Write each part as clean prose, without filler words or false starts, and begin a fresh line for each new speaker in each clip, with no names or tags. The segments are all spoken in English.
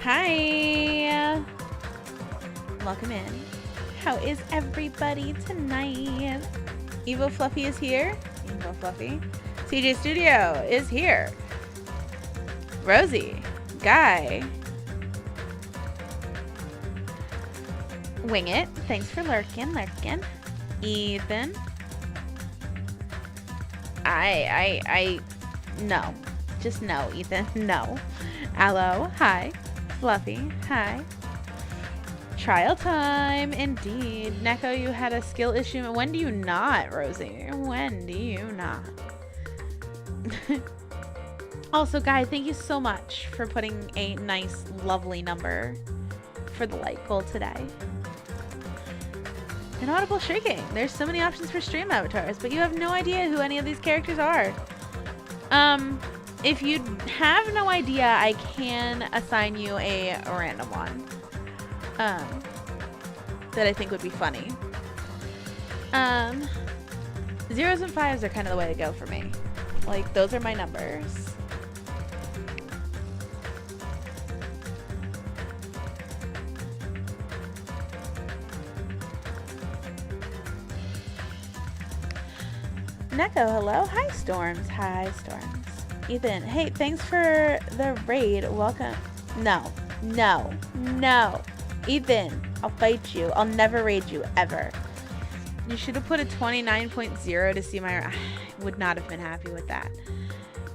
Hi. Welcome in. How is everybody tonight? Evo Fluffy is here. Evo Fluffy. CJ Studio is here. Rosie. Guy. Wing It. Thanks for lurking. Ethan. No. Just no, Ethan. No. Aloe. Hi. Fluffy. Hi. Trial time. Indeed. Neko, you had a skill issue. When do you not, Rosie? When do you not? Also, Guy, thank you so much for putting a nice, lovely number for the light goal today. Inaudible shrieking. There's so many options for stream avatars, but you have no idea who any of these characters are. If you have no idea, I can assign you a random one. That I think would be funny. Zeros and fives are kind of the way to go for me. Like, those are my numbers. Neko, hello. Hi, Storms. Hi, Storms. Ethan, hey, thanks for the raid. Welcome. No. Ethan, I'll fight you. I'll never raid you, ever. You should have put a 29.0 to see my... I would not have been happy with that.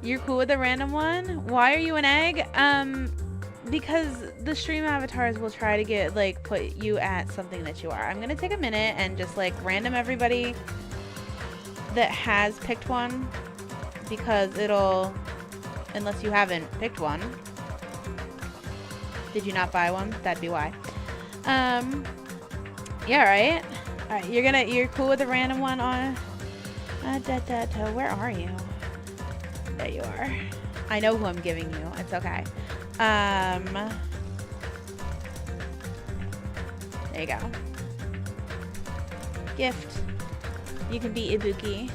You're cool with a random one? Why are you an egg? Because the stream avatars will try to get, like, put you at something that you are. I'm gonna take a minute and just, like, random everybody that has picked one, because it'll, unless you haven't picked one. Did you not buy one? That'd be why. Yeah, right? Alright, you're cool with a random one on, where are you? There you are. I know who I'm giving you. It's okay. There you go. Gift. You can be Ibuki.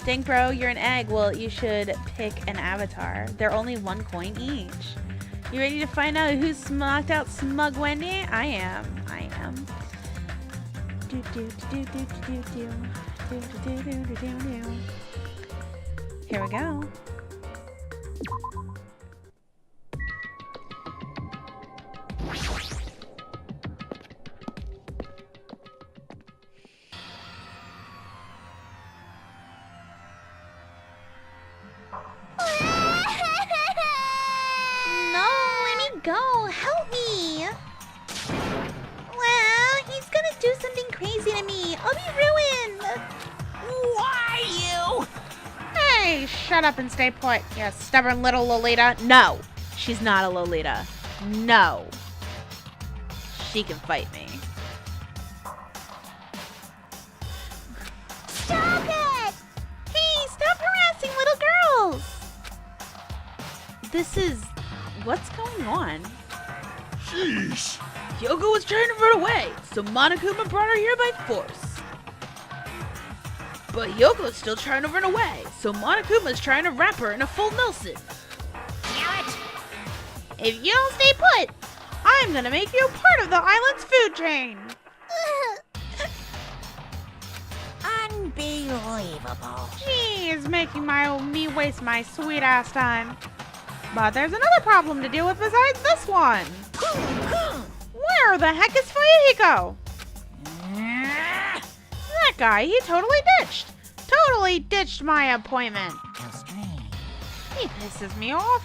Dang, bro, you're an egg. Well, you should pick an avatar. They're only 1 coin each. You ready to find out who smocked out Smug Wendy? I am. Here we go.
Go, help me! Well, he's gonna do something crazy to me. I'll be ruined.
Why you?
Hey, shut up and stay put, you stubborn little Lolita. No, she's not a Lolita. No. She can fight me.
Stop it! Hey, stop harassing little girls!
This is... What's going on?
Sheesh.
Hyoko was trying to run away, so Monokuma brought her here by force. But Hyoko's still trying to run away, so Monokuma's trying to wrap her in a full Nelson.
Damn it!
If you don't stay put, I'm gonna make you part of the island's food chain.
Unbelievable.
She's making me waste my sweet ass time. But there's another problem to deal with besides this one. Where the heck is Fuyuhiko? That guy, he totally ditched my appointment.
How strange.
He pisses me off.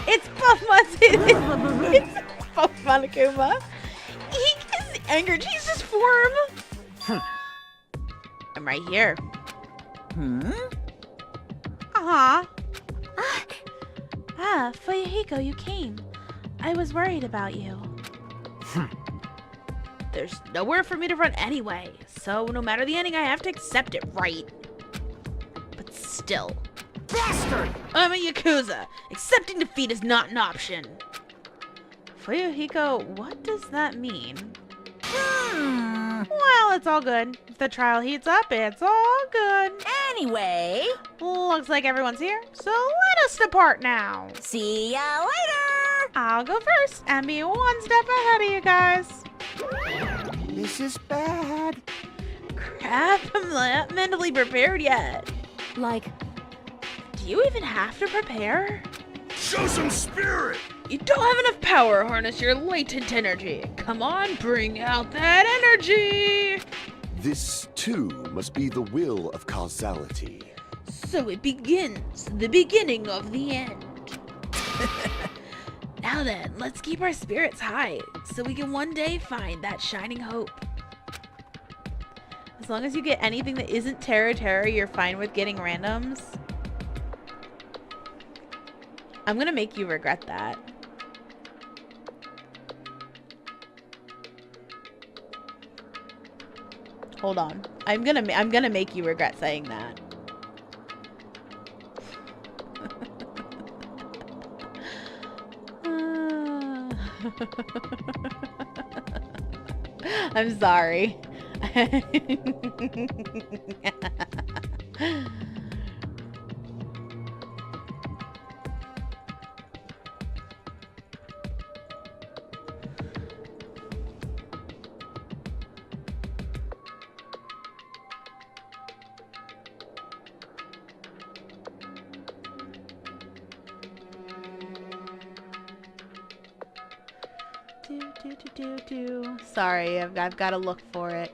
It's Buff It's Buff Monokuma. He is Anger Jesus form. I'm right here. Fuyuhiko, you came. I was worried about you. There's nowhere for me to run anyway, so no matter the ending, I have to accept it, right? But still.
Bastard!
I'm a Yakuza. Accepting defeat is not an option. Fuyuhiko, what does that mean? Well, it's all good. If the trial heats up, it's all good.
Anyway,
Looks like everyone's here, so let us depart now.
see ya later!
I'll go first and be one step ahead of you guys.
This is bad.
Crap, I'm not mentally prepared yet.
Like,
Do you even have to prepare?
Show some spirit.
You don't have enough power to harness your latent energy. Come on, bring out that energy!
This, too, must be the will of causality.
So it begins, the beginning of the end. Now then, let's keep our spirits high, so we can one day find that shining hope. As long as you get anything that isn't Terra, you're fine with getting randoms. I'm gonna make you regret that. Hold on. I'm gonna make you regret saying that. I'm sorry. Sorry, I've got to look for it.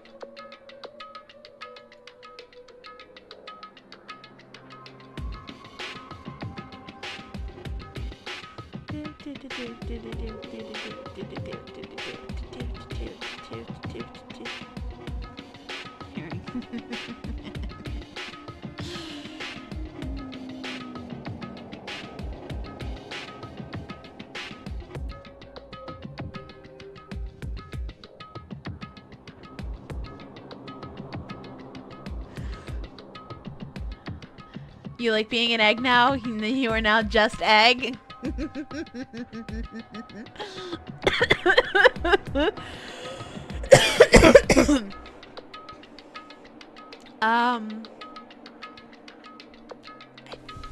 You like being an egg now? You are now just egg? I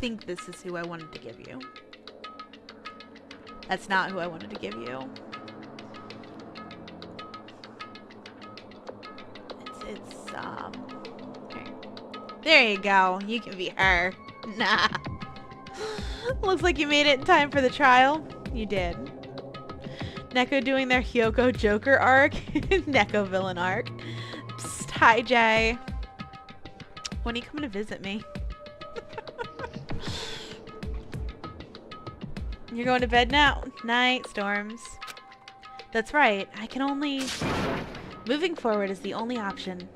think this is who I wanted to give you. That's not who I wanted to give you. There you go. You can be her. Nah. Looks like you made it in time for the trial. You did. Neko doing their Hyoko Joker arc. Neko villain arc. Psst, hi Jay. When are you coming to visit me? You're going to bed now? Night, Storms. That's right. I can only... Moving forward is the only option.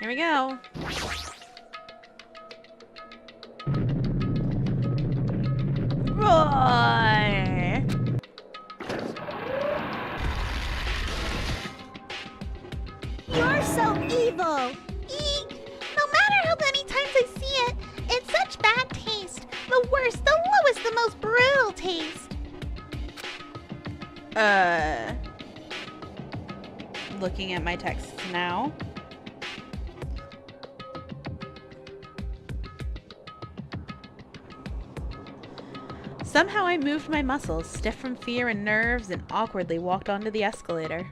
Here we go. Roy!
you're so evil! Eek! No matter how many times I see it, it's such bad taste. The worst, the lowest, the most brutal taste.
Looking at my texts now. Somehow I moved my muscles, stiff from fear and nerves, and awkwardly walked onto the escalator.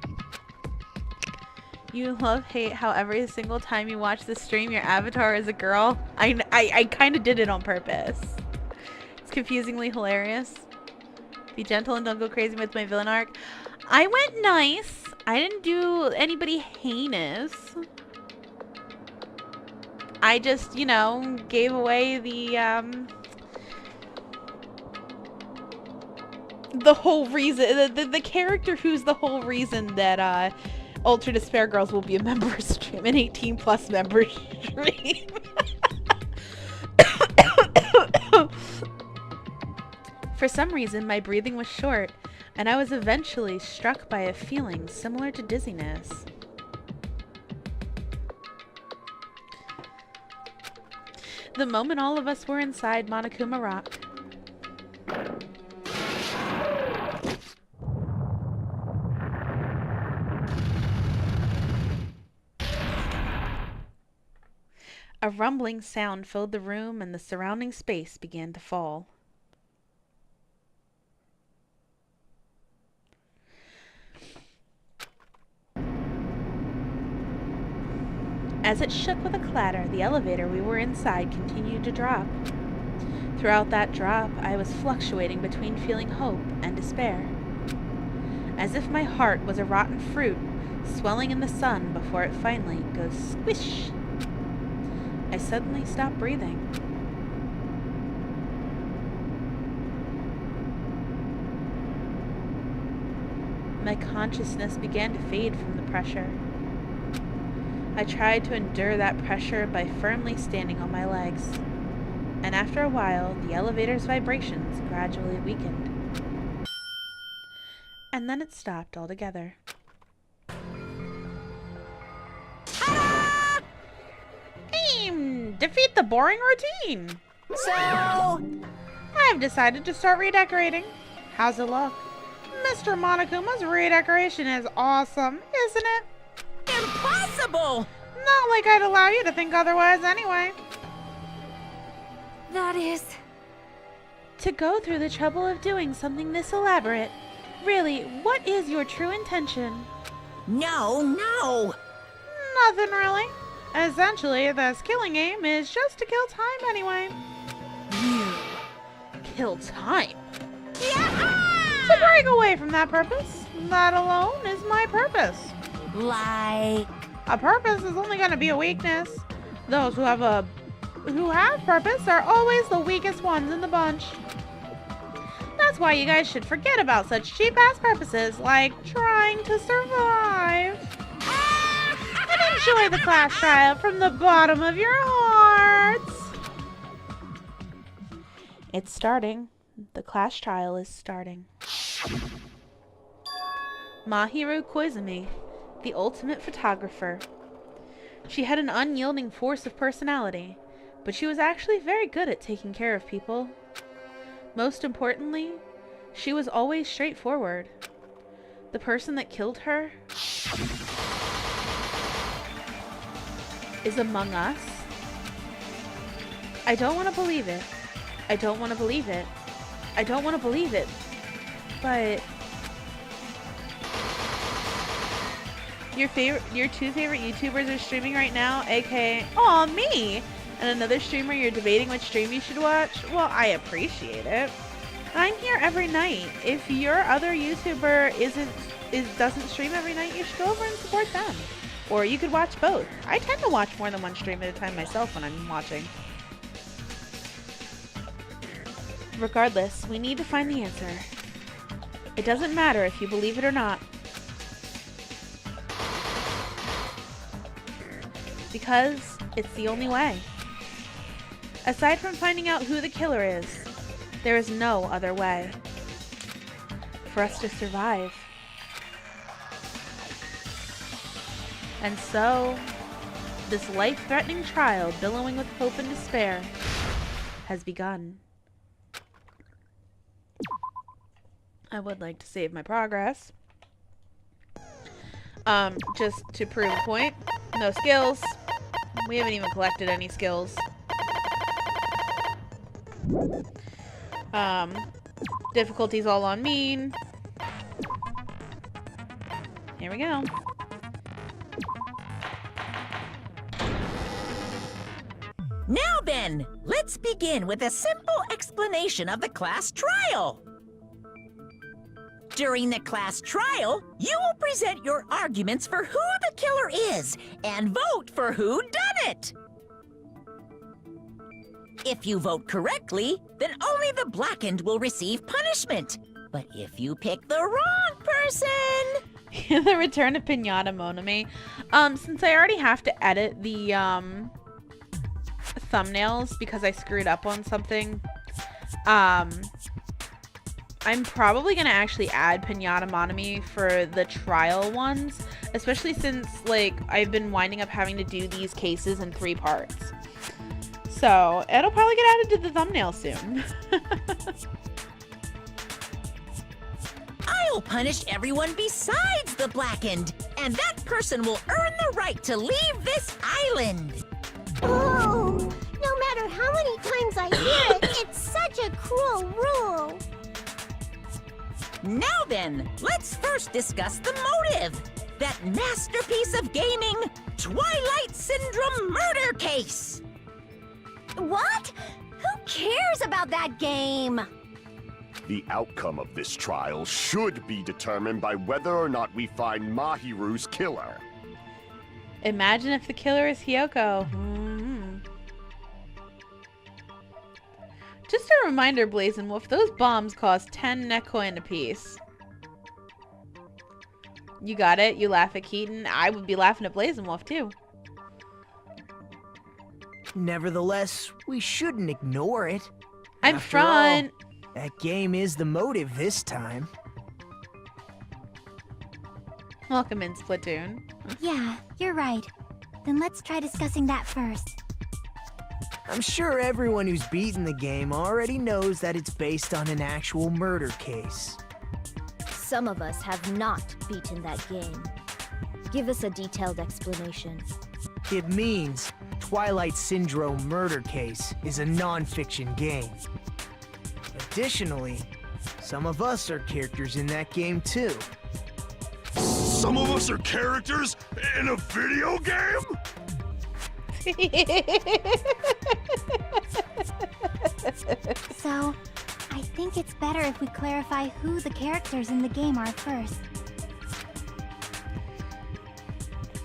You hate how every single time you watch the stream, your avatar is a girl. I kind of did it on purpose. It's confusingly hilarious. Be gentle and don't go crazy with my villain arc. I went nice. I didn't do anybody heinous. I just, you know, gave away the whole reason, the character who's the whole reason that Ultra Despair Girls will be a member stream, an 18+ member stream. For some reason, my breathing was short, and I was eventually struck by a feeling similar to dizziness. The moment all of us were inside Monokuma Rock. A rumbling sound filled the room and the surrounding space began to fall. As it shook with a clatter, the elevator we were inside continued to drop. Throughout that drop, I was fluctuating between feeling hope and despair. As if my heart was a rotten fruit, swelling in the sun before it finally goes squish. I suddenly stopped breathing. My consciousness began to fade from the pressure. I tried to endure that pressure by firmly standing on my legs, and after a while, the elevator's vibrations gradually weakened. And then it stopped altogether. Defeat the boring routine.
So,
I've decided to start redecorating. How's it look? Mr. Monokuma's redecoration is awesome, isn't it?
impossible!
Not like I'd allow you to think otherwise anyway.
That is...
To go through the trouble of doing something this elaborate. Really, what is your true intention?
No!
Nothing really. Essentially, this killing game is just to kill time anyway.
You...
Kill time?
Yeah!
To break away from that purpose. That alone is my purpose.
Like...
A purpose is only going to be a weakness. Those who have purpose are always the weakest ones in the bunch. That's why you guys should forget about such cheap-ass purposes like trying to survive. And enjoy the class trial from the bottom of your hearts. It's starting. The class trial is starting. Mahiru Koizumi, the ultimate photographer. She had an unyielding force of personality, but she was actually very good at taking care of people. Most importantly, she was always straightforward. The person that killed her is among us. I don't want to believe it. I don't want to believe it. I don't want to believe it. But your two favorite YouTubers are streaming right now, aka aw, me, and another streamer you're debating which stream you should watch. Well, I appreciate it. I'm here every night. If your other YouTuber doesn't stream every night, you should go over and support them. Or you could watch both. I tend to watch more than one stream at a time myself when I'm watching. Regardless, we need to find the answer. It doesn't matter if you believe it or not. Because it's the only way. Aside from finding out who the killer is, there is no other way for us to survive. And so, this life-threatening trial, billowing with hope and despair, has begun. I would like to save my progress. Just to prove a point. No skills. We haven't even collected any skills. Difficulty's all on mean. Here we go.
Now then, let's begin with a simple explanation of the class trial. During the class trial, you will present your arguments for who the killer is and vote for who done it. If you vote correctly, then only the blackened will receive punishment. But if you pick the wrong person...
The return of Pinata Monami. Since I already have to edit the thumbnails because I screwed up on something, I'm probably gonna actually add Pinata Monami for the trial ones, especially since, like, I've been winding up having to do these cases in 3 parts. So, it'll probably get added to the thumbnail soon.
I'll punish everyone besides the blackened, and that person will earn the right to leave this island.
Ooh. how many times I hear it, it's such a cruel rule.
Now then, let's first discuss the motive. That masterpiece of gaming, Twilight Syndrome murder case.
What? Who cares about that game?
The outcome of this trial should be determined by whether or not we find Mahiru's killer.
Imagine if the killer is Hyoko. Just a reminder, Blazing Wolf, those bombs cost 10 net coin apiece. You got it? You laugh at Keaton? I would be laughing at Blazing Wolf, too.
Nevertheless, we shouldn't ignore it.
I'm
After all,
front.
that game is the motive this time.
Welcome in, Splatoon.
Yeah, you're right. Then let's try discussing that first.
I'm sure everyone who's beaten the game already knows that it's based on an actual murder case.
Some of us have not beaten that game. Give us a detailed explanation.
It means Twilight Syndrome Murder Case is a non-fiction game. Additionally, some of us are characters in that game too.
Some of us are characters in a video game?
So, I think it's better if we clarify who the characters in the game are first.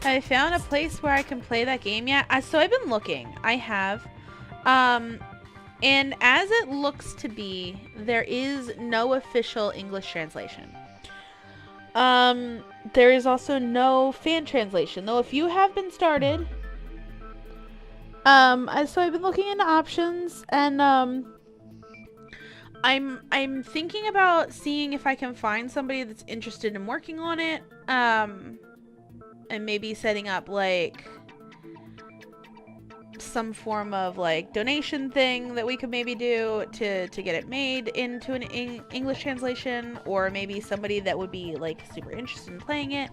I found a place where I can play that game yet. So I've been looking. I have. And as it looks to be, there is no official English translation. There is also no fan translation, though if you have been started. So I've been looking into options, and I'm thinking about seeing if I can find somebody that's interested in working on it, and maybe setting up like some form of like donation thing that we could maybe do to get it made into an English translation, or maybe somebody that would be like super interested in playing it.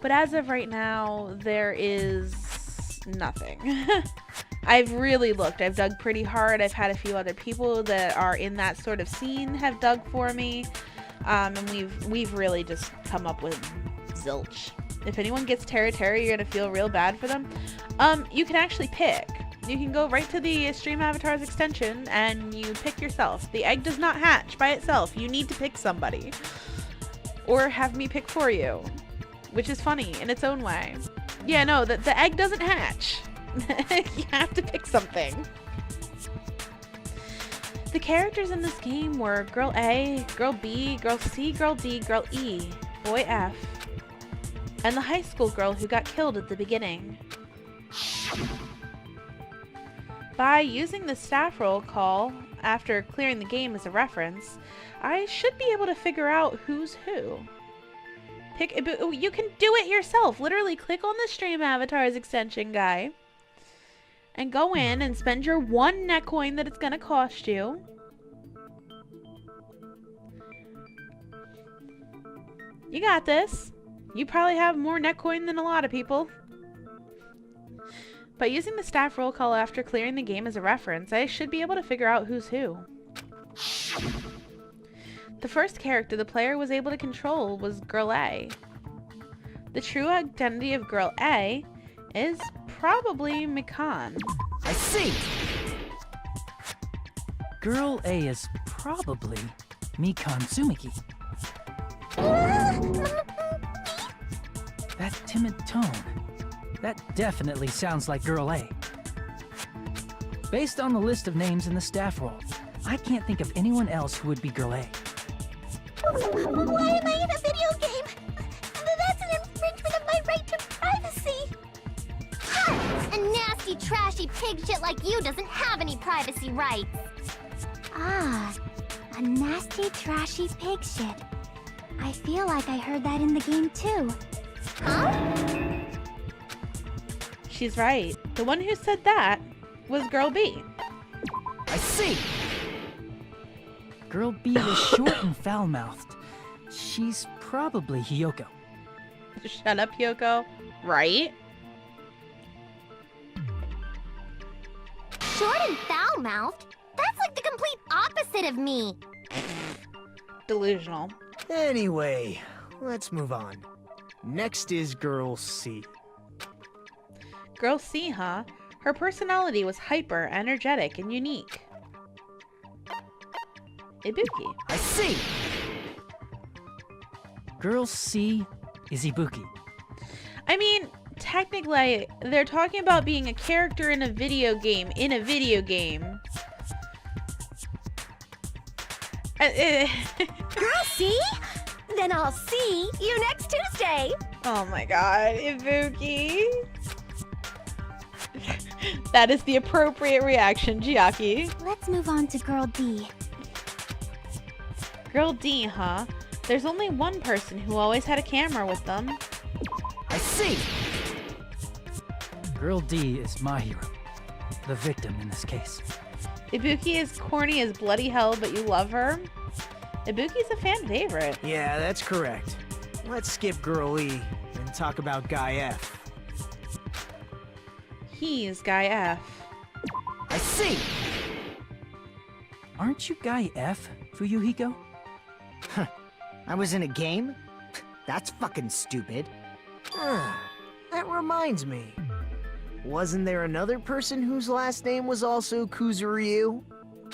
But as of right now, there is nothing. I've really looked. I've dug pretty hard. I've had a few other people that are in that sort of scene have dug for me, and we've really just come up with zilch. If anyone gets Terra, you're gonna feel real bad for them. You can actually pick. You can go right to the Stream Avatars extension and you pick yourself. The egg does not hatch by itself. You need to pick somebody, or have me pick for you, which is funny in its own way. Yeah, no, the egg doesn't hatch. You have to pick something. The characters in this game were Girl A, Girl B, Girl C, Girl D, Girl E, Boy F, and the high school girl who got killed at the beginning. By using the staff roll call after clearing the game as a reference, I should be able to figure out who's who. You can do it yourself. Literally click on the Stream Avatars extension, guy, and go in and spend your 1 net coin that it's gonna cost you. You got this. You probably have more net coin than a lot of people. By using the staff roll call after clearing the game as a reference, I should be able to figure out who's who. The first character the player was able to control was Girl A. The true identity of Girl A is probably Mikan.
I see! Girl A is probably Mikan Tsumiki. That timid tone. That definitely sounds like Girl A. Based on the list of names in the staff roll, I can't think of anyone else who would be Girl A.
Why am I in a video game? That's an infringement of my right to privacy. A nasty, trashy pig shit like you doesn't have any privacy rights. Ah, a nasty, trashy pig shit. I feel like I heard that in the game too. Huh?
She's right. The one who said that was Girl B.
I see! Girl B is short and foul-mouthed. She's probably Hyoko.
Shut up, Hyoko. Right?
Short and foul-mouthed? That's like the complete opposite of me.
Delusional.
Anyway, let's move on. Next is Girl C.
Girl C, huh? Her personality was hyper, energetic, and unique. Ibuki.
I see!
Girl C is Ibuki.
I mean, technically, they're talking about being a character in a video game.
Girl, see? Then I'll see you next Tuesday.
Oh my god, Ibuki. That is the appropriate reaction, Chiaki.
Let's move on to Girl D.
Girl D, huh? There's only one person who always had a camera with them.
I see!
Girl D is Mahiru, the victim in this case.
Ibuki is corny as bloody hell, but you love her. Ibuki's a fan favorite.
Yeah, that's correct. Let's skip Girl E and talk about Guy F.
He's Guy F.
I see!
Aren't you Guy F, Fuyuhiko?
I was in a game? That's fucking stupid. That reminds me. Wasn't there another person whose last name was also Kuzuryu?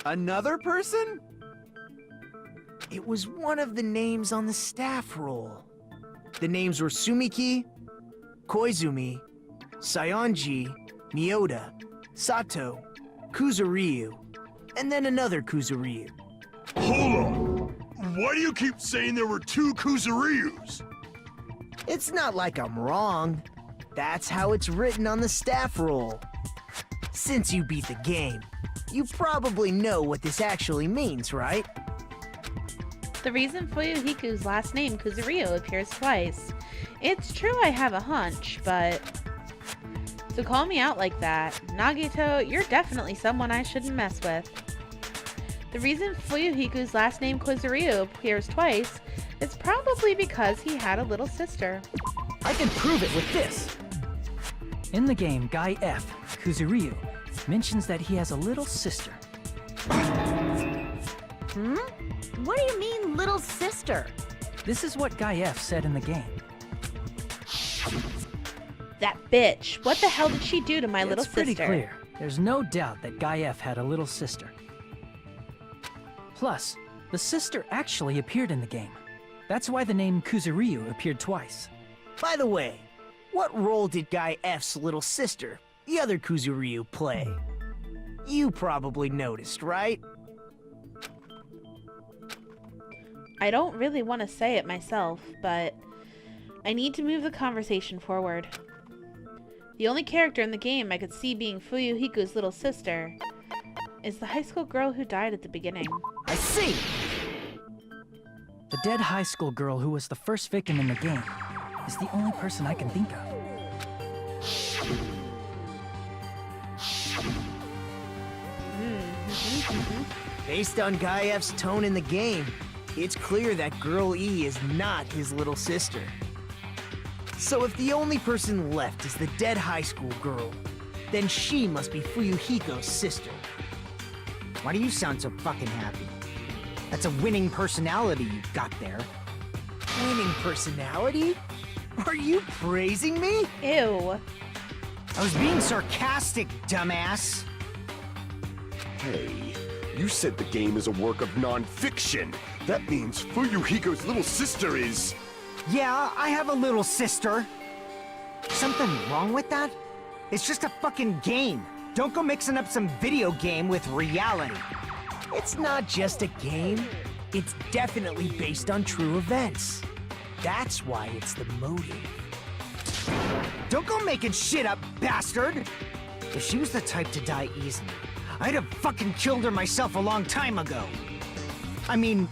Another person?
It was one of the names on the staff roll. The names were Sumiki, Koizumi, Sayonji, Miyoda, Sato, Kuzuryu, and then another Kuzuryu.
Hold on. Why do you keep saying there were two Kuzuryus?
It's not like I'm wrong. That's how it's written on the staff roll. Since you beat the game, you probably know what this actually means, right?
The reason Fuyuhiko's last name, Kuzuryu, appears twice. It's true I have a hunch, but... To call me out like that, Nagito, you're definitely someone I shouldn't mess with. The reason Fuyuhiko's last name, Kuzuryu, appears twice is probably because he had a little sister.
I can prove it with this! In the game, Guy F, Kuzuryu, mentions that he has a little sister.
What do you mean, little sister?
This is what Guy F said in the game.
That bitch. What the hell did she do to my little
It's pretty
sister?
clear. There's no doubt that Guy F had a little sister. Plus, the sister actually appeared in the game. That's why the name Kuzuryu appeared twice.
By the way, what role did Guy F's little sister, the other Kuzuryu, play? You probably noticed, right?
I don't really want to say it myself, but I need to move the conversation forward. The only character in the game I could see being Fuyuhiko's little sister is the high school girl who died at the beginning.
I see!
The dead high school girl who was the first victim in the game is the only person I can think of.
Based on Guy F's tone in the game, it's clear that Girl E is not his little sister. So if the only person left is the dead high school girl, then she must be Fuyuhiko's sister.
Why do you sound so fucking happy? That's a winning personality you've got there.
Winning personality? Are you praising me?
Ew.
I was being sarcastic, dumbass.
Hey, you said the game is a work of non-fiction. That means Fuyuhiko's little sister is...
Yeah, I have a little sister. Something wrong with that? It's just a fucking game. Don't go mixing up some video game with reality.
It's not just a game. It's definitely based on true events. That's why it's the motive.
Don't go making shit up, bastard! If she was the type to die easily, I'd have fucking killed her myself a long time ago. I mean,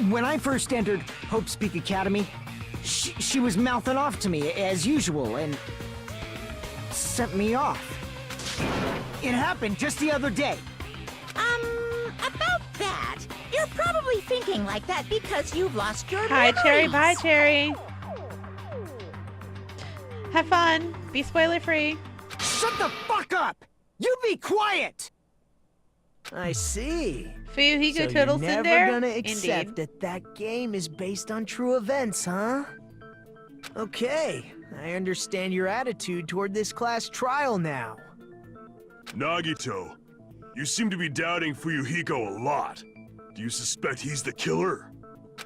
when I first entered Hope's Peak Academy, she was mouthing off to me as usual and sent me off. It happened just the other day.
About that, you're probably thinking like that because you've lost your
Hi, Cherry.
memories.
Bye, Cherry. Have fun. Be spoiler free.
Shut the fuck up! You be quiet!
I see.
Fuyuhiko
So
Turtle
you're never
Tsundere?
gonna accept
Indeed.
that game is based on true events, huh? Okay, I understand your attitude toward this class trial now.
Nagito, you seem to be doubting Fuyuhiko a lot. Do you suspect he's the killer?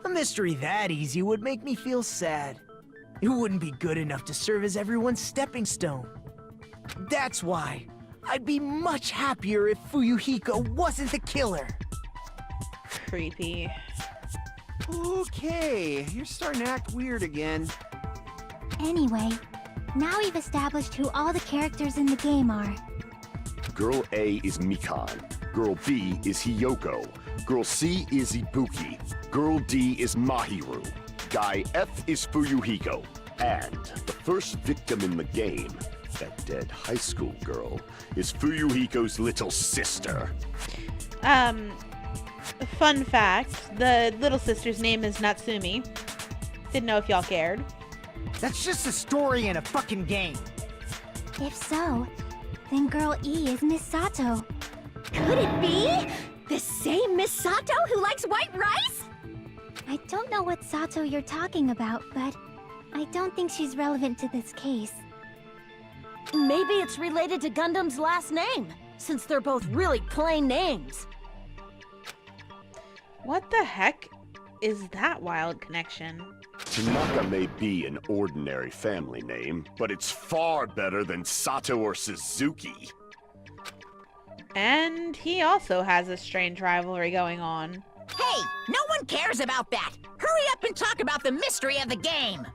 A mystery that easy would make me feel sad. It wouldn't be good enough to serve as everyone's stepping stone. That's why I'd be much happier if Fuyuhiko wasn't the killer.
Creepy.
Okay, you're starting to act weird again.
Anyway, now we've established who all the characters in the game are.
Girl A is Mikan. Girl B is Hiyoko. Girl C is Ibuki. Girl D is Mahiru. Guy F is Fuyuhiko. And the first victim in the game, that dead high school girl, is Fuyuhiko's little sister.
Fun fact, the little sister's name is Natsumi. Didn't know if y'all cared.
That's just a story in a fucking game.
If so, then Girl E is Miss Sato. Could it be? The same Miss Sato who likes white rice? I don't know what Sato you're talking about, but I don't think she's relevant to this case.
Maybe it's related to Gundam's last name, since they're both really plain names.
What the heck is that wild connection?
Tanaka may be an ordinary family name, but it's far better than Sato or Suzuki.
And he also has a strange rivalry going on.
Hey, no one cares about that. Hurry up and talk about the mystery of the game.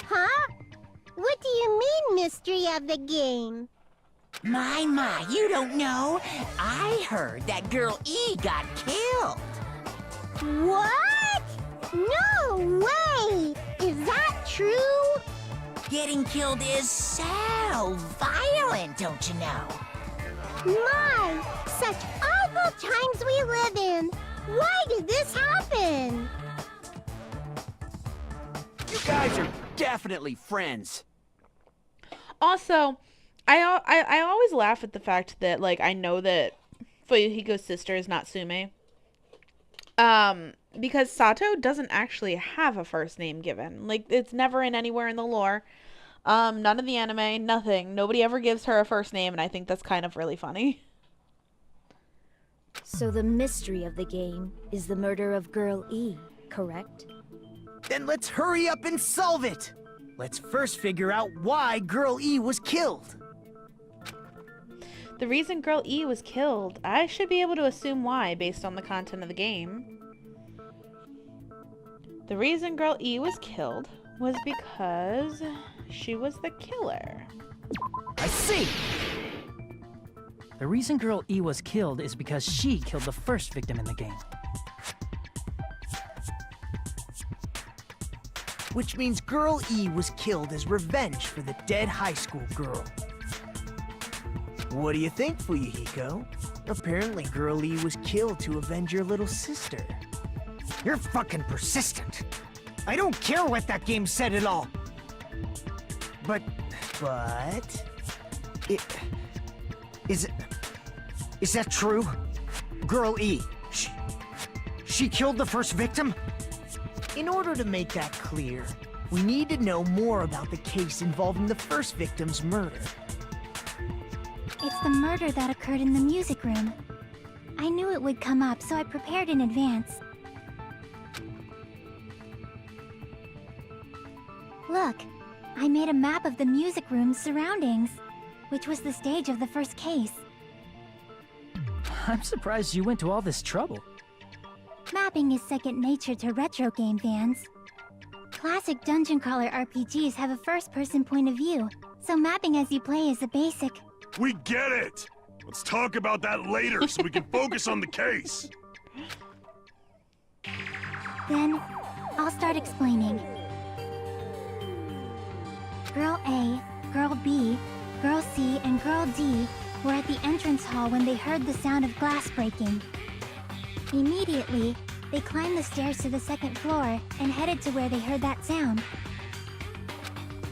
Huh? What do you mean, mystery of the game?
My, you don't know. I heard that Girl E got killed.
What? No way! Is that true?
Getting killed is so violent, don't you know?
My, such awful times we live in. Why did this happen?
You guys are definitely friends.
Also, I always laugh at the fact that, like, I know that Fuyuhiko's sister is Natsume. Because Sato doesn't actually have a first name given. Like, it's never in anywhere in the lore. None of the anime, nothing. Nobody ever gives her a first name, and I think that's kind of really funny.
So the mystery of the game is the murder of Girl E, correct?
Then let's hurry up and solve it! Let's first figure out why Girl E was killed.
The reason Girl E was killed, I should be able to assume why based on the content of the game. The reason Girl E was killed was because she was the killer.
I see!
The reason Girl E was killed is because she killed the first victim in the game.
Which means Girl E was killed as revenge for the dead high school girl. What do you think, Fuyuhiko? Apparently Girl E was killed to avenge your little sister.
You're fucking persistent. I don't care what that game said at all. But... Is that true? Girl E, she killed the first victim?
In order to make that clear, we need to know more about the case involving the first victim's murder.
It's the murder that occurred in the music room. I knew it would come up, so I prepared in advance. Look, I made a map of the music room's surroundings, which was the stage of the first case.
I'm surprised you went to all this trouble.
Mapping is second nature to retro game fans. Classic dungeon crawler RPGs have a first-person point of view, so mapping as you play is a basic.
We get it! Let's talk about that later so we can focus on the case.
Then, I'll start explaining. Girl A, Girl B, Girl C, and Girl D were at the entrance hall when they heard the sound of glass breaking. Immediately, they climbed the stairs to the second floor and headed to where they heard that sound.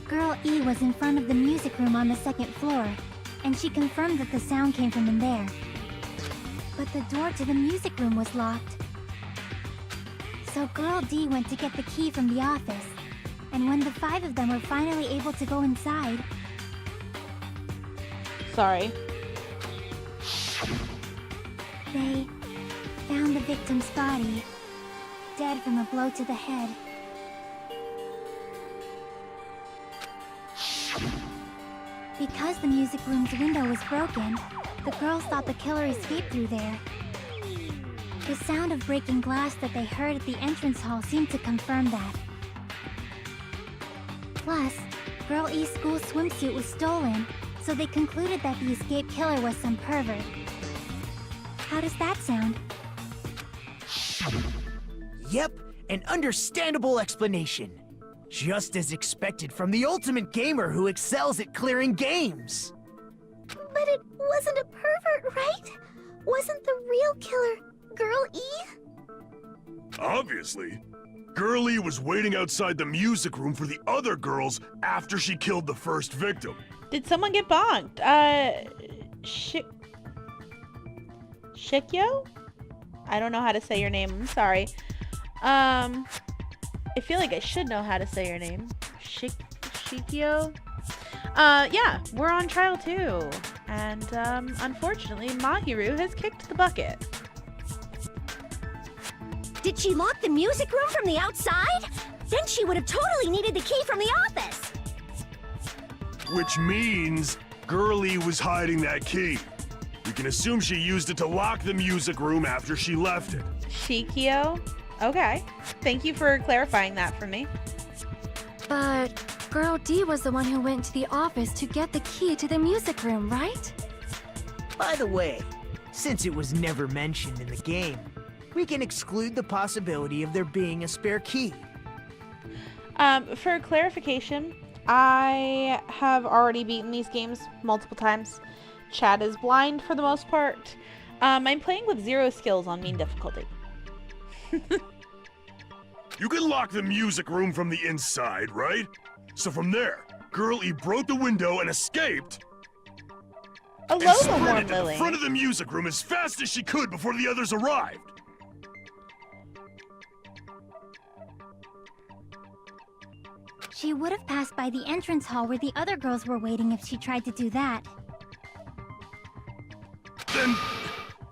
Girl E was in front of the music room on the second floor, and she confirmed that the sound came from in there. But the door to the music room was locked. So Girl D went to get the key from the office, and when the 5 of them were finally able to go inside...
Sorry.
They found the victim's body, dead from a blow to the head. Because the music room's window was broken, the girls thought the killer escaped through there. The sound of breaking glass that they heard at the entrance hall seemed to confirm that. Plus, Girl E's school swimsuit was stolen, so they concluded that the escaped killer was some pervert. How does that sound?
Yep, an understandable explanation. Just as expected from the ultimate gamer who excels at clearing games.
But it wasn't a pervert, right? Wasn't the real killer Girl E?
Obviously. Girl E was waiting outside the music room for the other girls after she killed the first victim.
Did someone get bonked? Shikyo? I don't know how to say your name. I'm sorry. I feel like I should know how to say your name. Shikyo? Yeah, we're on trial too. And, unfortunately, Mahiru has kicked the bucket.
Did she lock the music room from the outside? Then she would have totally needed the key from the office.
Which means Girlie was hiding that key. We can assume she used it to lock the music room after she left it.
Shikyo? Okay. Thank you for clarifying that for me.
But Girl D was the one who went to the office to get the key to the music room, right?
By the way, since it was never mentioned in the game, we can exclude the possibility of there being a spare key.
For clarification, I have already beaten these games multiple times. Chad is blind for the most part. I'm playing with 0 skills on mean difficulty.
You can lock the music room from the inside, right? So from there, Girl E broke the window and escaped.
A
and
logo
sprinted
one,
to
Lily.
the front of the music room as fast as she could before the others arrived.
She would have passed by the entrance hall where the other girls were waiting if she tried to do that.
Then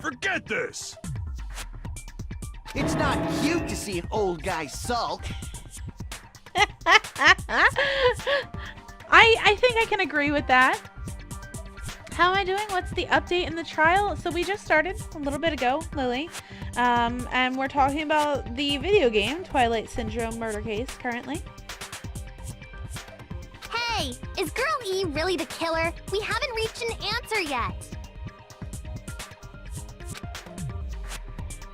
forget this.
It's not cute to see an old guy sulk.
I think I can agree with that. How am I doing? What's the update in the trial? So we just started a little bit ago, Lily. And we're talking about the video game, Twilight Syndrome murder case, currently.
Hey, is Girl E really the killer? We haven't reached an answer yet.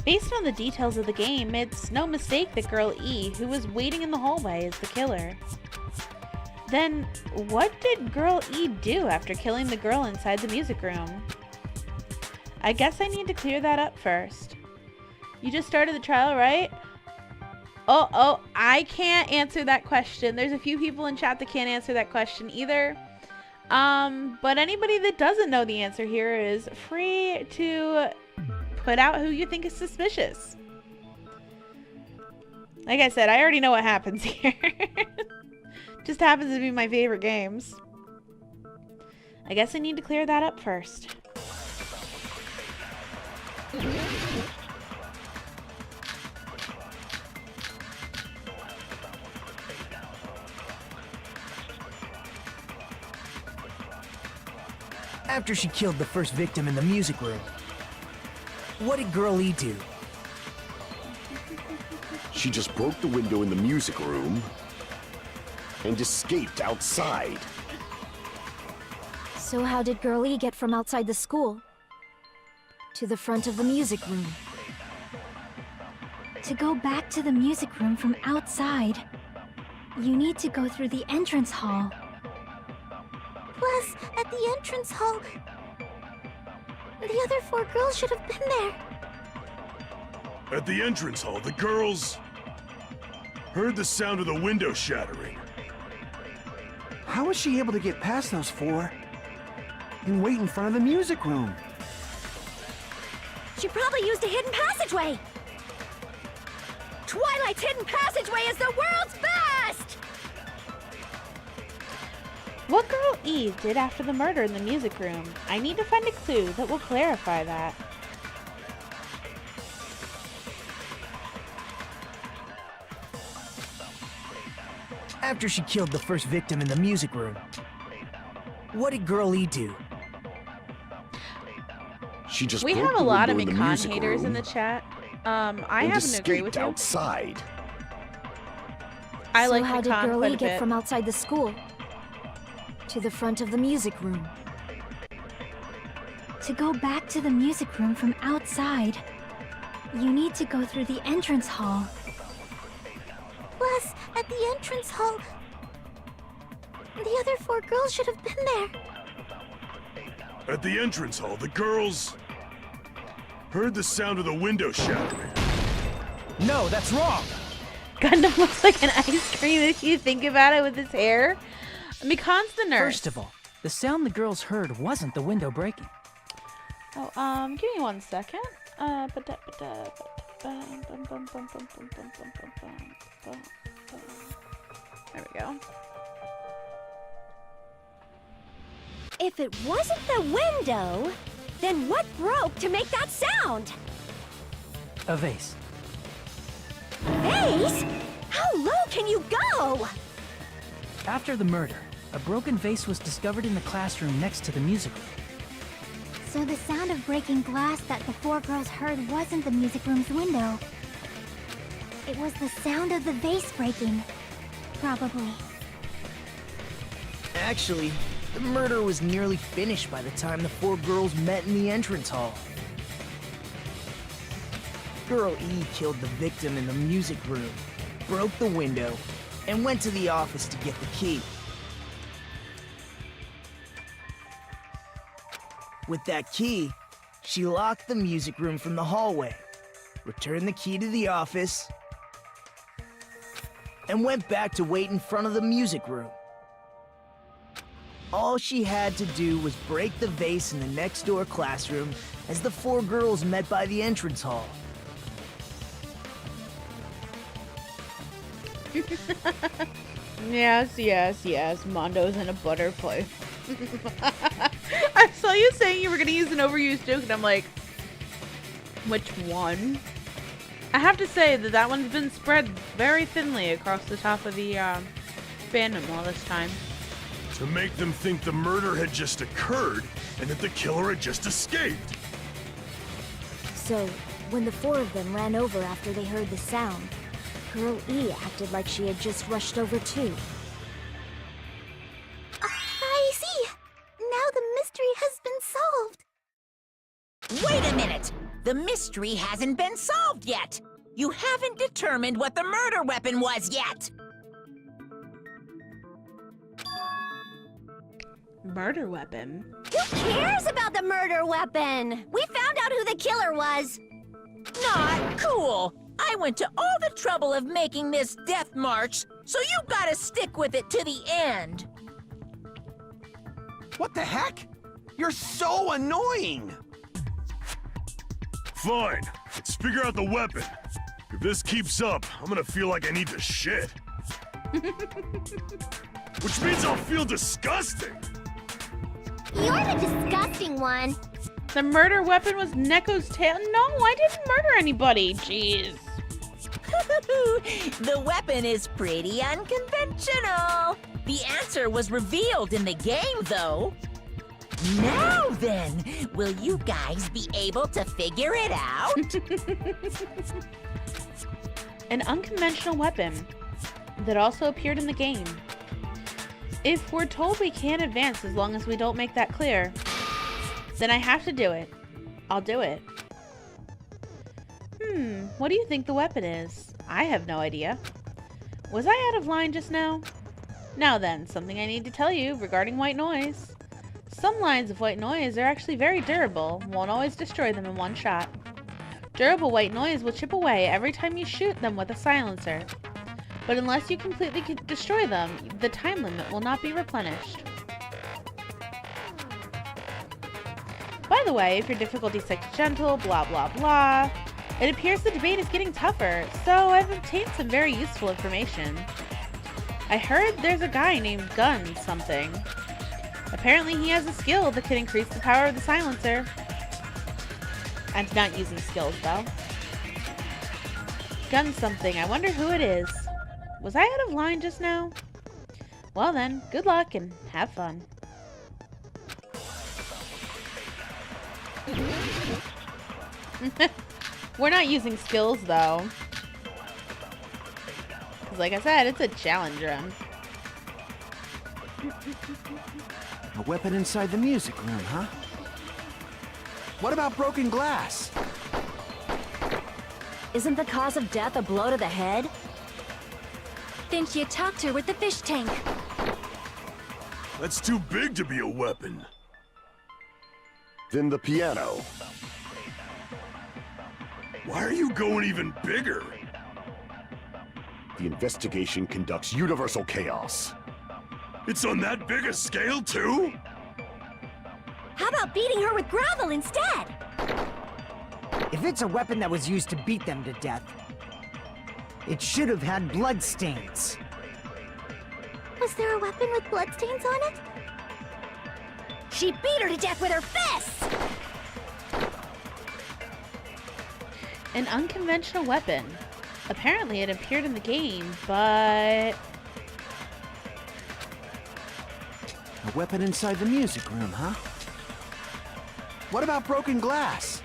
Based on the details of the game, it's no mistake that Girl E, who was waiting in the hallway, is the killer. Then, what did Girl E do after killing the girl inside the music room? I guess I need to clear that up first. You just started the trial, right? Oh, I can't answer that question. There's a few people in chat that can't answer that question either. But anybody that doesn't know the answer here is free to put out who you think is suspicious. Like I said, I already know what happens here. Just happens to be my favorite games. I guess I need to clear that up first.
After she killed the first victim in the music room, what did Girl E do?
She just broke the window in the music room and escaped outside.
So how did Girl E get from outside the school to the front of the music room?
To go back to the music room from outside, you need to go through the entrance hall. Plus, at the entrance hall, the other 4 girls should have been there.
At the entrance hall, the girls heard the sound of the window shattering.
How was she able to get past those four and wait in front of the music room?
She probably used a hidden passageway! Twilight's hidden passageway is the world's best!
What Girl E did after the murder in the music room? I need to find a clue that will clarify that.
After she killed the first victim in the music room, what did Girl E do?
She just
We
broke
have a
the
lot of
window in the
Mikan
music
haters in
room
the chat. I
and
happen to agree with
escaped
you.
outside.
I
So
like
how did
Mikan
Girl
quite
E
a
get
bit.
from outside the school to the front of the music room?
To go back to the music room from outside, you need to go through the entrance hall.
Plus, at the entrance hall, the other four girls should have been there.
At the entrance hall, the girls heard the sound of the window shattering.
No, that's wrong!
Gundam looks like an ice cream if you think about it with his hair. Mikan's the nurse.
First of all, the sound the girls heard wasn't the window breaking.
Oh, give me 1 second. There we go.
If it wasn't the window, then what broke to make that sound?
A vase.
Vase? How low can you go?
After the murder, a broken vase was discovered in the classroom next to the music room.
So the sound of breaking glass that the four girls heard wasn't the music room's window. It was the sound of the vase breaking. Probably.
Actually, the murder was nearly finished by the time the four girls met in the entrance hall. Girl E killed the victim in the music room, broke the window, and went to the office to get the key. With that key, she locked the music room from the hallway, returned the key to the office, and went back to wait in front of the music room. All she had to do was break the vase in the next door classroom as the four girls met by the entrance hall.
Yes. Mondo's in a butter play. I saw you saying you were gonna use an overused joke, and I'm like, which one? I have to say that one's been spread very thinly across the top of the fandom all this time.
To make them think the murder had just occurred and that the killer had just escaped.
So, when the four of them ran over after they heard the sound, Girl E acted like she had just rushed over too.
I see. Now the mystery has been solved.
Wait a minute! The mystery hasn't been solved yet! You haven't determined what the murder weapon was yet!
Murder weapon?
Who cares about the murder weapon? We found out who the killer was.
Not cool! I went to all the trouble of making this death march, so you gotta stick with it to the end!
What the heck? You're so annoying!
Fine, let's figure out the weapon. If this keeps up, I'm gonna feel like I need to shit. Which means I'll feel disgusting.
You're the disgusting one.
The murder weapon was Neko's tail? No, I didn't murder anybody. Jeez.
The weapon is pretty unconventional. The answer was revealed in the game, though. Now then, will you guys be able to figure it out?
An unconventional weapon that also appeared in the game. If we're told we can't advance as long as we don't make that clear, then I have to do it. I'll do it. What do you think the weapon is? I have no idea. Was I out of line just now? Now then, something I need to tell you regarding white noise. Some lines of white noise are actually very durable, won't always destroy them in one shot. Durable white noise will chip away every time you shoot them with a silencer. but unless you completely destroy them, the time limit will not be replenished. By the way, if your difficulty set's gentle, blah blah blah, it appears the debate is getting tougher, so I've obtained some very useful information. I heard there's a guy named Gun something. Apparently he has a skill that can increase the power of the silencer. I'm not using skills though. Gun something, I wonder who it is. Was I out of line just now? Well then, good luck and have fun. We're not using skills though. 'Cause like I said, it's a challenge run.
A weapon inside the music room, huh? What about broken glass?
Isn't the cause of death a blow to the head?
Then she attacked her with the fish tank.
That's too big to be a weapon.
Then the piano.
Why are you going even bigger?
The investigation conducts universal chaos.
It's on that big a scale, too?
How about beating her with gravel instead?
If it's a weapon that was used to beat them to death, it should have had blood stains.
Was there a weapon with bloodstains on it?
She beat her to death with her fists!
An unconventional weapon. Apparently it appeared in the game, but...
A weapon inside the music room, huh? What about broken glass?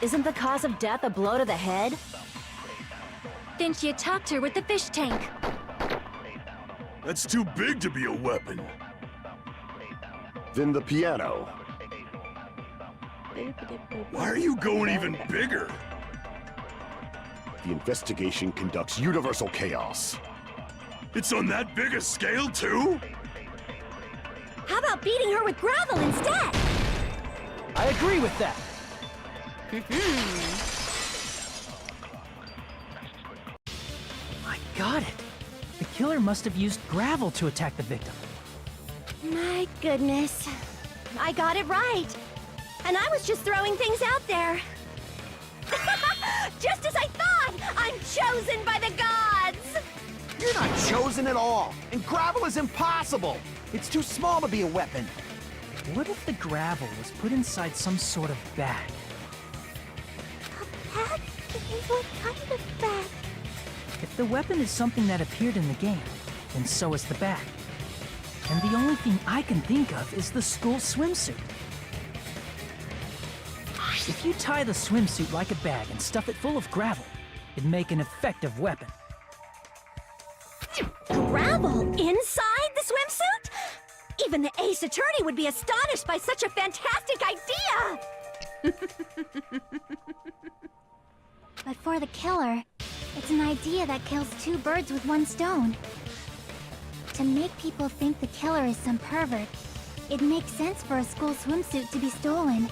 Isn't the cause of death a blow to the head?
Then she attacked her with the fish tank.
That's too big to be a weapon.
Then the piano.
Why are you going even bigger?
The investigation conducts universal chaos.
It's on that big a scale, too?
How about beating her with gravel instead?
I agree with that.
I got it. The killer must have used gravel to attack the victim.
My goodness. I got it right. And I was just throwing things out there. Just as I thought! I'm chosen by the gods!
You're not chosen at all, and gravel is impossible. It's too small to be a weapon.
What if the gravel was put inside some sort of bag?
A bag? What kind of bag?
If the weapon is something that appeared in the game, then so is the bag. And the only thing I can think of is the school swimsuit. If you tie the swimsuit like a bag and stuff it full of gravel, it'd make an effective weapon.
Gravel inside the swimsuit? Even the ace attorney would be astonished by such a fantastic idea!
But for the killer, it's an idea that kills two birds with one stone. To make people think the killer is some pervert, it makes sense for a school swimsuit to be stolen.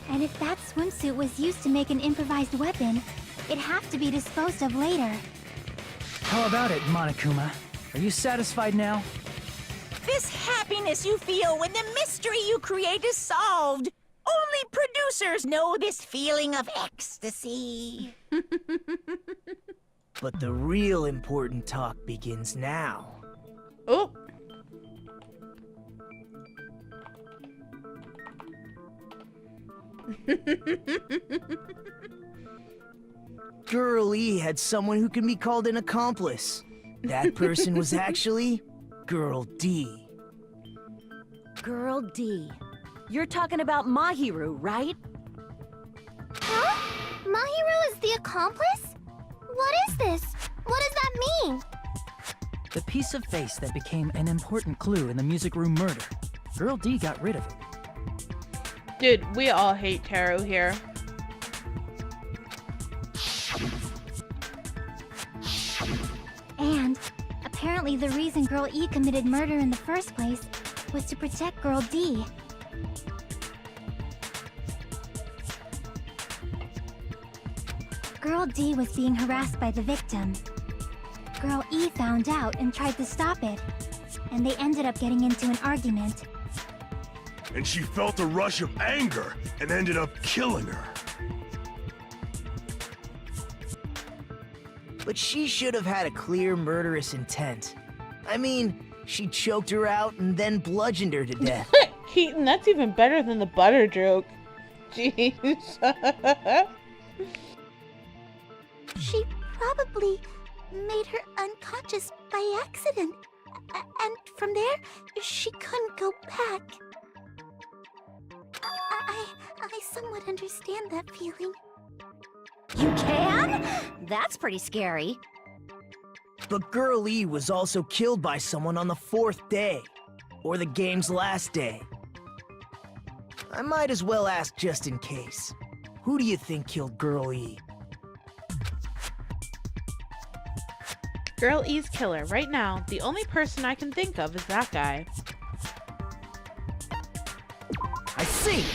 And if that swimsuit was used to make an improvised weapon, it'd have to be disposed of later.
How about it, Monokuma? Are you satisfied now?
This happiness you feel when the mystery you create is solved. Only producers know this feeling of ecstasy.
But the real important talk begins now.
Oh!
Girl E had someone who can be called an accomplice. That person was actually Girl D.
Girl D. You're talking about Mahiru, right?
Huh? Mahiru is the accomplice? What is this? What does that mean?
The piece of face that became an important clue in the music room murder. Girl D got rid of it.
Dude, we all hate Taro here.
And apparently the reason Girl E committed murder in the first place was to protect Girl D. Girl D was being harassed by the victim. Girl E found out and tried to stop it, and they ended up getting into an argument.
And she felt a rush of anger and ended up killing her.
But she should have had a clear murderous intent. I mean, she choked her out and then bludgeoned her to death.
Keaton, that's even better than the butter joke. Jeez.
She probably made her unconscious by accident. And from there, she couldn't go back. I somewhat understand that feeling.
You can? That's pretty scary.
But Girl E was also killed by someone on the 4th day, or the game's last day. I might as well ask just in case. Who do you think killed Girl E?
Girl E's killer. Right now, the only person I can think of is that guy.
I see!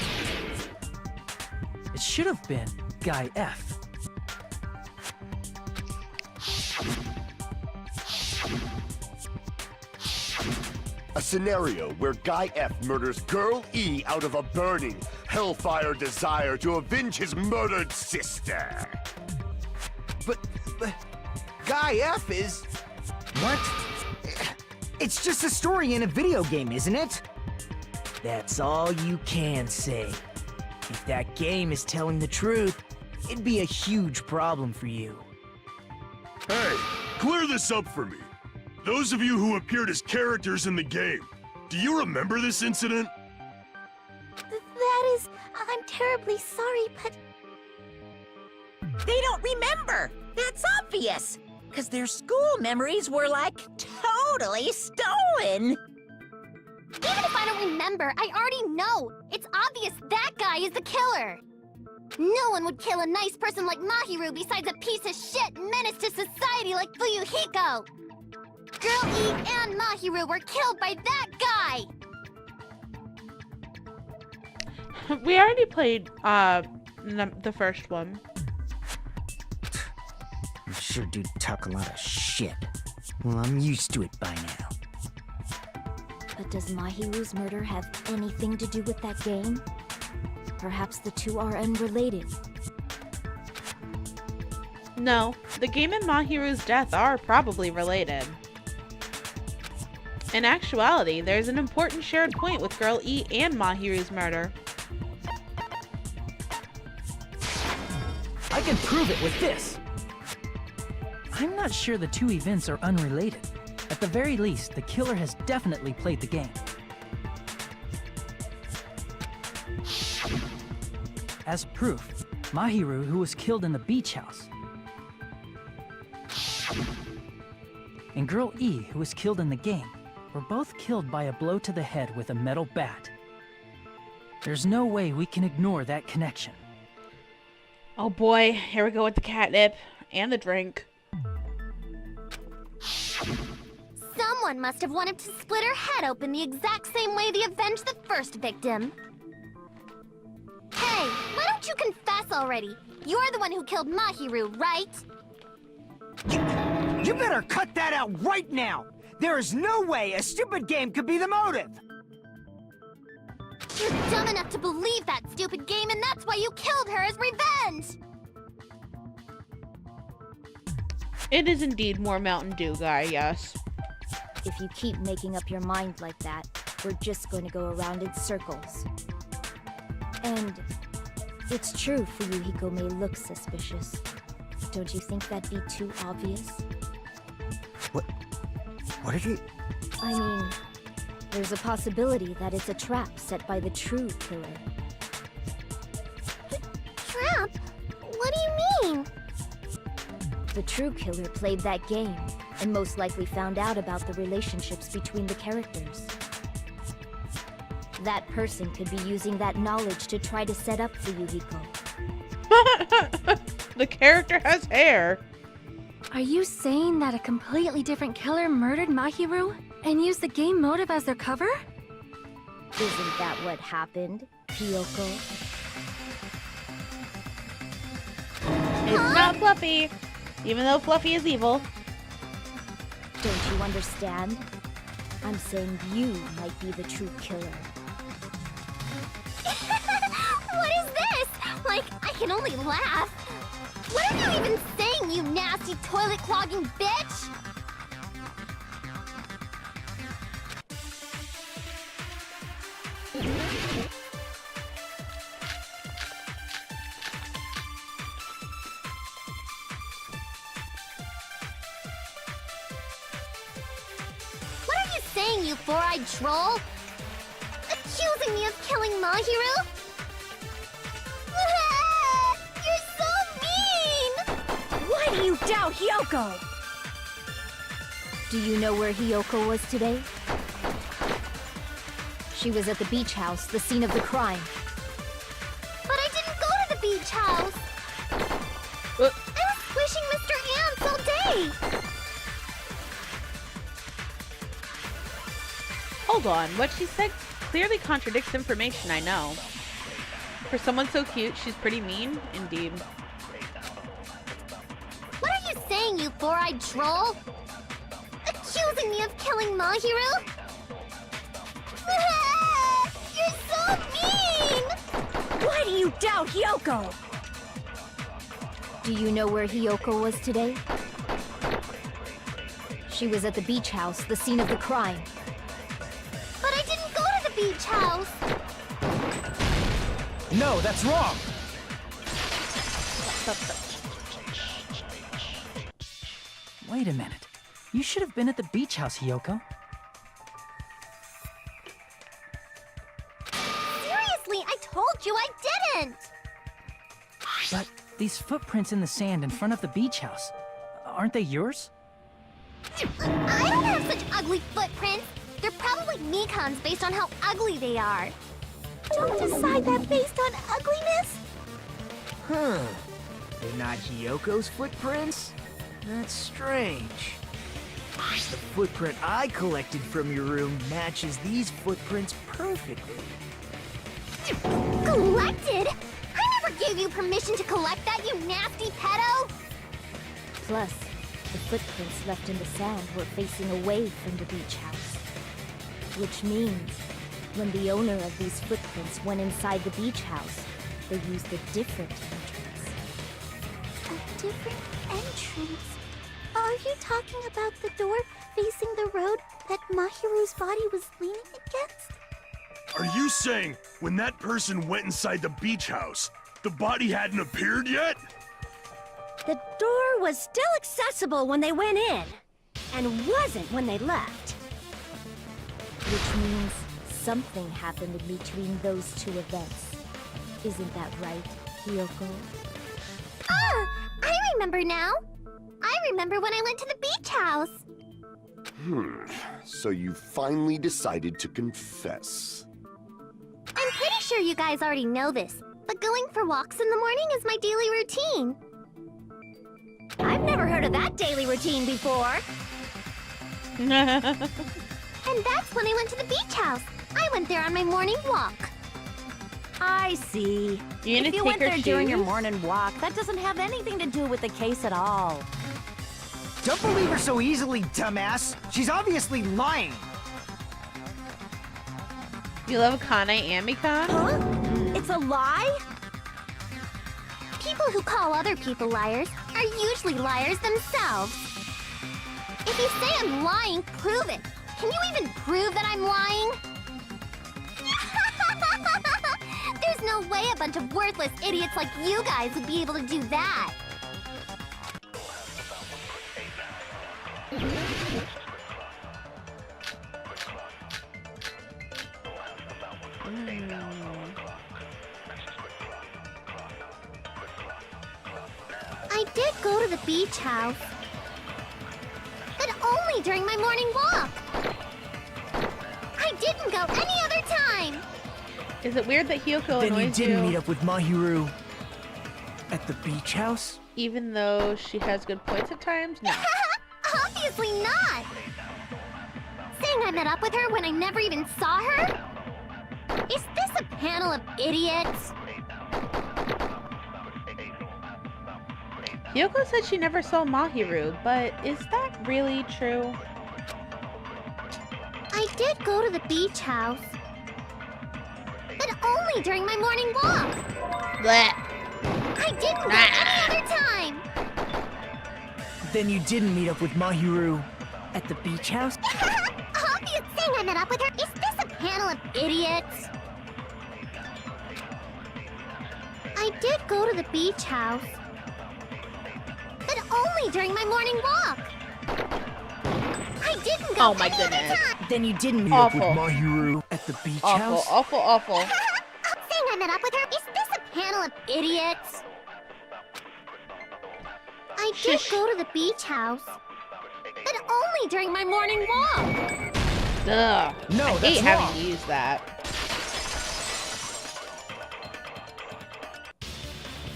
It should have been Guy F.
A scenario where Guy F murders Girl E out of a burning, hellfire desire to avenge his murdered sister.
But Guy F is...
What? It's just a story in a video game, isn't it?
That's all you can say. If that game is telling the truth, it'd be a huge problem for you.
Hey, clear this up for me. Those of you who appeared as characters in the game, do you remember this incident?
That is... I'm terribly sorry, but...
They don't remember! That's obvious! Because their school memories were, like, totally stolen!
Even if I don't remember, I already know! It's obvious that guy is the killer! No one would kill a nice person like Mahiru besides a piece of shit menace to society like Fuyuhiko! Girl E and Mahiru were killed by that guy!
We already played the first one.
You sure do talk a lot of shit. Well, I'm used to it by now.
But does Mahiru's murder have anything to do with that game? Perhaps the two are unrelated.
No, the game and Mahiru's death are probably related. In actuality, there's an important shared point with Girl E and Mahiru's murder.
I can prove it with this!
I'm not sure the two events are unrelated. At the very least, the killer has definitely played the game. As proof, Mahiru, who was killed in the beach house, and Girl E, who was killed in the game, were both killed by a blow to the head with a metal bat. There's no way we can ignore that connection.
Oh boy, here we go with the catnip and the drink.
Someone must have wanted to split her head open the exact same way they avenged the first victim. Hey, why don't you confess already? You're the one who killed Mahiru, right?
You better cut that out right now! There is no way a stupid game could be the motive!
You're dumb enough to believe that stupid game, and that's why you killed her as revenge!
It is indeed more Mountain Dew guy, yes.
If you keep making up your mind like that, we're just going to go around in circles. And it's true Fuyuhiko may look suspicious. Don't you think that'd be too obvious?
What did you...
I mean, there's a possibility that it's a trap set by the true killer.
Trap? What do you mean?
The true killer played that game, and most likely found out about the relationships between the characters. That person could be using that knowledge to try to set up Fuyuhiko.
The character has hair.
Are you saying that a completely different killer murdered Mahiru and used the game motive as their cover?
Isn't that what happened, Kyoko?
It's not Fluffy, even though Fluffy is evil.
Don't you understand? I'm saying you might be the true killer.
What is this? Like, I can only laugh. What are you even saying, you nasty toilet-clogging bitch? What are you saying, you four-eyed troll? Accusing me of killing Mahiru? You're so mean!
Why do you doubt Hyoko?
Do you know where Hyoko was today? She was at the beach house, the scene of the crime.
But I didn't go to the beach house. I was wishing Mr. Ants all day.
Hold on, what she said clearly contradicts information I know. For someone so cute, she's pretty mean, indeed.
What are you saying, you four-eyed troll? Accusing me of killing Mahiru? You're so mean!
Why do you doubt Hyoko?
Do you know where Hyoko was today? She was at the beach house, the scene of the crime.
But I didn't go to the beach house.
No, that's wrong!
Wait a minute. You should have been at the beach house, Hyoko.
Seriously, I told you I didn't!
But these footprints in the sand in front of the beach house, aren't they yours?
I don't have such ugly footprints. They're probably Mikan's based on how ugly they are. Don't decide that based on ugliness.
Huh. They're not Hyoko's footprints? That's strange. The footprint I collected from your room matches these footprints perfectly.
Collected? I never gave you permission to collect that, you nasty pedo!
Plus, the footprints left in the sand were facing away from the beach house. Which means, when the owner of these footprints went inside the beach house, they used a different entrance.
A different entrance? Are you talking about the door facing the road that Mahiru's body was leaning against?
Are you saying when that person went inside the beach house, the body hadn't appeared yet?
The door was still accessible when they went in, and wasn't when they left.
Which means something happened in between those two events. Isn't that right, Hyoko?
Ah! I remember now! I remember when I went to the beach house!
So you finally decided to confess.
I'm pretty sure you guys already know this, but going for walks in the morning is my daily routine.
I've never heard of that daily routine before.
And that's when I went to the beach house. I went there on my morning walk.
I see.
You gonna
if you
take
went
her
there during your
shoes?
morning walk, that doesn't have anything to do with the case at all.
Don't believe her so easily, dumbass. She's obviously lying.
You love Kane and Mikan?
Huh? It's a lie?
People who call other people liars are usually liars themselves. If you say I'm lying, prove it. Can you even prove that I'm lying? There's no way a bunch of worthless idiots like you guys would be able to do that. I did go to the beach house. But only during my morning walk. I didn't go any other time.
Is it weird that Hyoko
Then you
annoys
didn't meet up with Mahiru at the beach house?
even though she has good points at times? No.
Obviously not. Saying I met up with her when I never even saw her? Is this a panel of idiots?
Hiyoko said she never saw Mahiru, but is that really true?
I did go to the beach house. But only during my morning walk.
Blech.
I didn't go any other time.
Then you didn't meet up with Mahiru at the beach house?
Obvious thing I met up with her. Is this a panel of idiots? I did go to the beach house. But only during my morning walk. I didn't go
Oh my
any other
goodness.
time.
Then you didn't meet up with Mahiru at the beach house?
Awful.
Saying I met up with her. Is this a panel of idiots? I did go to the beach house. But only during my morning walk.
Ugh.
No,
I
that's
hate having
wrong.
to use that.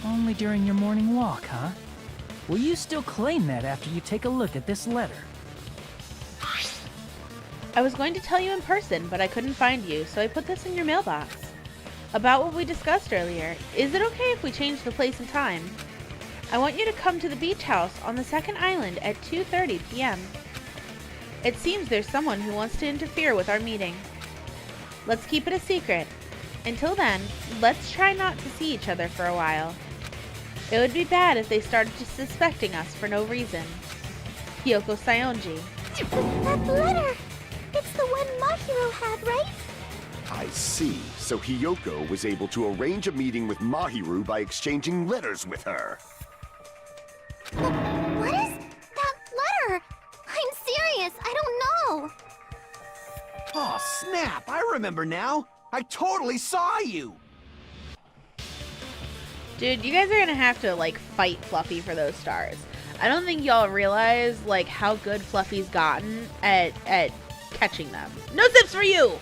Only during your morning walk, huh? Will you still claim that after you take a look at this letter?
I was going to tell you in person, but I couldn't find you, so I put this in your mailbox. About what we discussed earlier, is it okay if we change the place and time? I want you to come to the beach house on the second island at 2:30 p.m. It seems there's someone who wants to interfere with our meeting. Let's keep it a secret. Until then, let's try not to see each other for a while. It would be bad if they started suspecting us for no reason. Hiyoko Sayonji.
That letter! It's the one Mahiru had, right?
I see. So Hiyoko was able to arrange a meeting with Mahiru by exchanging letters with her.
What is that letter? I'm serious, I don't know.
Oh, snap! I remember now. I totally saw you.
Dude, you guys are gonna have to, like, fight Fluffy for those stars. I don't think y'all realize, like, how good Fluffy's gotten at catching them. No zips for you!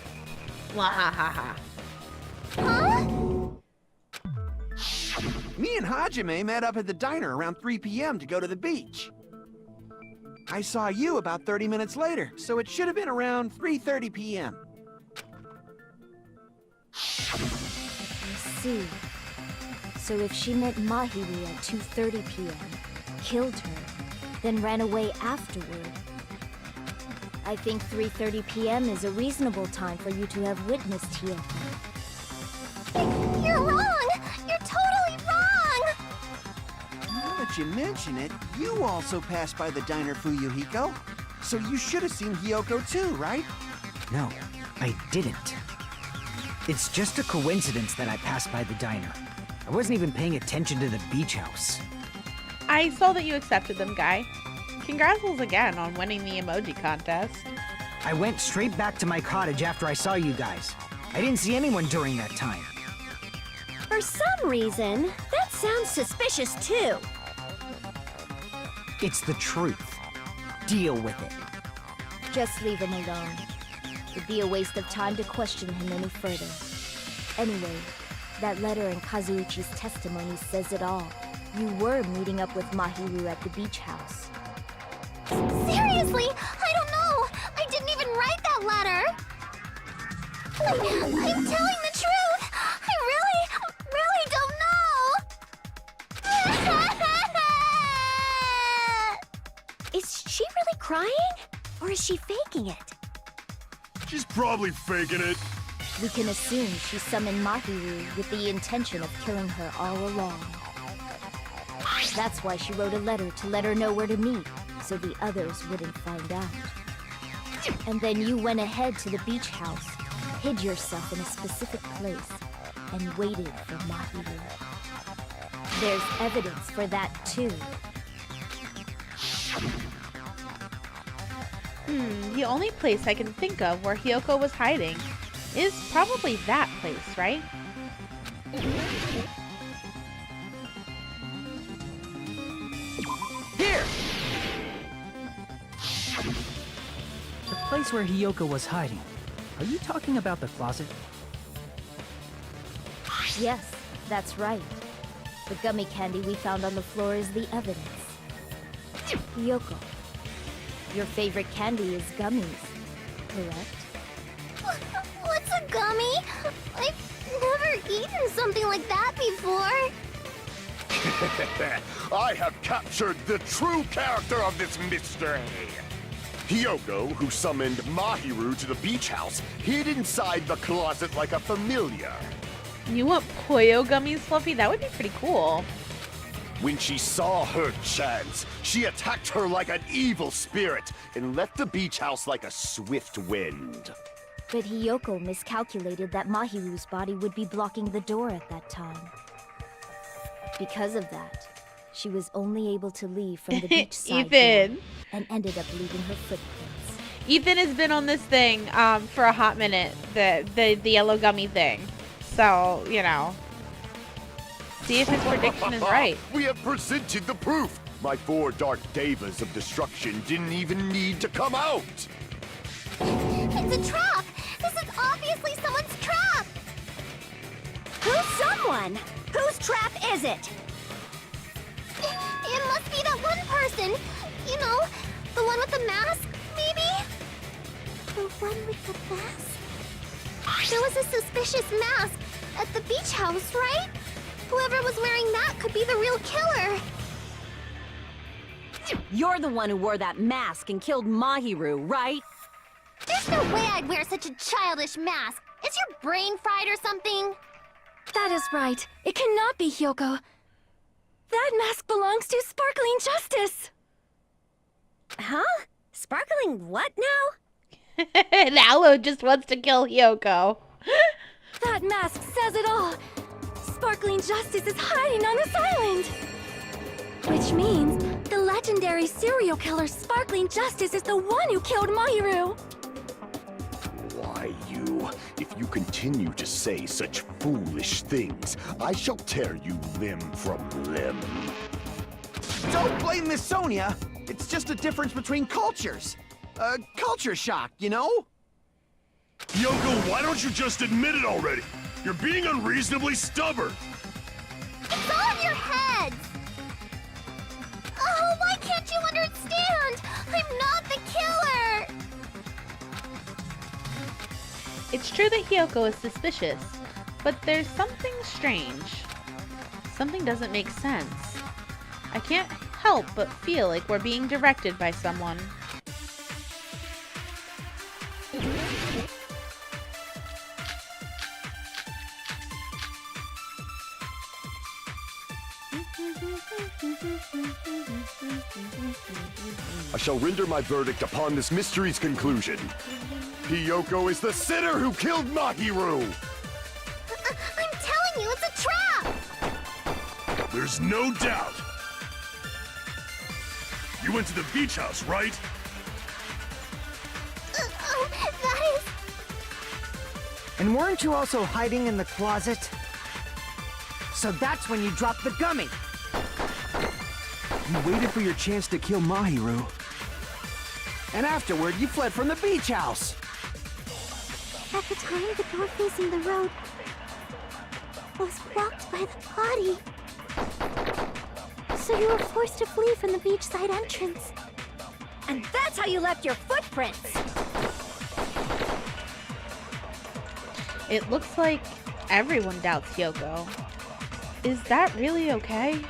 Wahahaha.
Huh?
Me and Hajime met up at the diner around 3 p.m. to go to the beach. I saw you about 30 minutes later, so it should have been around 3:30 p.m.
I see. So if she met Mahiru at 2:30 p.m., killed her, then ran away afterward, I think 3:30 p.m. is a reasonable time for you to have witnessed Hiyoko.
You're wrong! You're totally wrong!
Now that you mention it, you also passed by the diner, Fuyuhiko. So you should have seen Hiyoko too, right?
No, I didn't. It's just a coincidence that I passed by the diner. I wasn't even paying attention to the beach house.
I saw that you accepted them, Guy. Congrats again on winning the emoji contest.
I went straight back to my cottage after I saw you guys. I didn't see anyone during that time.
For some reason, that sounds suspicious too.
It's the truth. Deal with it.
Just leave him alone. It'd be a waste of time to question him any further. Anyway, that letter and Kazuichi's testimony says it all. You were meeting up with Mahiru at the beach house.
Seriously, I don't know. I didn't even write that letter. I'm telling the truth. I really don't know.
Is she really crying? Or is she faking it?
She's probably faking it.
We can assume she summoned Mahiru with the intention of killing her all along. That's why she wrote a letter to let her know where to meet, so the others wouldn't find out. And then you went ahead to the beach house, hid yourself in a specific place, and waited for Mahiru. There's evidence for that too.
The only place I can think of where Hiyoko was hiding is probably that place, right?
Here!
The place where Hiyoko was hiding. Are you talking about the closet?
Yes, that's right. The gummy candy we found on the floor is the evidence. Hiyoko, your favorite candy is gummies, correct?
What's a gummy? I've never eaten something like that before.
I have captured the true character of this mystery. Hyoko, who summoned Mahiru to the beach house, hid inside the closet like a familiar.
You want Koyo gummies, Fluffy? That would be pretty cool.
When she saw her chance, she attacked her like an evil spirit and left the beach house like a swift wind.
But Hiyoko miscalculated that Mahiru's body would be blocking the door at that time. Because of that, she was only able to leave from the beachside
Ethan.
door and ended up leaving her footprints.
Ethan has been on this thing for a hot minute, the yellow gummy thing. So, you know. See if his prediction is right.
We have presented the proof. My 4 dark devas of destruction didn't even need to come out.
It's a trap! This is obviously someone's trap!
Who's someone? Whose trap is it?
It must be that one person! You know, the one with the mask, maybe? The one with the mask? There was a suspicious mask at the beach house, right? Whoever was wearing that could be the real killer.
You're the one who wore that mask and killed Mahiru, right?
There's no way I'd wear such a childish mask. Is your brain fried or something?
That is right. It cannot be Hyoko. That mask belongs to Sparkling Justice.
Huh? Sparkling what now?
And Aloe just wants to kill Hyoko.
That mask says it all. Sparkling Justice is hiding on this island. Which means the legendary serial killer Sparkling Justice is the one who killed Mahiru.
Why, you? If you continue to say such foolish things, I shall tear you limb from limb.
Don't blame Miss Sonia. It's just a difference between cultures. Culture shock, you know?
Yoko, why don't you just admit it already? You're being unreasonably stubborn.
It's all in your heads! Oh, why can't you understand? I'm not the killer!
It's true that Hyoko is suspicious, but there's something strange. Something doesn't make sense. I can't help but feel like we're being directed by someone.
I shall render my verdict upon this mystery's conclusion. Hyoko is the sinner who killed Mahiru!
I'm telling you, it's a trap!
There's no doubt. You went to the beach house, right?
That is...
And weren't you also hiding in the closet? So that's when you dropped the gummy.
You waited for your chance to kill Mahiru. And afterward, you fled from the beach house.
At the time, the door facing the road was blocked by the body. So you were forced to flee from the beachside entrance.
And that's how you left your footprints!
It looks like everyone doubts Hyoko. Is that really okay?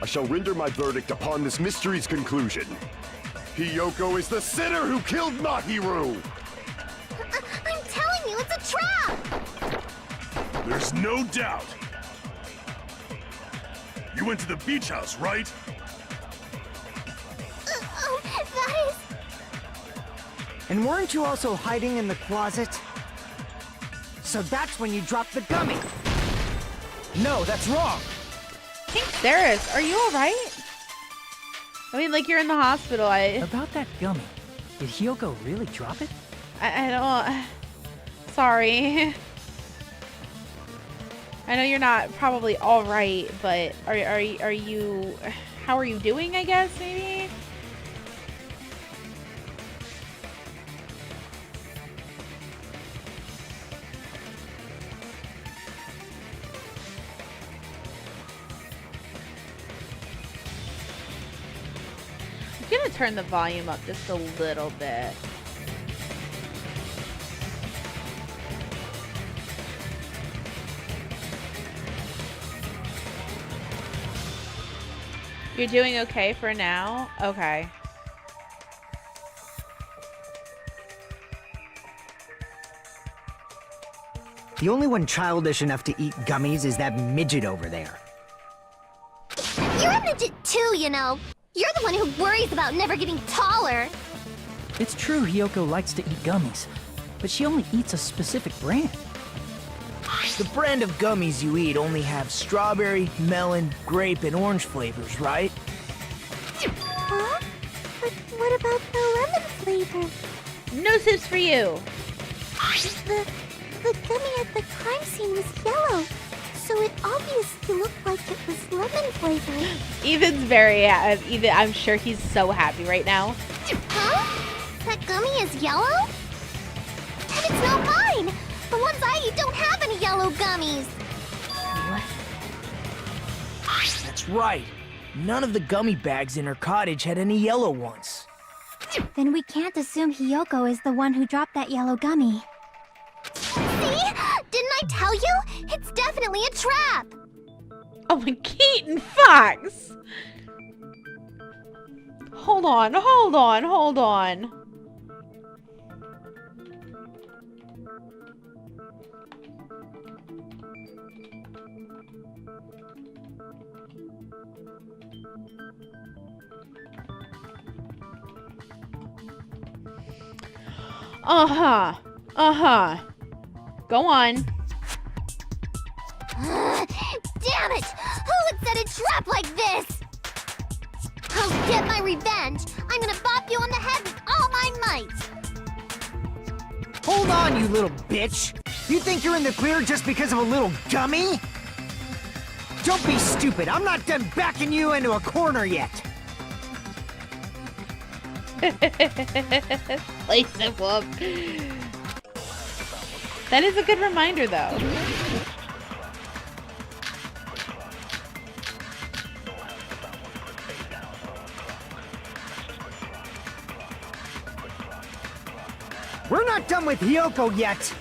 I shall render my verdict upon this mystery's conclusion. Hyoko is the sinner who killed Mahiru!
I'm telling you, it's a trap!
There's no doubt. You went to the beach house, right?
That is...
And weren't you also hiding in the closet? So that's when you dropped the gummy. No, that's wrong.
Pink Saris, are you alright? I mean, like, you're in the hospital.
About that gummy, did Hyoko really drop it?
I don't... Sorry. I know you're not probably alright, but are you... How are you doing, I guess, maybe? I'm gonna turn the volume up just a little bit. You're doing okay for now? Okay.
The only one childish enough to eat gummies is that midget over there.
You're a midget too, you know. You're the one who worries about never getting taller.
It's true Hiyoko likes to eat gummies, but she only eats a specific brand.
The brand of gummies you eat only have strawberry, melon, grape, and orange flavors, right?
Huh? But what about the lemon flavor?
No sips for you.
The gummy at the crime scene was yellow, so it obviously looked like it was lemon flavored.
Ethan's very, Ethan, I'm sure he's so happy right now.
Huh? That gummy is yellow? Then it's not mine! The ones I eat don't have any yellow gummies!
That's right. None of the gummy bags in her cottage had any yellow ones.
Then we can't assume Hiyoko is the one who dropped that yellow gummy.
See? Didn't I tell you? It's definitely a trap!
Oh my, Keaton Fox! Hold on, hold on, hold on. Uh-huh. Uh-huh. Go on.
Damn it! Who would set a trap like this? I'll get my revenge. I'm gonna bop you on the head with all my might.
Hold on, you little bitch! You think you're in the clear just because of a little gummy? Don't be stupid, I'm not done backing you into a corner yet!
Place it whoop. That is a good reminder, though.
We're not done with Hiyoko yet!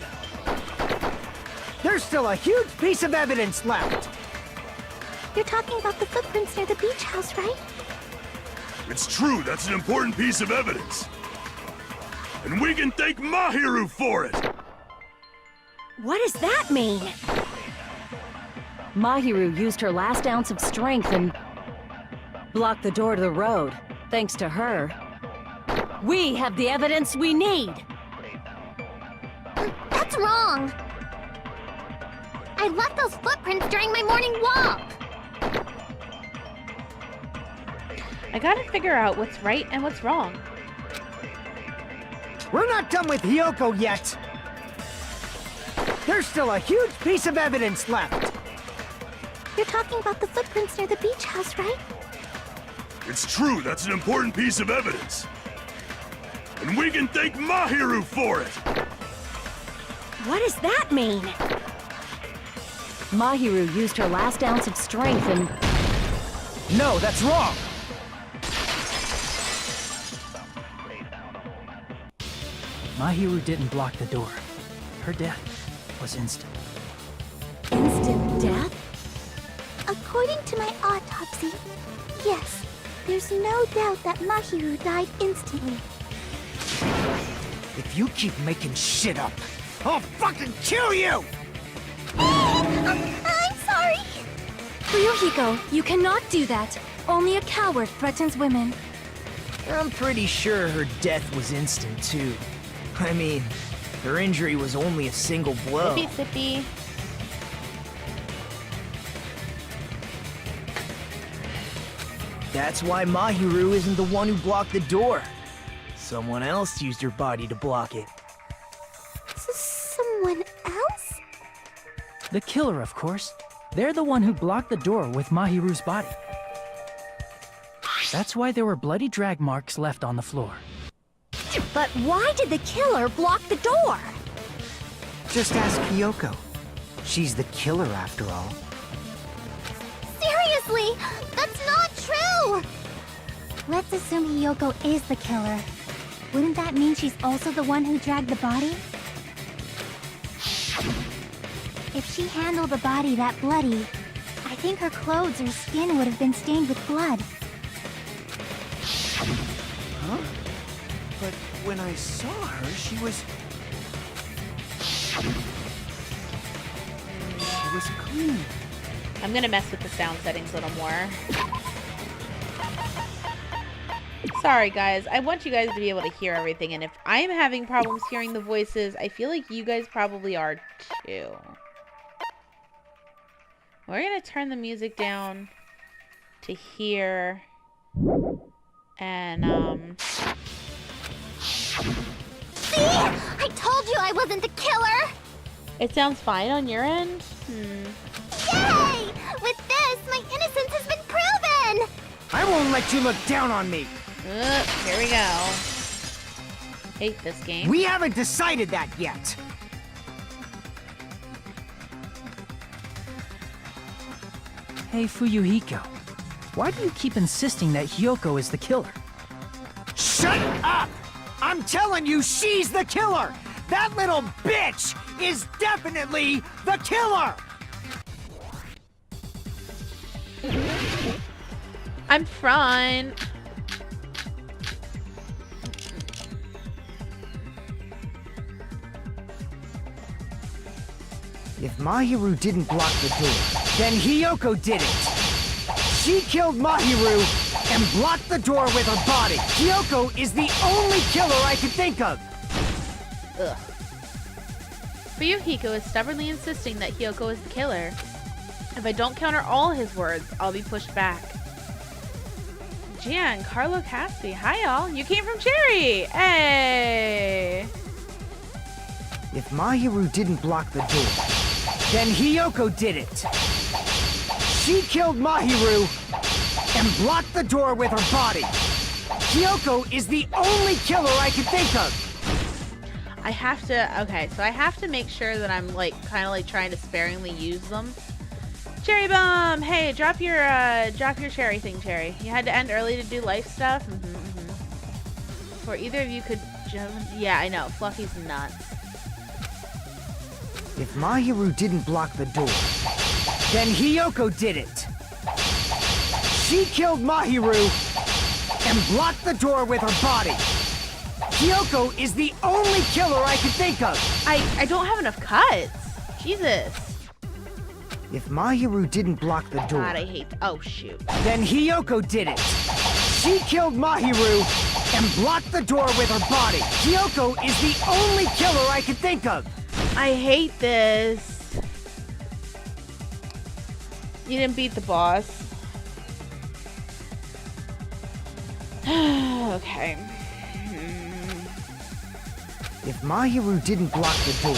There's still a huge piece of evidence left!
You're talking about the footprints near the beach house, right?
It's true, that's an important piece of evidence. And we can thank Mahiru for it!
What does that mean? Mahiru used her last ounce of strength and blocked the door to the road. Thanks to her, we have the evidence we need.
That's wrong. I left those footprints during my morning walk.
I gotta figure out what's right and what's wrong.
We're not done with Hiyoko yet! There's still a huge piece of evidence left!
You're talking about the footprints near the beach house, right?
It's true, that's an important piece of evidence. And we can thank Mahiru for it!
What does that mean? Mahiru used her last ounce of strength and...
No, that's wrong!
Mahiru didn't block the door. Her death was instant.
Instant death?
According to my autopsy, yes, there's no doubt that Mahiru died instantly.
If you keep making shit up, I'll fucking kill you!
I'm sorry!
Ryuhiko, you cannot do that. Only a coward threatens women.
I'm pretty sure her death was instant, too. I mean, her injury was only a single blow.
Sippy, sippy.
That's why Mahiru isn't the one who blocked the door. Someone else used her body to block it.
Someone else?
The killer, of course. They're the one who blocked the door with Mahiru's body. That's why there were bloody drag marks left on the floor.
But why did the killer block the door?
Just ask Hiyoko. She's the killer after all.
Seriously, that's not true!
Let's assume Hiyoko is the killer. Wouldn't that mean she's also the one who dragged the body? If she handled the body that bloody, I think her clothes or skin would have been stained with blood.
when I saw her, she was clean.
I'm gonna mess with the sound settings a little more. Sorry guys, I want you guys to be able to hear everything, and if I'm having problems hearing the voices, I feel like you guys probably are too. We're gonna turn the music down to here, and
See? I told you I wasn't the killer!
it sounds fine on your end?
Yay! With this, my innocence has been proven!
I won't let you look down on me.
Here we go. Hate this game.
We haven't decided that yet.
Hey, Fuyuhiko. Why do you keep insisting that Hyoko is the killer?
Shut up! I'm telling you, she's the killer! That little bitch is definitely the killer!
I'm fine.
If Mahiru didn't block the door, then Hyoko did it. She killed Mahiru and blocked the door with her body. Hyoko is the only killer I can think of.
Ugh. Fuyuhiko is stubbornly insisting that Hyoko is the killer. If I don't counter all his words, I'll be pushed back. Gian, Carlo Caspi, hi y'all. You came from Cherry. Hey.
If Mahiru didn't block the door, then Hyoko did it. She killed Mahiru and blocked the door with her body. Hyoko is the only killer I can think of.
I have to, okay, so I have to make sure that I'm like, kind of like trying to sparingly use them. Cherry Bomb! Hey, drop your cherry thing, Cherry. You had to end early to do life stuff? Before either of you could jump, yeah, I know, Fluffy's nuts.
If Mahiru didn't block the door, then Hyoko did it. She killed Mahiru and blocked the door with her body. Hyoko is the only killer I can think of.
I don't have enough cuts. Jesus.
If Mahiru didn't block the door,
God, I hate oh shoot.
Then Hyoko did it. She killed Mahiru and blocked the door with her body. Hyoko is the only killer I can think of.
I hate this. You didn't beat the boss. Okay.
If Mahiru didn't block the door,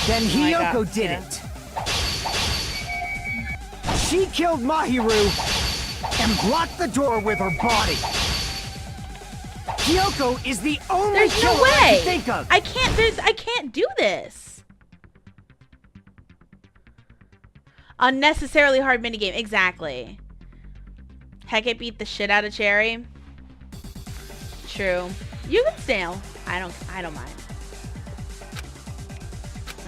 then Hyoko did it. She killed Mahiru and blocked the door with her body. Hyoko is the only killer I can think of.
I can't do this. Unnecessarily hard minigame. Exactly. Heck, it beat the shit out of Cherry. True. You can still. I don't mind.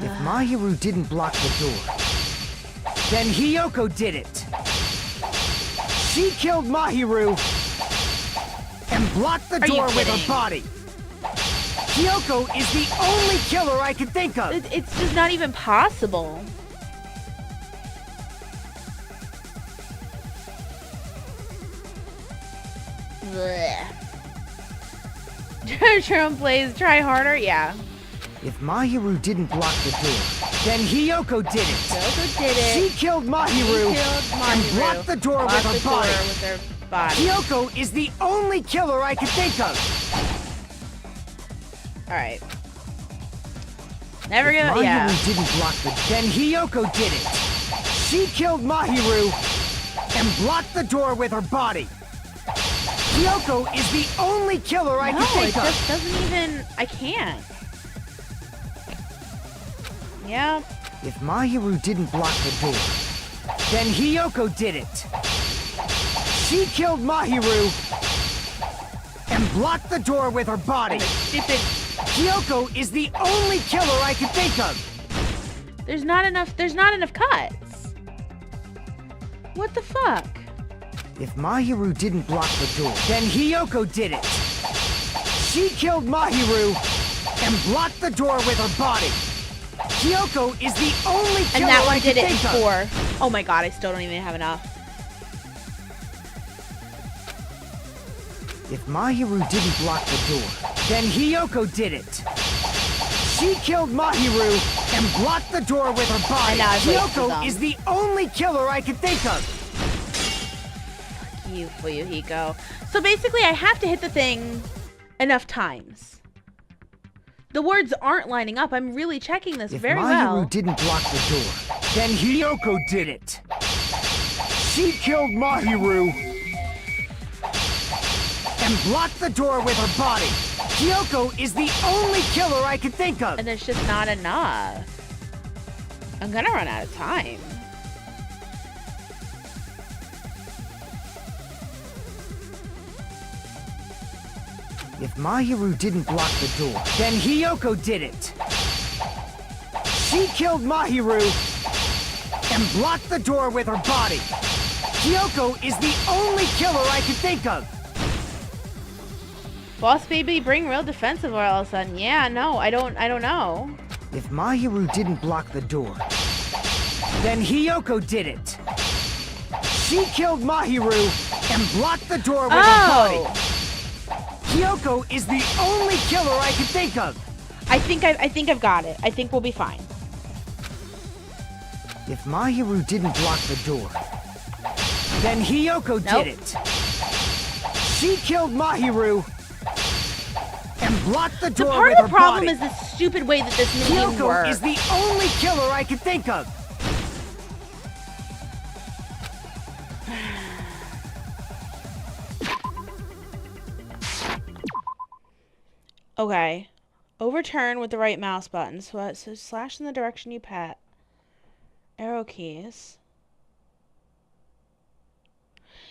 If Mahiru didn't block the door, then Hyoko did it. She killed Mahiru and blocked the door with her body. Hyoko is the only killer I can think of.
It's just not even possible. Jerome plays try harder, yeah.
If Mahiru didn't block the door, then Hyoko did it.
Hyoko did it.
She killed Mahiru and blocked the door with her body. Hyoko is the only killer I can think of.
Alright. Never gonna, yeah.
Mahiru didn't block the door, then Hyoko did it. She killed Mahiru and blocked the door with her body. Hyoko is the only killer I can think of.
No, it just doesn't even, I can't. Yeah.
If Mahiru didn't block the door, then Hyoko did it. She killed Mahiru and blocked the door with her body.
Stupid.
Hyoko is the only killer I can think of.
There's not enough cuts. What the fuck?
If Mahiru didn't block the door, then Hiyoko did it. She killed Mahiru and blocked the door with her body. Hiyoko is the only killer
And that one
I
did
can
it in
think of.
4. Oh my god, I still don't even have enough.
If Mahiru didn't block the door, then Hiyoko did it. She killed Mahiru and blocked the door with her body.
And now I've wasted
Hiyoko
them.
is the only killer I can think of.
You, Fuyuhiko. So basically, I have to hit the thing enough times. The words aren't lining up. I'm really checking this
If
very
Mahiru
well.
didn't block the door, then Hiyoko did it. She killed Mahiru and blocked the door with her body. Hiyoko is the only killer I can think of.
And there's just not enough. I'm gonna run out of time.
If Mahiru didn't block the door, then Hiyoko did it. She killed Mahiru and blocked the door with her body. Hiyoko is the only killer I can think of.
Boss baby, bring real defensive all of a sudden. Yeah, no, I don't know.
If Mahiru didn't block the door, then Hiyoko did it. She killed Mahiru and blocked the door with her body. Hiyoko is the only killer I can think of.
I think I've got it. I think we'll be fine.
If Mahiru didn't block the door, then Hiyoko
Nope.
did it. She killed Mahiru and blocked the
So
door
part
with
of the
her
problem
body.
is the stupid way that this minigame
Hiyoko
works.
is the only killer I can think of.
Okay. Overturn with the right mouse button. So slash in the direction you pat. Arrow keys.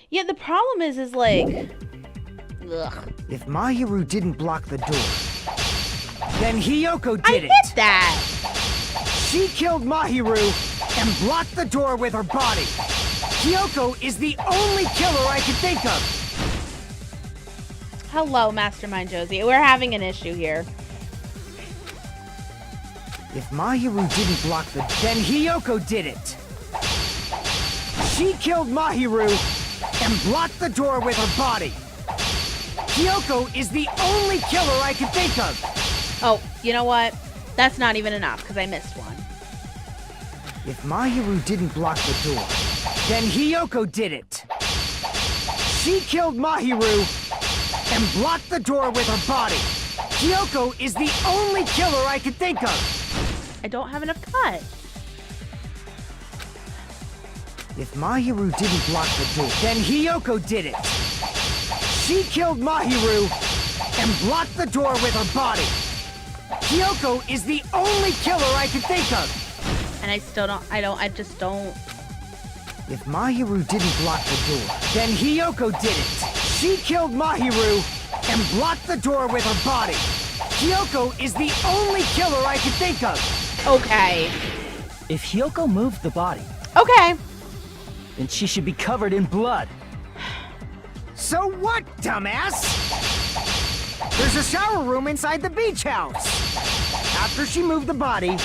Yeah, the problem is like... Ugh.
If Mahiru didn't block the door, then Hiyoko
I
did it.
hit that!
She killed Mahiru and blocked the door with her body. Hiyoko is the only killer I can think of.
Hello, Mastermind Josie. We're having an issue here.
If Mahiru didn't block the then Hiyoko did it. She killed Mahiru and blocked the door with her body. Hiyoko is the only killer I can think of.
Oh, you know what? That's not even enough, because I missed one.
If Mahiru didn't block the door, then Hiyoko did it. She killed Mahiru and blocked the door with her body. Hiyoko is the only killer I can think of.
I don't have enough cut.
If Mahiru didn't block the door, then Hiyoko did it. She killed Mahiru and blocked the door with her body. Hiyoko is the only killer I can think of.
And I still don't, I just don't.
If Mahiru didn't block the door, then Hiyoko did it. She killed Mahiru and blocked the door with her body. Hiyoko is the only killer I can think of.
Okay.
If Hiyoko moved the body,
Okay.
then she should be covered in blood.
So what, dumbass? There's a shower room inside the beach house. After she moved the body,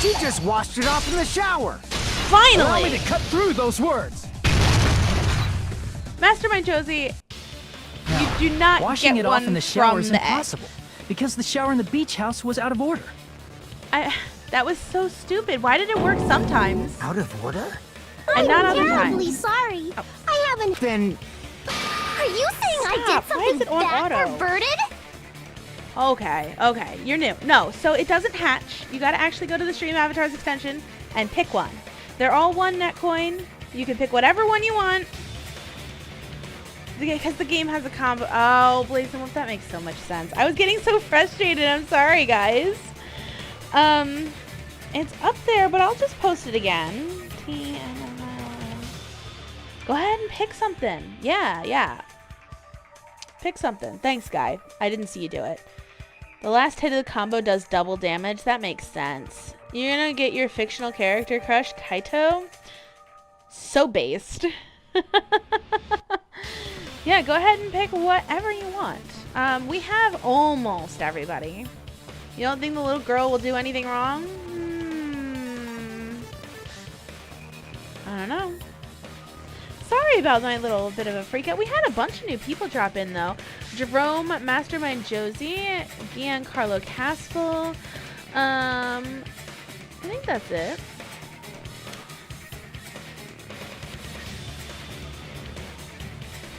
she just washed it off in the shower.
Allow me
Finally!
to cut through those words.
Mastermind Josie,
No,
you do not
washing
get
it
one
off in the shower
from
is
the
impossible because the shower in the beach house was out of order.
That was so stupid. Why did it work sometimes
Out of order?
and not other
terribly
times?
sorry. I haven't.
Then
Are you saying I
Stop.
did
Why is
something
it on
that
auto?
perverted?
Okay, you're new. No, so it doesn't hatch. You gotta actually go to the Stream Avatars extension and pick one. They're all one net coin. You can pick whatever one you want. Because the game has a combo. Oh, Blazing Wolf, that makes so much sense. I was getting so frustrated. I'm sorry, guys. It's up there, but I'll just post it again. Go ahead and pick something. Yeah. Pick something. Thanks, guy. I didn't see you do it. The last hit of the combo does double damage. That makes sense. You're gonna get your fictional character crush, Kaito? So based. Yeah, go ahead and pick whatever you want. We have almost everybody. You don't think the little girl will do anything wrong? I don't know. Sorry about my little bit of a freak out. We had a bunch of new people drop in, though. Jerome, Mastermind Josie, Giancarlo Caspel. I think that's it.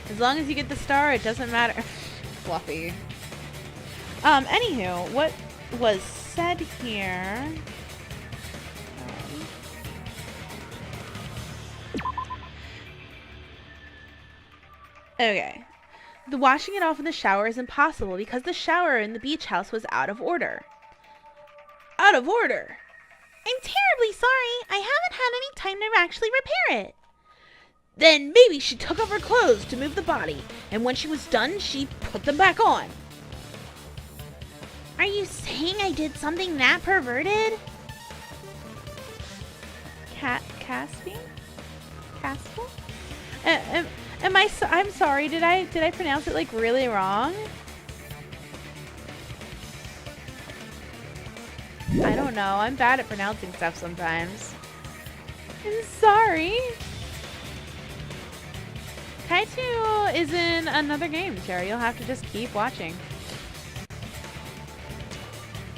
As long as you get the star, it doesn't matter. Fluffy. Anywho, what was said here? Okay. The washing it off in the shower is impossible because the shower in the beach house was out of order. Out of order? I'm terribly sorry. I haven't had any time to actually repair it. Then maybe she took off her clothes to move the body, and when she was done, she put them back on. Are you saying I did something that perverted? Caspel? I'm sorry, did I pronounce it like really wrong? I don't know, I'm bad at pronouncing stuff sometimes. I'm sorry. Kaitu is in another game, Cherry. You'll have to just keep watching.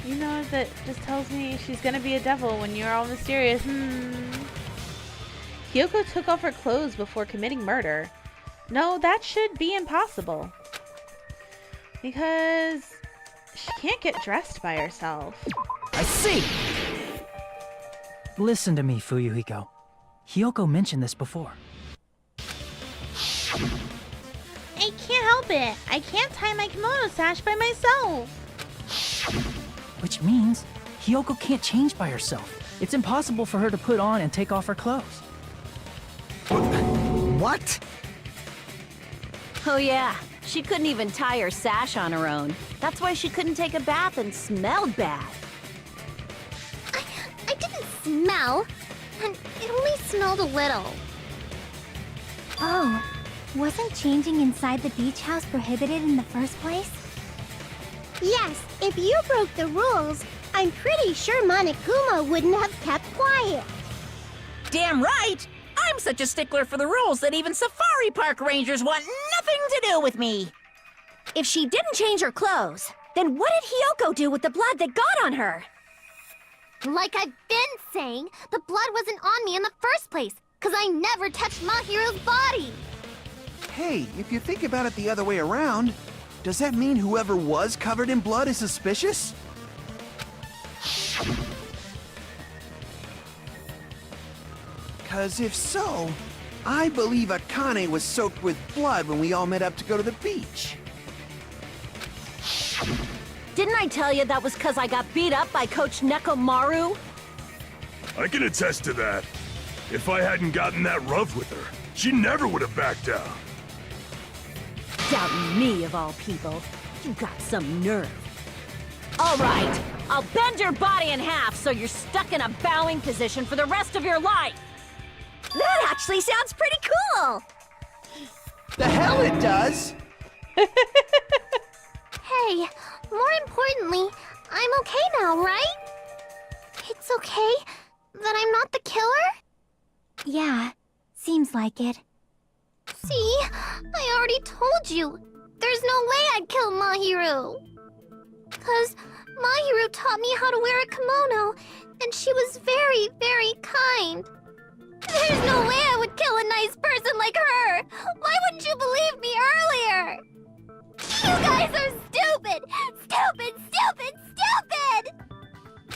You know, that just tells me she's gonna be a devil when you're all mysterious. Kyoko took off her clothes before committing murder. No, that should be impossible. Because she can't get dressed by herself.
I see! Listen to me, Fuyuhiko. Hyoko mentioned this before.
I can't help it. I can't tie my kimono sash by myself.
Which means Hyoko can't change by herself. It's impossible for her to put on and take off her clothes.
What?
Oh yeah, she couldn't even tie her sash on her own. That's why she couldn't take a bath and smelled bad.
I didn't smell, and it only smelled a little.
Oh, wasn't changing inside the beach house prohibited in the first place?
Yes, if you broke the rules, I'm pretty sure Monokuma wouldn't have kept quiet.
Damn right! I'm such a stickler for the rules that even safari park rangers want nothing to do with me.
If she didn't change her clothes, then what did Hyoko do with the blood that got on her?
Like I've been saying, the blood wasn't on me in the first place, because I never touched Mahiro's body.
Hey, if you think about it the other way around, does that mean whoever was covered in blood is suspicious? Because if so, I believe Akane was soaked with blood when we all met up to go to the beach.
Didn't I tell you that was because I got beat up by Coach Nekomaru?
I can attest to that. If I hadn't gotten that rough with her, she never would have backed down.
Doubting me, of all people. You got some nerve. All right, I'll bend your body in half so you're stuck in a bowing position for the rest of your life.
That actually sounds pretty cool.
The hell it does!
Hey, more importantly, I'm okay now, right? It's okay that I'm not the killer?
Yeah, seems like it.
See, I already told you. There's no way I'd kill Mahiru. 'Cause Mahiru taught me how to wear a kimono, and she was very, very kind. There's no way I would kill a nice person like her! Why wouldn't you believe me earlier? You guys are stupid! Stupid, stupid, stupid!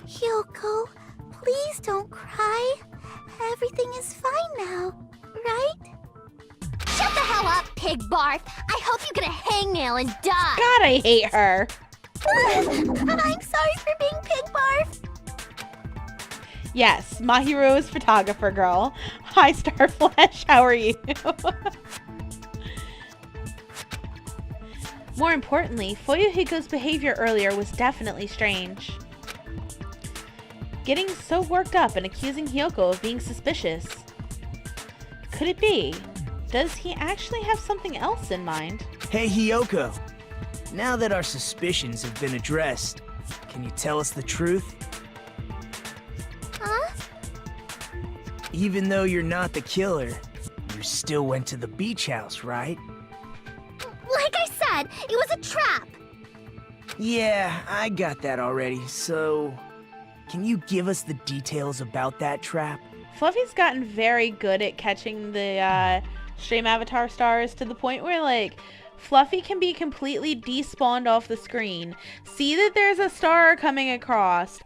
Hyoko, please don't cry. Everything is fine now, right?
Shut the hell up, pig barf! I hope you get a hangnail and die!
God, I hate her.
I'm sorry for being pig barf.
Yes, Mahiro is photographer girl. Hi, Starflash. How are you? More importantly, Fuyuhiko's behavior earlier was definitely strange. Getting so worked up and accusing Hyoko of being suspicious. Could it be does he actually have something else in mind?
Hey, Hiyoko. Now that our suspicions have been addressed, can you tell us the truth?
Huh?
Even though you're not the killer, you still went to the beach house, right?
Like I said, it was a trap.
Yeah, I got that already, so... Can you give us the details about that trap?
Fluffy's gotten very good at catching the stream avatar stars to the point where, like, Fluffy can be completely despawned off the screen, see that there's a star coming across,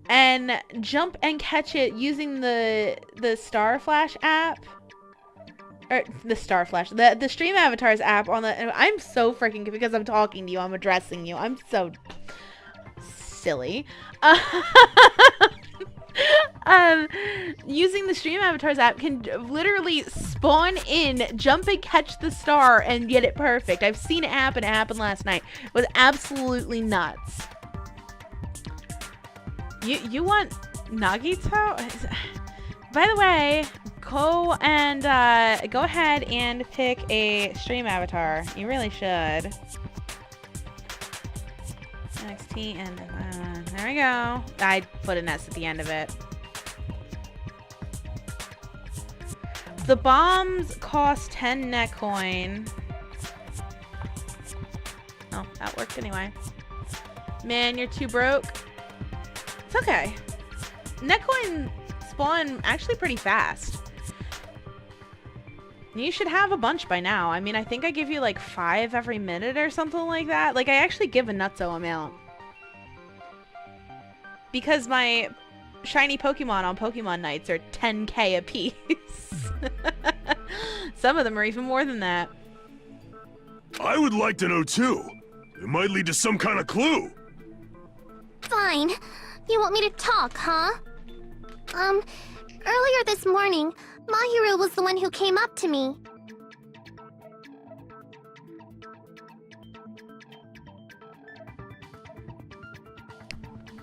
and jump and catch it using the Star Flash app. Or the Star Flash, the Stream Avatars app on the... I'm so freaking... Because I'm talking to you, I'm addressing you. I'm so silly. Using the Stream Avatars app can literally spawn in, jump and catch the star, and get it perfect. I've seen it happen. It happened last night. It was absolutely nuts. You want Nagito? By the way, go ahead and pick a stream avatar. You really should. NXT and there we go. I put an S at the end of it. The bombs cost 10 net coin. Oh, that worked anyway. Man, you're too broke. It's okay. Net coin spawn actually pretty fast. You should have a bunch by now. I mean, I think I give you like 5 every minute or something like that. Like, I actually give a nutso amount. Because my shiny Pokemon on Pokemon nights are 10k a piece. Some of them are even more than that.
I would like to know too. It might lead to some kind of clue.
Fine. You want me to talk, huh? Earlier this morning, Mahiru was the one who came up to me.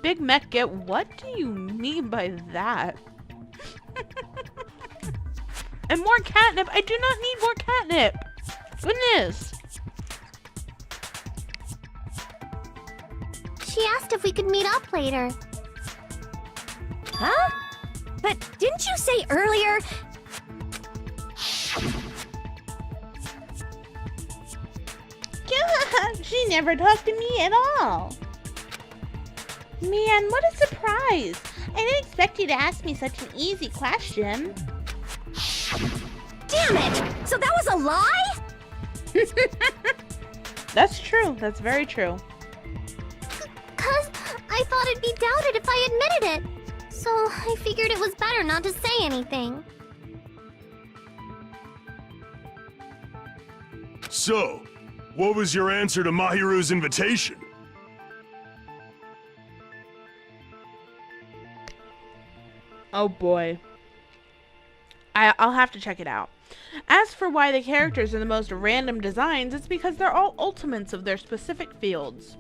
Big Mech get, what do you mean by that? And more catnip? I do not need more catnip. Goodness.
She asked if we could meet up later.
Huh? But didn't you say earlier...
She never talked to me at all. Man, what a surprise. I didn't expect you to ask me such an easy question.
Damn it! So that was a lie?
That's true. That's very true.
'Cause I thought it'd be doubted if I admitted it. So I figured it was better not to say anything.
So, what was your answer to Mahiru's invitation?
Oh boy. I'll have to check it out. As for why the characters are the most random designs, it's because they're all ultimates of their specific fields.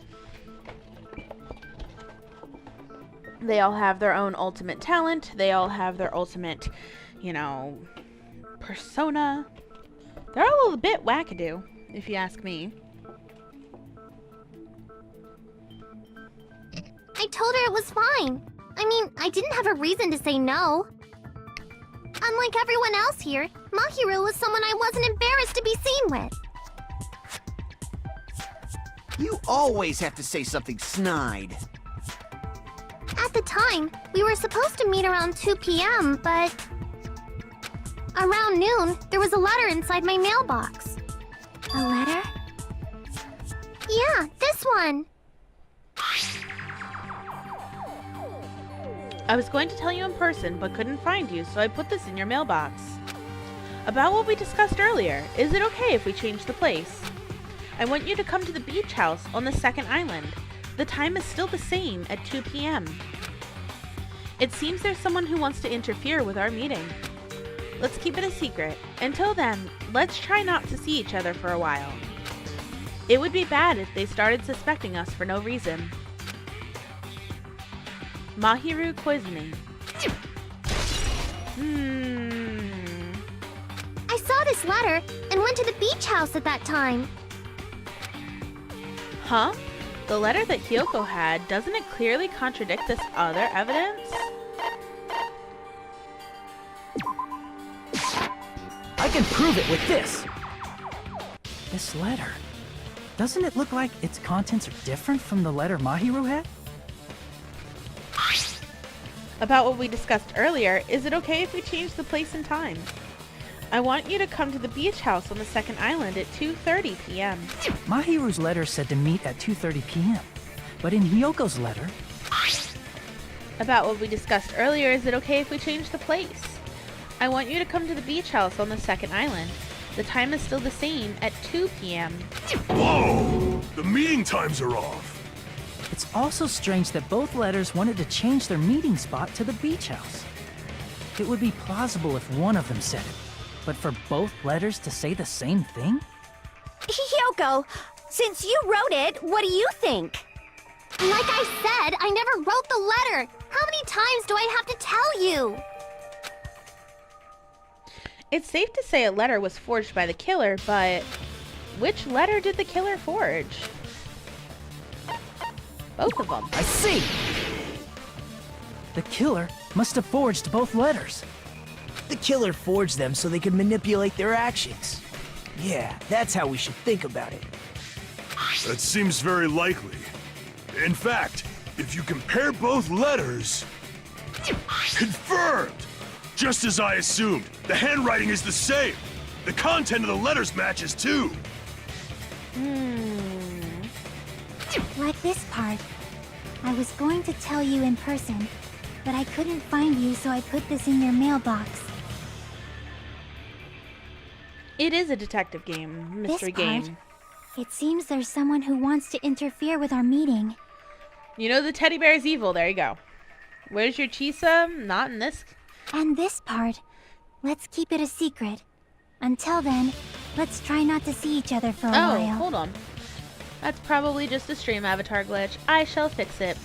They all have their own ultimate talent. They all have their ultimate, you know, persona. They're all a little bit wackadoo, if you ask me.
I told her it was fine. I mean, I didn't have a reason to say no. Unlike everyone else here, Mahiru was someone I wasn't embarrassed to be seen with.
You always have to say something snide.
At the time, we were supposed to meet around 2 p.m., but... around noon, there was a letter inside my mailbox.
A letter?
Yeah, this one.
I was going to tell you in person, but couldn't find you, so I put this in your mailbox. About what we discussed earlier, is it okay if we change the place? I want you to come to the beach house on the second island. The time is still the same at 2 p.m. It seems there's someone who wants to interfere with our meeting. Let's keep it a secret. Until then, let's try not to see each other for a while. It would be bad if they started suspecting us for no reason. Mahiru Koizumi.
I saw this letter and went to the beach house at that time.
Huh? The letter that Hiyoko had, doesn't it clearly contradict this other evidence?
I can prove it with this! This letter. Doesn't it look like its contents are different from the letter Mahiru had?
About what we discussed earlier, is it okay if we change the place and time? I want you to come to the beach house on the second island at 2:30 p.m.
Mahiru's letter said to meet at 2:30 p.m. But in Hiyoko's letter...
About what we discussed earlier, is it okay if we change the place? I want you to come to the beach house on the second island. The time is still the same at 2 p.m.
Whoa! The meeting times are off.
It's also strange that both letters wanted to change their meeting spot to the beach house. It would be plausible if one of them said it, but for both letters to say the same thing?
Hiyoko, since you wrote it, what do you think?
Like I said, I never wrote the letter. How many times do I have to tell you?
It's safe to say a letter was forged by the killer, but which letter did the killer forge? Both of them.
I see! The killer must have forged both letters.
The killer forged them so they could manipulate their actions. Yeah, that's how we should think about it.
That seems very likely. In fact, if you compare both letters... Confirmed! Just as I assumed, the handwriting is the same. The content of the letters matches too.
Like this part. I was going to tell you in person, but I couldn't find you, so I put this in your mailbox.
It is a detective game, mystery
This part,
game.
it seems there's someone who wants to interfere with our meeting.
You know the teddy bear is evil. There you go. Where's your Chisa? Not in this.
And this part, let's keep it a secret. Until then, let's try not to see each other for a while.
Oh, hold on. That's probably just a stream avatar glitch. I shall fix it.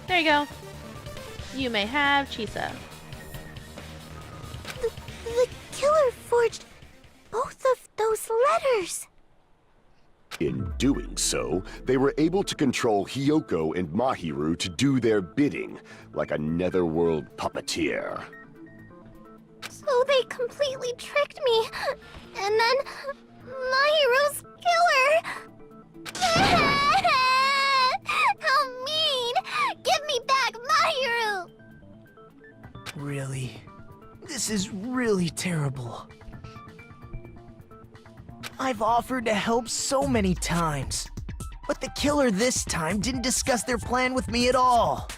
There you go. You may have Chisa.
The killer forged both of those letters.
In doing so, they were able to control Hiyoko and Mahiru to do their bidding, like a netherworld puppeteer.
So they completely tricked me. And then Mahiru's killer. How mean! Give me back Mahiru!
Really? This is really terrible. I've offered to help so many times, but the killer this time didn't discuss their plan with me at all.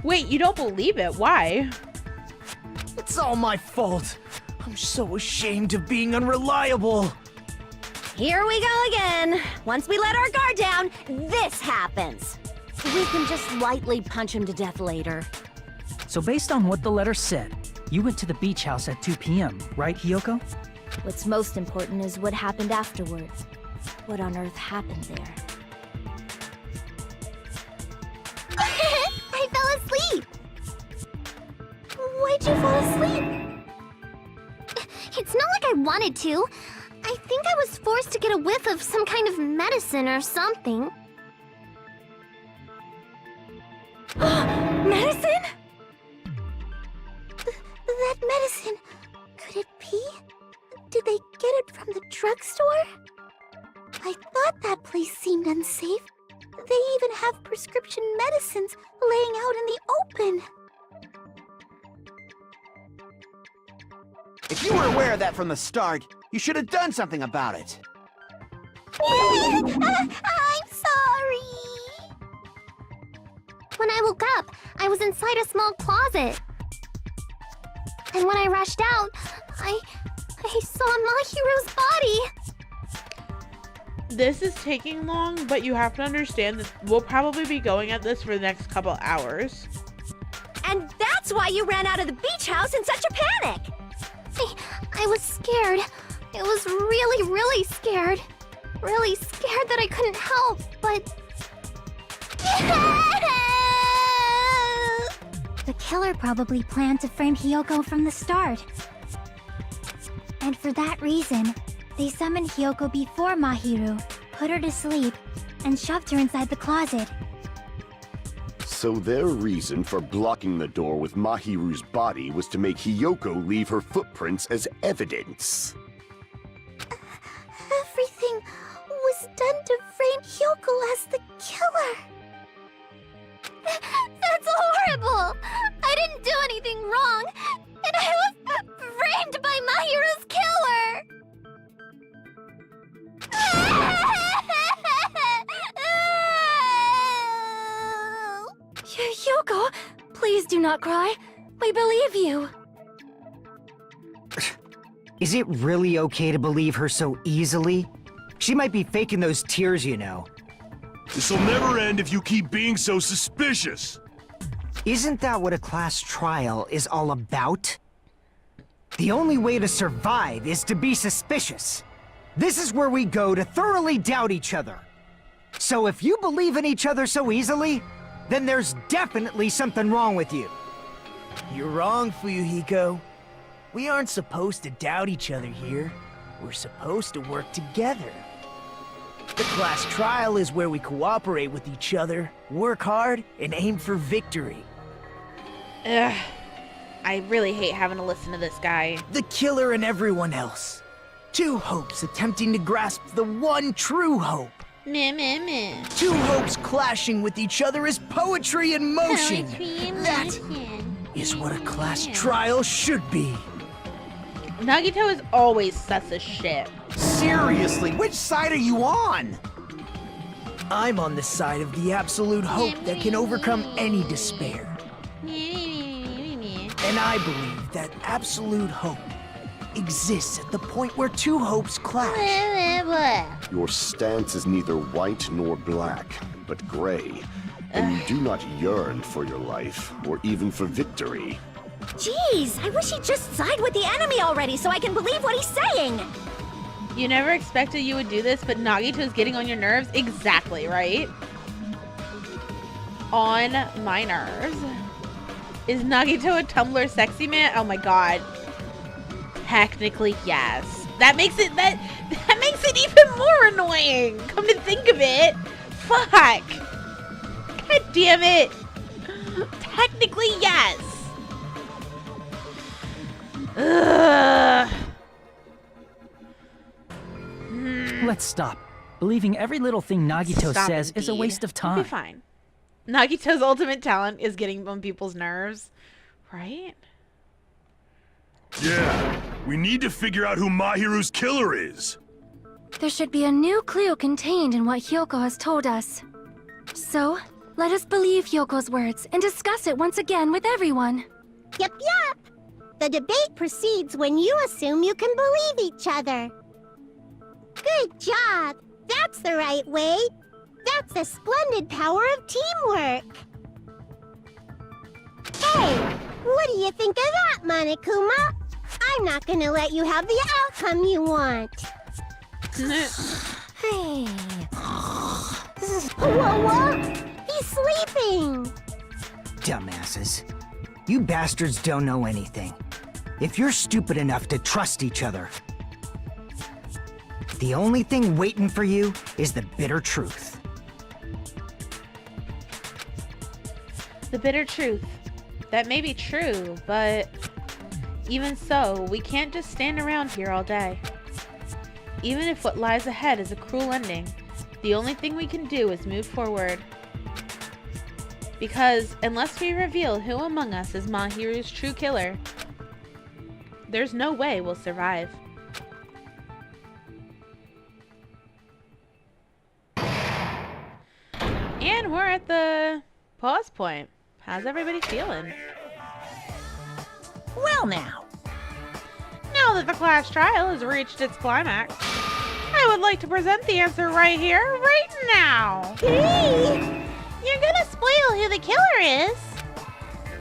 Wait, you don't believe it? Why?
It's all my fault. I'm so ashamed of being unreliable.
Here we go again. Once we let our guard down, this happens. We can just lightly punch him to death later.
So based on what the letter said, you went to the beach house at 2 p.m., right, Hiyoko?
What's most important is what happened afterwards. What on earth happened there?
I fell asleep. Why'd you fall asleep? It's not like I wanted to. I think I was forced to get a whiff of some kind of medicine or something.
Medicine?
That medicine, could it be? Did they get it from the drugstore? I thought that place seemed unsafe. They even have prescription medicines laying out in the open.
If you were aware of that from the start, you should have done something about it.
I'm sorry. When I woke up, I was inside a small closet. And when I rushed out, I saw Mahiru's body.
This is taking long, but you have to understand that we'll probably be going at this for the next couple hours.
And that's why you ran out of the beach house in such a panic!
I was scared. I was really, really scared. Really scared that I couldn't help, but...
The killer probably planned to frame Hiyoko from the start. And for that reason, they summoned Hiyoko before Mahiru, put her to sleep, and shoved her inside the closet.
So their reason for blocking the door with Mahiru's body was to make Hiyoko leave her footprints as evidence.
Everything was done to frame Hiyoko as the killer. That's horrible! I didn't do anything wrong, and I was framed by Mahiru's killer!
Hiyoko, please do not cry. We believe you.
Is it really okay to believe her so easily? She might be faking those tears, you know.
This'll never end if you keep being so suspicious.
Isn't that what a class trial is all about? The only way to survive is to be suspicious. This is where we go to thoroughly doubt each other. So if you believe in each other so easily, then there's definitely something wrong with you.
You're wrong, Fuyuhiko. We aren't supposed to doubt each other here. We're supposed to work together. The class trial is where we cooperate with each other, work hard, and aim for victory.
Ugh. I really hate having to listen to this guy.
The killer and everyone else. Two hopes attempting to grasp the one true hope.
Meh, meh, meh.
Two hopes clashing with each other is poetry in motion. That is what a class trial should be.
Nagito is always sus as shit.
Seriously, which side are you on?
I'm on the side of the absolute hope that can overcome any despair. And I believe that absolute hope exists at the point where two hopes clash.
Your stance is neither white nor black, but gray. And you do not yearn for your life, or even for victory.
Jeez, I wish he'd just side with the enemy already so I can believe what he's saying.
You never expected you would do this, but Nagito's getting on your nerves? Exactly, right? On my nerves. Is Nagito a Tumblr sexy man? Oh my god. Technically, yes. That makes it even more annoying. Come to think of it. Fuck. God damn it. Technically, yes. Ugh.
Let's stop. Believing every little thing Nagito
Stop
says is a
indeed.
waste of
We'll be
time.
fine. Nagito's ultimate talent is getting on people's nerves, right?
Yeah, we need to figure out who Mahiru's killer is.
There should be a new clue contained in what Hiyoko has told us. So, let us believe Hyoko's words and discuss it once again with everyone.
Yep, yep. The debate proceeds when you assume you can believe each other. Good job. That's the right way. That's the splendid power of teamwork. Hey, what do you think of that, Monokuma? I'm not gonna let you have the outcome you want.
Hey.
Whoa, he's sleeping.
Dumbasses. You bastards don't know anything. If you're stupid enough to trust each other, the only thing waiting for you is the bitter truth.
The bitter truth. That may be true, but even so, we can't just stand around here all day. Even if what lies ahead is a cruel ending, the only thing we can do is move forward. Because unless we reveal who among us is Mahiru's true killer, there's no way we'll survive. And we're at the pause point. How's everybody feeling?
Well now.
Now that the class trial has reached its climax, I would like to present the answer right here, right now.
Hey!
You're gonna spoil who the killer is.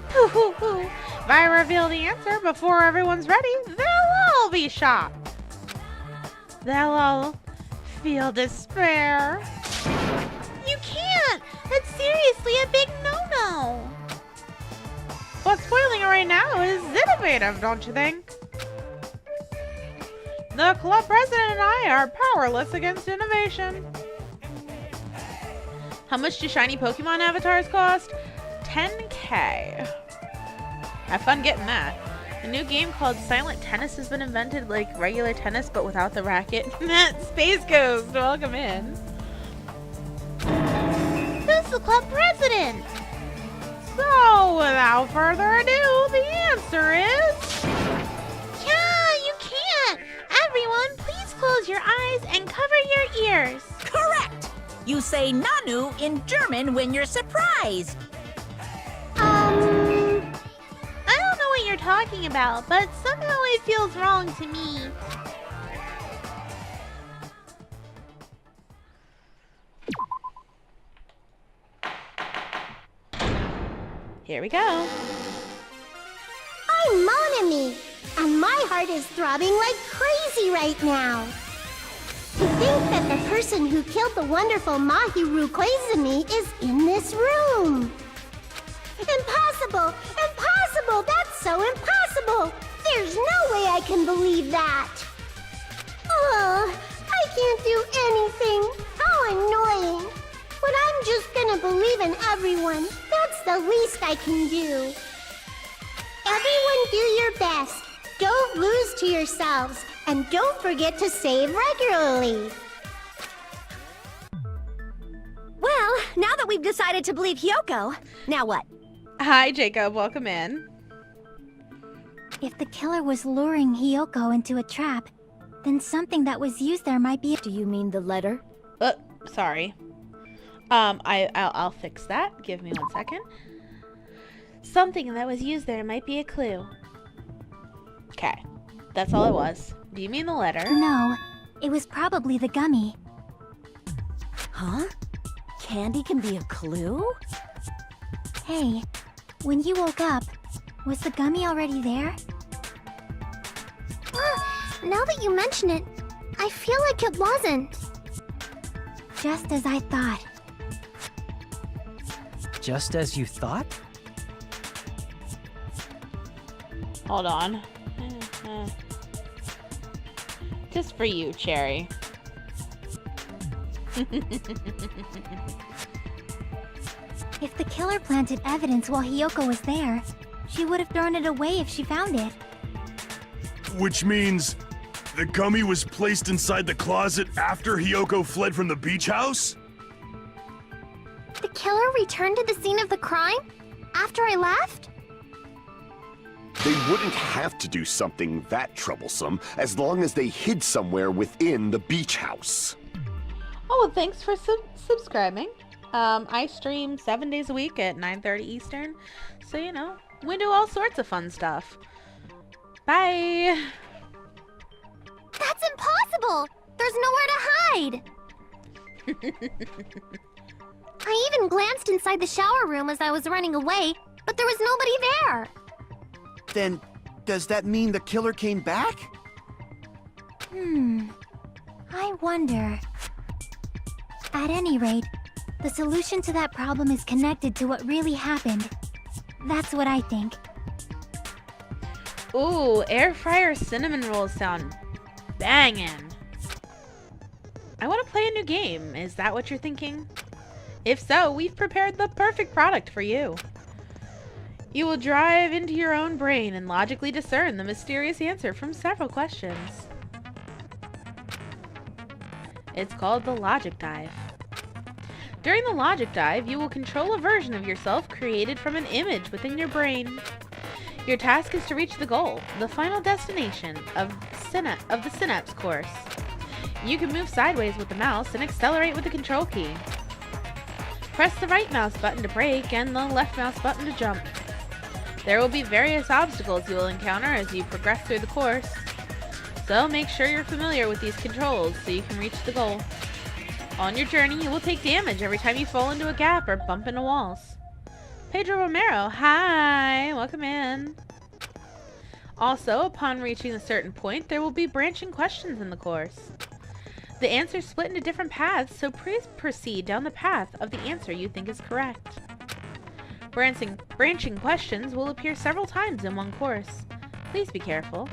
Hoo hoo hoo. If I reveal the answer before everyone's ready, they'll all be shocked. They'll all feel despair. You can't! It's seriously a big no-no. But spoiling it right now is innovative, don't you think? The club president and I are powerless against innovation. How much do shiny Pokemon avatars cost? 10K. Have fun getting that. A new game called Silent Tennis has been invented, like regular tennis but without the racket. Space Ghost, welcome in. Who's the club president? So, without further ado, the answer is... Yeah, you can't! Everyone, please close your eyes and cover your ears.
Correct! You say Nanu in German when you're surprised.
I don't know what you're talking about, but somehow it feels wrong to me. Here we go.
I'm Monami, and my heart is throbbing like crazy right now. To think that the person who killed the wonderful Mahiru Koizumi is in this room. Impossible! Impossible! That's so impossible! There's no way I can believe that! Oh, I can't do anything! How annoying! But I'm just gonna believe in everyone. That's the least I can do. Everyone do your best. Don't lose to yourselves. And don't forget to save regularly.
Well, now that we've decided to believe Hyoko, now what?
Hi, Jacob. Welcome in.
If the killer was luring Hyoko into a trap, then something that was used there might be...
Do you mean the letter?
Sorry. I'll fix that. Give me 1 second. Something that was used there might be a clue. Okay. That's all it was. Do you mean the letter?
No, it was probably the gummy.
Huh? Candy can be a clue?
Hey, when you woke up, was the gummy already there?
Now that you mention it, I feel like it wasn't.
Just as I thought.
Just as you thought?
Hold on. Just for you, Cherry.
If the killer planted evidence while Hyoko was there, she would have thrown it away if she found it.
Which means the gummy was placed inside the closet after Hyoko fled from the beach house?
The killer returned to the scene of the crime? After I left?
They wouldn't have to do something that troublesome as long as they hid somewhere within the beach house.
Oh, well, thanks for subscribing. I stream 7 days a week at 9:30 Eastern. So, you know, we do all sorts of fun stuff. Bye!
That's impossible! There's nowhere to hide! I even glanced inside the shower room as I was running away, but there was nobody there!
Then, does that mean the killer came back?
I wonder... At any rate, the solution to that problem is connected to what really happened. That's what I think.
Ooh, air fryer cinnamon rolls sound bangin'. I want to play a new game. Is that what you're thinking? If so, we've prepared the perfect product for you. You will drive into your own brain and logically discern the mysterious answer from several questions. It's called the Logic Dive. During the Logic Dive, you will control a version of yourself created from an image within your brain. Your task is to reach the goal, the final destination of the Synapse course. You can move sideways with the mouse and accelerate with the control key. Press the right mouse button to brake and the left mouse button to jump. There will be various obstacles you will encounter as you progress through the course. So make sure you're familiar with these controls so you can reach the goal. On your journey, you will take damage every time you fall into a gap or bump into walls. Pedro Romero, hi! Welcome in. Also, upon reaching a certain point, there will be branching questions in the course. The answers split into different paths, so please proceed down the path of the answer you think is correct. Branching questions will appear several times in one course. Please be careful.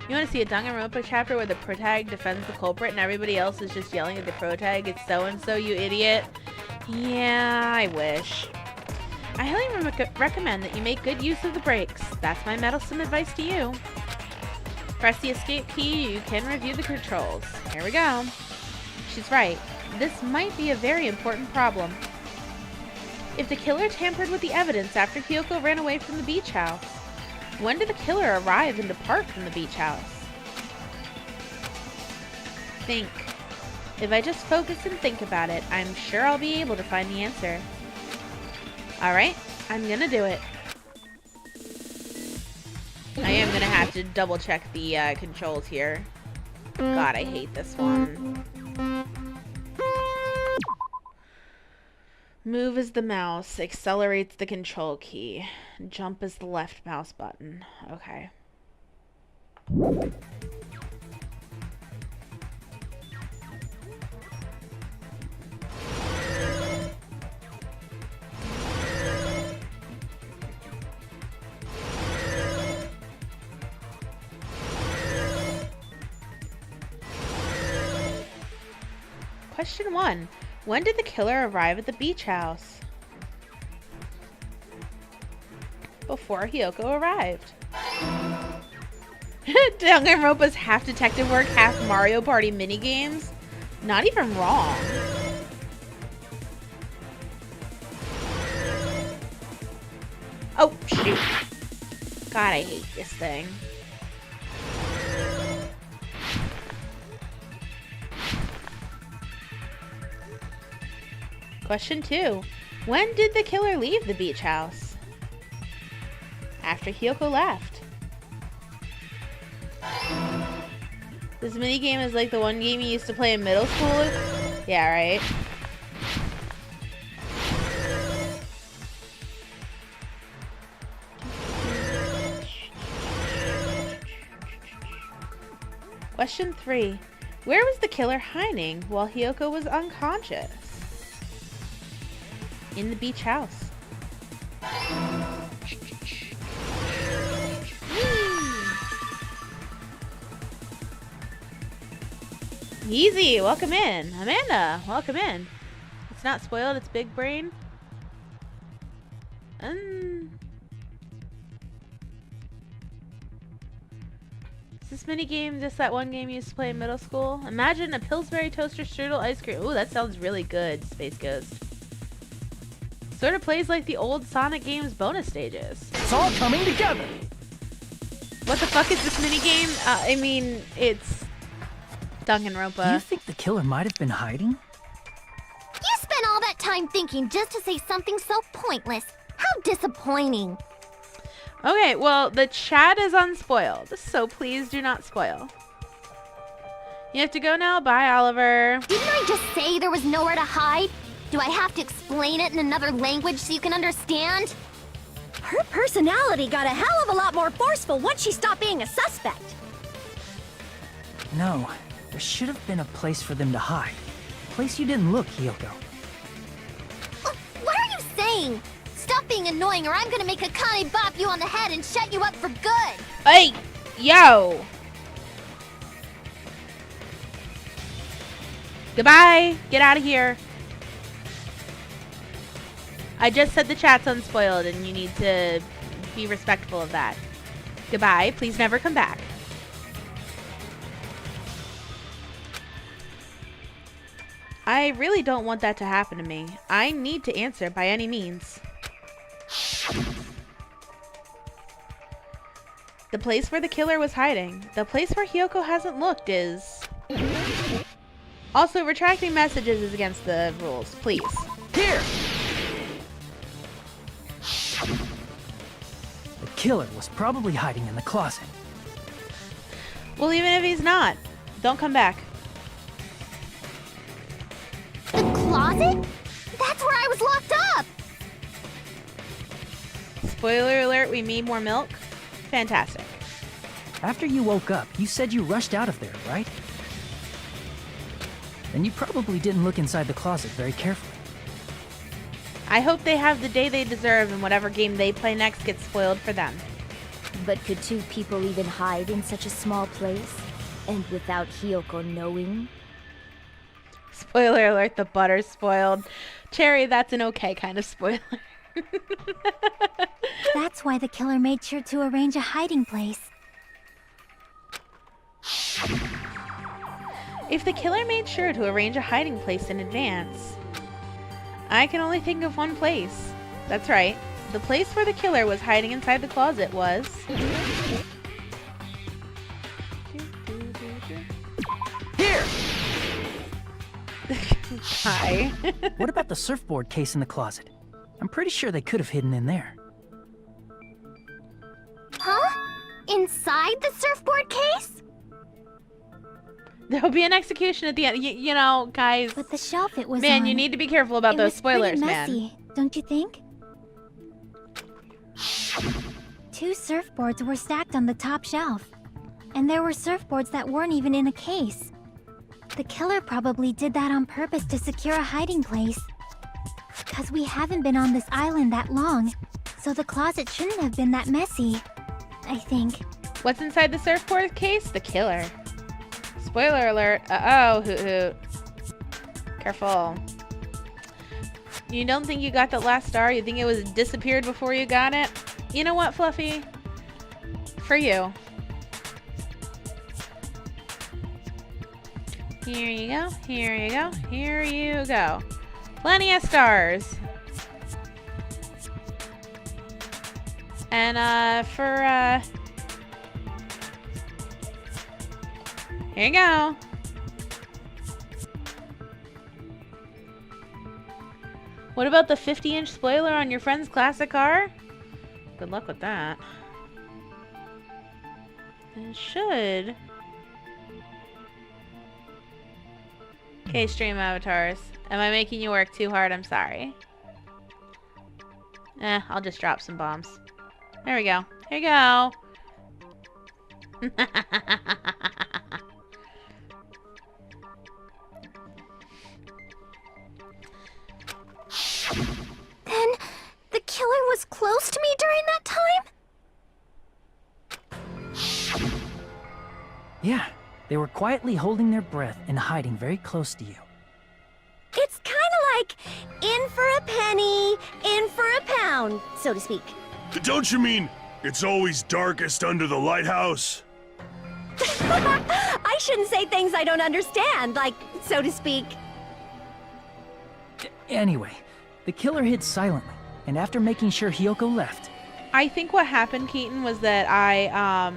You want to see a Danganronpa chapter where the protag defends the culprit and everybody else is just yelling at the protag, "It's so-and-so, you idiot"? Yeah, I wish. I highly recommend that you make good use of the brakes. That's my meddlesome advice to you. Press the escape key, you can review the controls. Here we go. She's right. This might be a very important problem. If the killer tampered with the evidence after Hiyoko ran away from the beach house, when did the killer arrive and depart from the beach house? Think. If I just focus and think about it, I'm sure I'll be able to find the answer. Alright, I'm gonna do it. I am gonna have to double check the controls here. God, I hate this one. Move is the mouse, accelerates the control key. Jump is the left mouse button. Okay. Question 1. When did the killer arrive at the beach house? Before Hiyoko arrived. Danganronpa's half detective work, half Mario Party minigames? Not even wrong. Oh, shoot. God, I hate this thing. Question 2. When did the killer leave the beach house? After Hiyoko left. This minigame is like the one game you used to play in middle school? Yeah, right? Question 3. Where was the killer hiding while Hiyoko was unconscious? In the beach house. Easy, welcome in. Amanda, welcome in. It's not spoiled, it's big brain. Is this minigame just that one game you used to play in middle school? Imagine a Pillsbury toaster strudel ice cream. Ooh, that sounds really good, Space Ghost. Sort of plays like the old Sonic games bonus stages.
It's all coming together!
What the fuck is this minigame? I mean, it's Danganronpa.
Do you think the killer might have been hiding?
You spent all that time thinking just to say something so pointless. How disappointing.
Okay, well, the chat is unspoiled, so please do not spoil. You have to go now. Bye, Oliver.
Didn't I just say there was nowhere to hide? Do I have to explain it in another language so you can understand?
Her personality got a hell of a lot more forceful once she stopped being a suspect.
No, there should have been a place for them to hide. A place you didn't look, Hiyoko.
What are you saying? Stop being annoying or I'm gonna make Akane bop you on the head and shut you up for good!
Hey! Yo! Goodbye! Get out of here! I just said the chat's unspoiled and you need to be respectful of that. Goodbye. Please never come back. I really don't want that to happen to me. I need to answer by any means. The place where the killer was hiding. The place where Hiyoko hasn't looked is... Also, retracting messages is against the rules. Please.
Here! The killer was probably hiding in the closet.
Well, even if he's not, don't come back.
The closet? That's where I was locked up!
Spoiler alert, we need more milk? Fantastic.
After you woke up, you said you rushed out of there, right? then you probably didn't look inside the closet very carefully.
I hope they have the day they deserve and whatever game they play next gets spoiled for them.
But could two people even hide in such a small place? And without Hiyoko knowing?
Spoiler alert, the butter's spoiled. Cherry, that's an okay kind of spoiler.
That's why the killer made sure to arrange a hiding place.
If the killer made sure to arrange a hiding place in advance, I can only think of one place. That's right. The place where the killer was hiding inside the closet was...
Here!
Hi.
What about the surfboard case in the closet? I'm pretty sure they could have hidden in there.
Huh? Inside the surfboard case?
There'll be an execution at the end. You know, guys.
But the shelf it was
Man,
on,
you need to be careful about
it
those
was
spoilers,
pretty
man.
messy, don't you think? 2 surfboards were stacked on the top shelf. And there were surfboards that weren't even in a case. The killer probably did that on purpose to secure a hiding place. Because we haven't been on this island that long, so the closet shouldn't have been that messy, I think.
What's inside the surfboard case? The killer. Spoiler alert. Uh-oh, hoot hoot. Careful. You don't think you got that last star? You think it was disappeared before you got it? You know what, Fluffy? For you. Here you go, here you go, here you go. Plenty of stars. And, here you go. What about the 50-inch spoiler on your friend's classic car? Good luck with that. It should. Okay, stream avatars. Am I making you work too hard? I'm sorry. I'll just drop some bombs. There we go. Here you go.
Then, the killer was close to me during that time?
Yeah, they were quietly holding their breath and hiding very close to you.
It's kind of like in for a penny, in for a pound, so to speak.
Don't you mean it's always darkest under the lighthouse?
I shouldn't say things I don't understand, like, so to speak.
Anyway, the killer hid silently, and after making sure Hiyoko left...
I think what happened, Keaton, was that I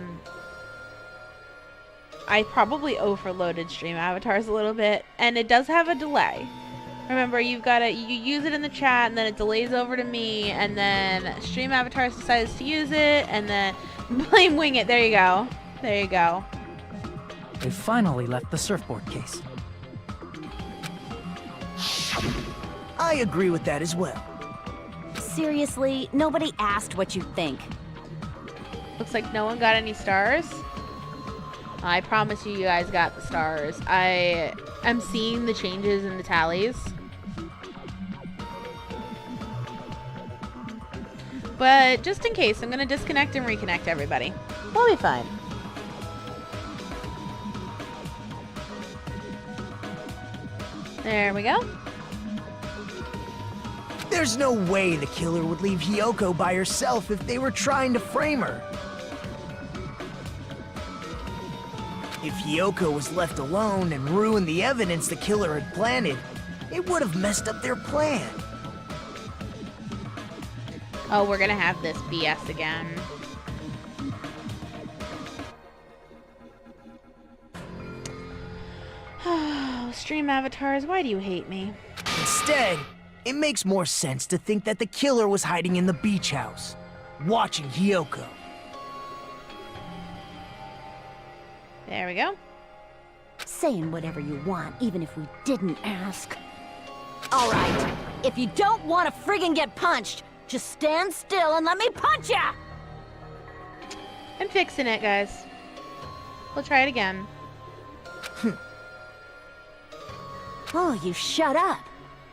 probably overloaded stream avatars a little bit, and it does have a delay. Remember, you use it in the chat, and then it delays over to me, and then stream avatars decides to use it, and then blame wing it. There you go. There you go.
They finally left the surfboard case.
I agree with that as well.
Seriously, nobody asked what you think.
Looks like no one got any stars. I promise you guys got the stars. I'm seeing the changes in the tallies. But just in case, I'm gonna disconnect and reconnect everybody. We'll be fine. There we go.
There's no way the killer would leave Hiyoko by herself if they were trying to frame her. If Hiyoko was left alone and ruined the evidence the killer had planted, it would have messed up their plan.
Oh, we're gonna have this BS again. Oh, stream avatars, why do you hate me?
Instead, it makes more sense to think that the killer was hiding in the beach house, watching Hiyoko.
There we go.
Saying whatever you want, even if we didn't ask. All right, if you don't want to friggin' get punched, just stand still and let me punch ya!
I'm fixing it, guys. We'll try it again.
Oh, you shut up.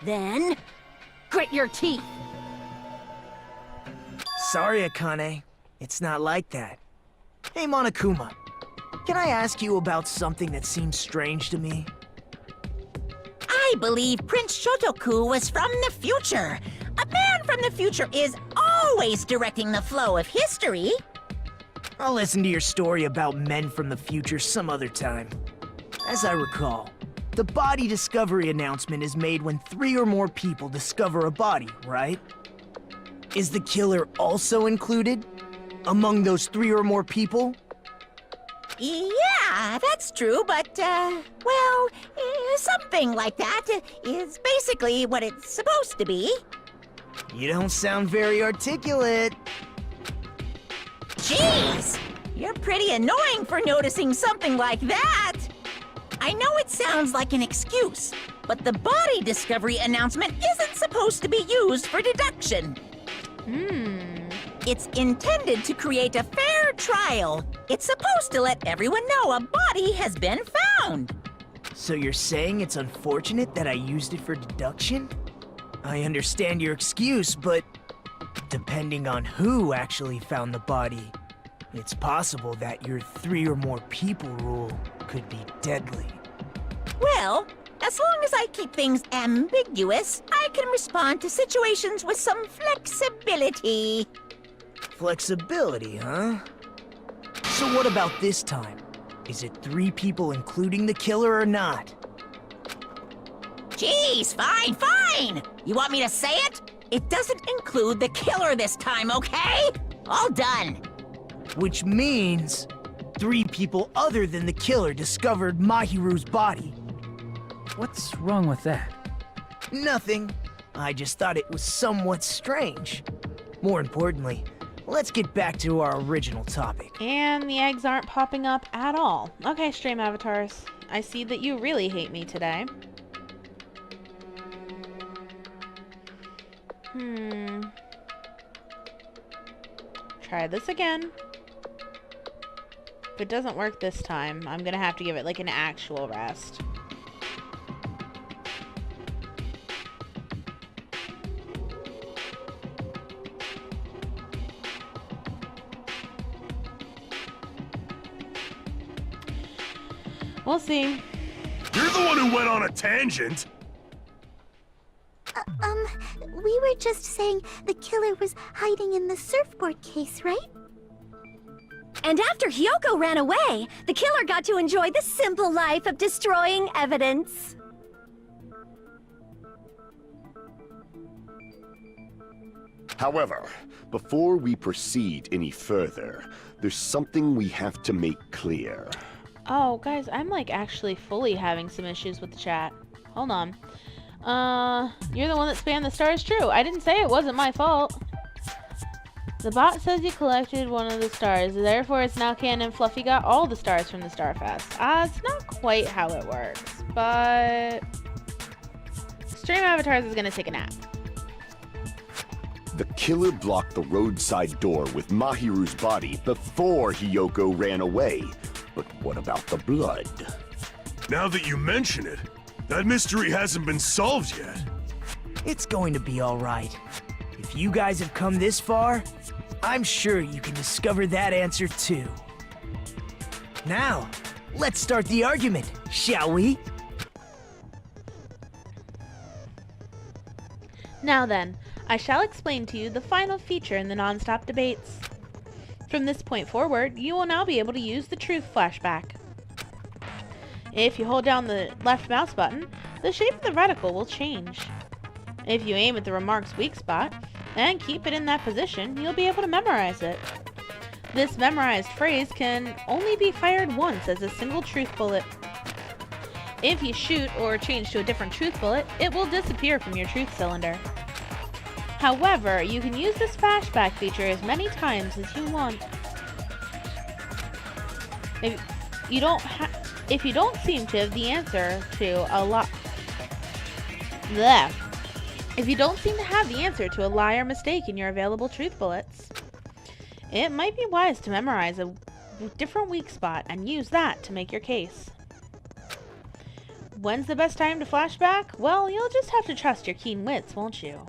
Then, grit your teeth.
Sorry, Akane. It's not like that. Hey, Monokuma. Can I ask you about something that seems strange to me?
I believe Prince Shotoku was from the future. A man from the future is always directing the flow of history.
I'll listen to your story about men from the future some other time. As I recall, the body discovery announcement is made when 3 or more people discover a body, right? Is the killer also included among those 3 or more people?
Yeah, that's true, but, well, something like that is basically what it's supposed to be.
You don't sound very articulate.
Jeez! You're pretty annoying for noticing something like that! I know it sounds like an excuse, but the body discovery announcement isn't supposed to be used for deduction. It's intended to create a fair trial. It's supposed to let everyone know a body has been found.
So you're saying it's unfortunate that I used it for deduction? I understand your excuse, but depending on who actually found the body, it's possible that your 3 or more people rule could be deadly.
Well, as long as I keep things ambiguous, I can respond to situations with some flexibility.
Flexibility, huh? So what about this time? Is it 3 people including the killer or not?
Jeez, fine! You want me to say it? It doesn't include the killer this time, okay? All done.
Which means 3 people other than the killer discovered Mahiru's body.
What's wrong with that?
Nothing. I just thought it was somewhat strange. More importantly, let's get back to our original topic.
And the eggs aren't popping up at all. Okay, stream avatars. I see that you really hate me today. Try this again. If it doesn't work this time, I'm gonna have to give it like an actual rest. We'll see.
You're the one who went on a tangent.
We were just saying the killer was hiding in the surfboard case, right?
And after Hyoko ran away, the killer got to enjoy the simple life of destroying evidence.
However, before we proceed any further, there's something we have to make clear.
Oh, guys, I'm like actually fully having some issues with the chat. Hold on. You're the one that spammed the stars. True. I didn't say it wasn't my fault. The bot says you collected one of the stars, therefore it's now canon Fluffy got all the stars from the Starfest. It's not quite how it works, but Stream Avatars is gonna take a nap.
The killer blocked the roadside door with Mahiru's body before Hyoko ran away. But what about the blood?
Now that you mention it, that mystery hasn't been solved yet.
It's going to be all right. If you guys have come this far, I'm sure you can discover that answer too. Now, let's start the argument, shall we?
Now then, I shall explain to you the final feature in the non-stop debates. From this point forward, you will now be able to use the truth flashback. If you hold down the left mouse button, the shape of the reticle will change. If you aim at the remark's weak spot, and keep it in that position, you'll be able to memorize it. This memorized phrase can only be fired once as a single truth bullet. If you shoot or change to a different truth bullet, it will disappear from your truth cylinder. However, you can use this flashback feature as many times as you want. If you don't seem to have the answer to a lie or mistake in your available truth bullets, it might be wise to memorize a different weak spot and use that to make your case. When's the best time to flashback? Well, you'll just have to trust your keen wits, won't you?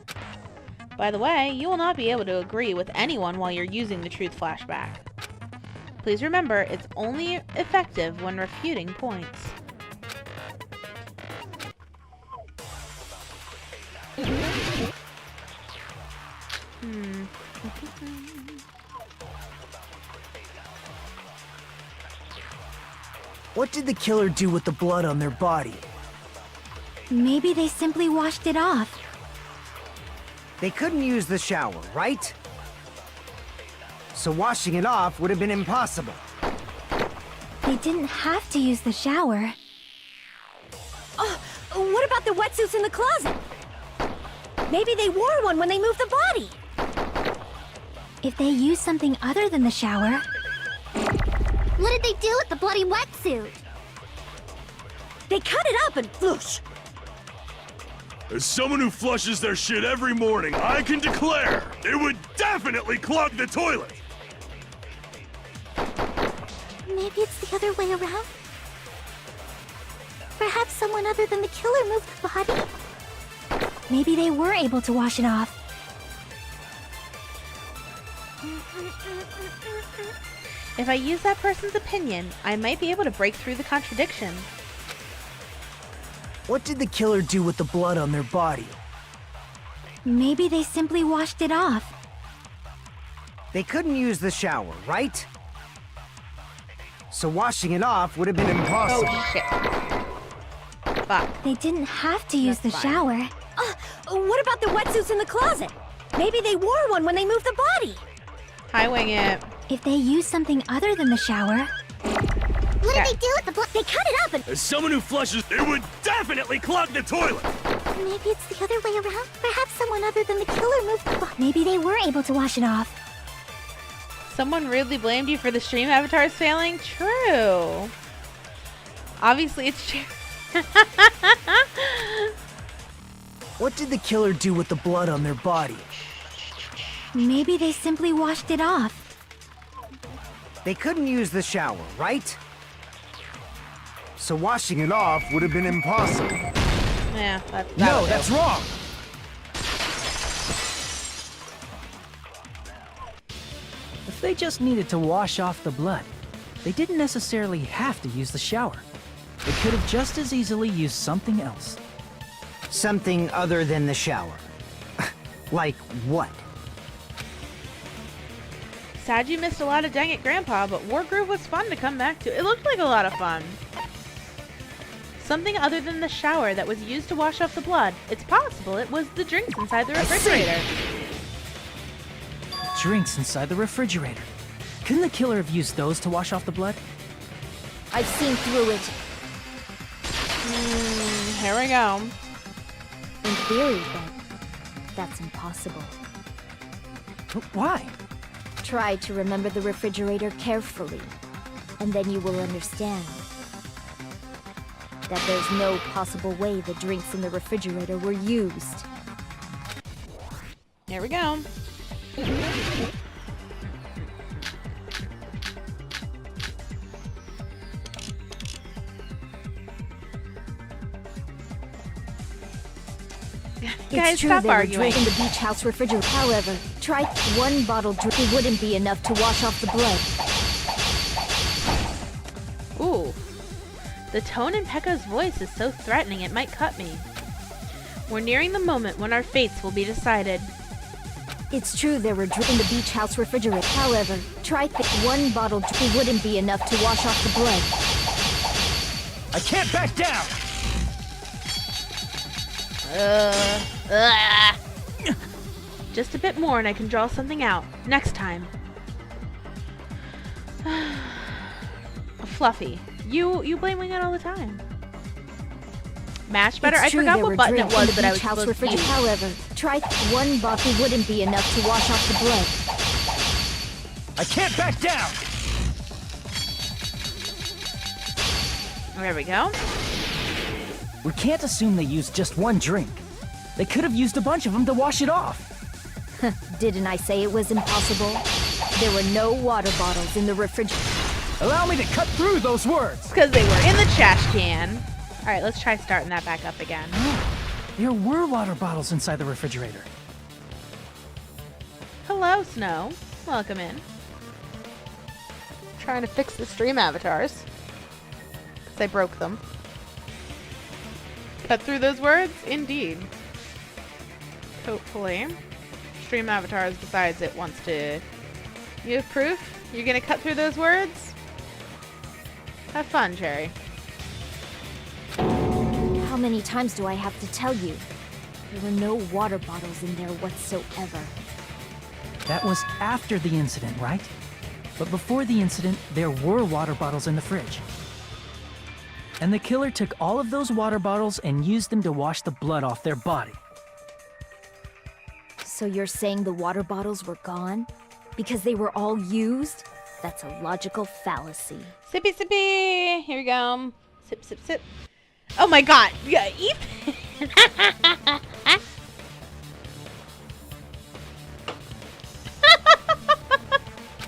By the way, you will not be able to agree with anyone while you're using the truth flashback. Please remember, it's only effective when refuting points.
What did the killer do with the blood on their body?
Maybe they simply washed it off.
They couldn't use the shower, right? So washing it off would have been impossible.
They didn't have to use the shower.
Oh, what about the wetsuits in the closet? Maybe they wore one when they moved the body.
If they used something other than the shower...
What did they do with the bloody wetsuit?
They cut it up and whoosh.
As someone who flushes their shit every morning, I can declare it would definitely clog the toilet!
Maybe it's the other way around? Perhaps someone other than the killer moved the body? Maybe they were able to wash it off.
If I use that person's opinion, I might be able to break through the contradiction.
What did the killer do with the blood on their body?
Maybe they simply washed it off.
They couldn't use the shower, right? So washing it off would have been impossible.
Oh, shit. Fuck.
They didn't have to use
That's
the
fine.
shower.
What about the wetsuits in the closet? Maybe they wore one when they moved the body.
High wing it.
If they used something other than the shower...
What did they do with the blood?
They cut it up and...
As someone who flushes, it would definitely clog the toilet!
Maybe it's the other way around? Perhaps someone other than the killer moved the body. Maybe they were able to wash it off.
Someone rudely blamed you for the stream avatars failing? True. Obviously, it's true.
What did the killer do with the blood on their body?
Maybe they simply washed it off.
They couldn't use the shower, right? So washing it off would have been impossible.
Yeah, that
No,
would
that's
do.
wrong!
If they just needed to wash off the blood, they didn't necessarily have to use the shower. They could have just as easily used something else.
Something other than the shower. Like what?
Sad you missed a lot of Dang It Grandpa, but War Groove was fun to come back to. It looked like a lot of fun. Something other than the shower that was used to wash off the blood. It's possible it was the drinks inside the refrigerator.
Drinks inside the refrigerator. Couldn't the killer have used those to wash off the blood?
I've seen through it.
Here we go.
In theory, but that's impossible.
Why?
Try to remember the refrigerator carefully, and then you will understand that there's no possible way the drinks in the refrigerator were used.
Here we go. Guys,
It's true
stop
there were
arguing.
drinks in the beach house refrigerator. However, try one bottle drink. It wouldn't be enough to wash off the blood.
Ooh. The tone in Pekka's voice is so threatening it might cut me. We're nearing the moment when our fates will be decided.
It's true there were drinks in the beach house refrigerator. However, try one bottle drink. It wouldn't be enough to wash off the blood.
I can't back down!
Just a bit more and I can draw something out. Next time. Fluffy, you blame Wing It all the time. Mash better?
It's
I
true
forgot
there
what
were
button it
drinks in
was
the
that I was
beach house
supposed to
refrigerator.
use.
However, try one bottle wouldn't be enough to wash off the blood.
I can't back down!
There we go.
We can't assume they used just one drink. They could have used a bunch of them to wash it off.
Didn't I say it was impossible? There were no water bottles in the refrigerator.
Allow me to cut through those words.
It's because they were in the trash can. Alright, let's try starting that back up again.
There were water bottles inside the refrigerator.
Hello, Snow. Welcome in. Trying to fix the stream avatars. Because I broke them. Cut through those words? Indeed. Hopefully. Stream avatars decides it wants to... You have proof? You're gonna cut through those words? Have fun, Cherry.
How many times do I have to tell you? There were no water bottles in there whatsoever.
That was after the incident, right? But before the incident, there were water bottles in the fridge. And the killer took all of those water bottles and used them to wash the blood off their body.
So you're saying the water bottles were gone? Because they were all used? That's a logical fallacy.
Sippy, sippy! Here we go. Sip, sip, sip. Oh my god! Yeah, Ethan!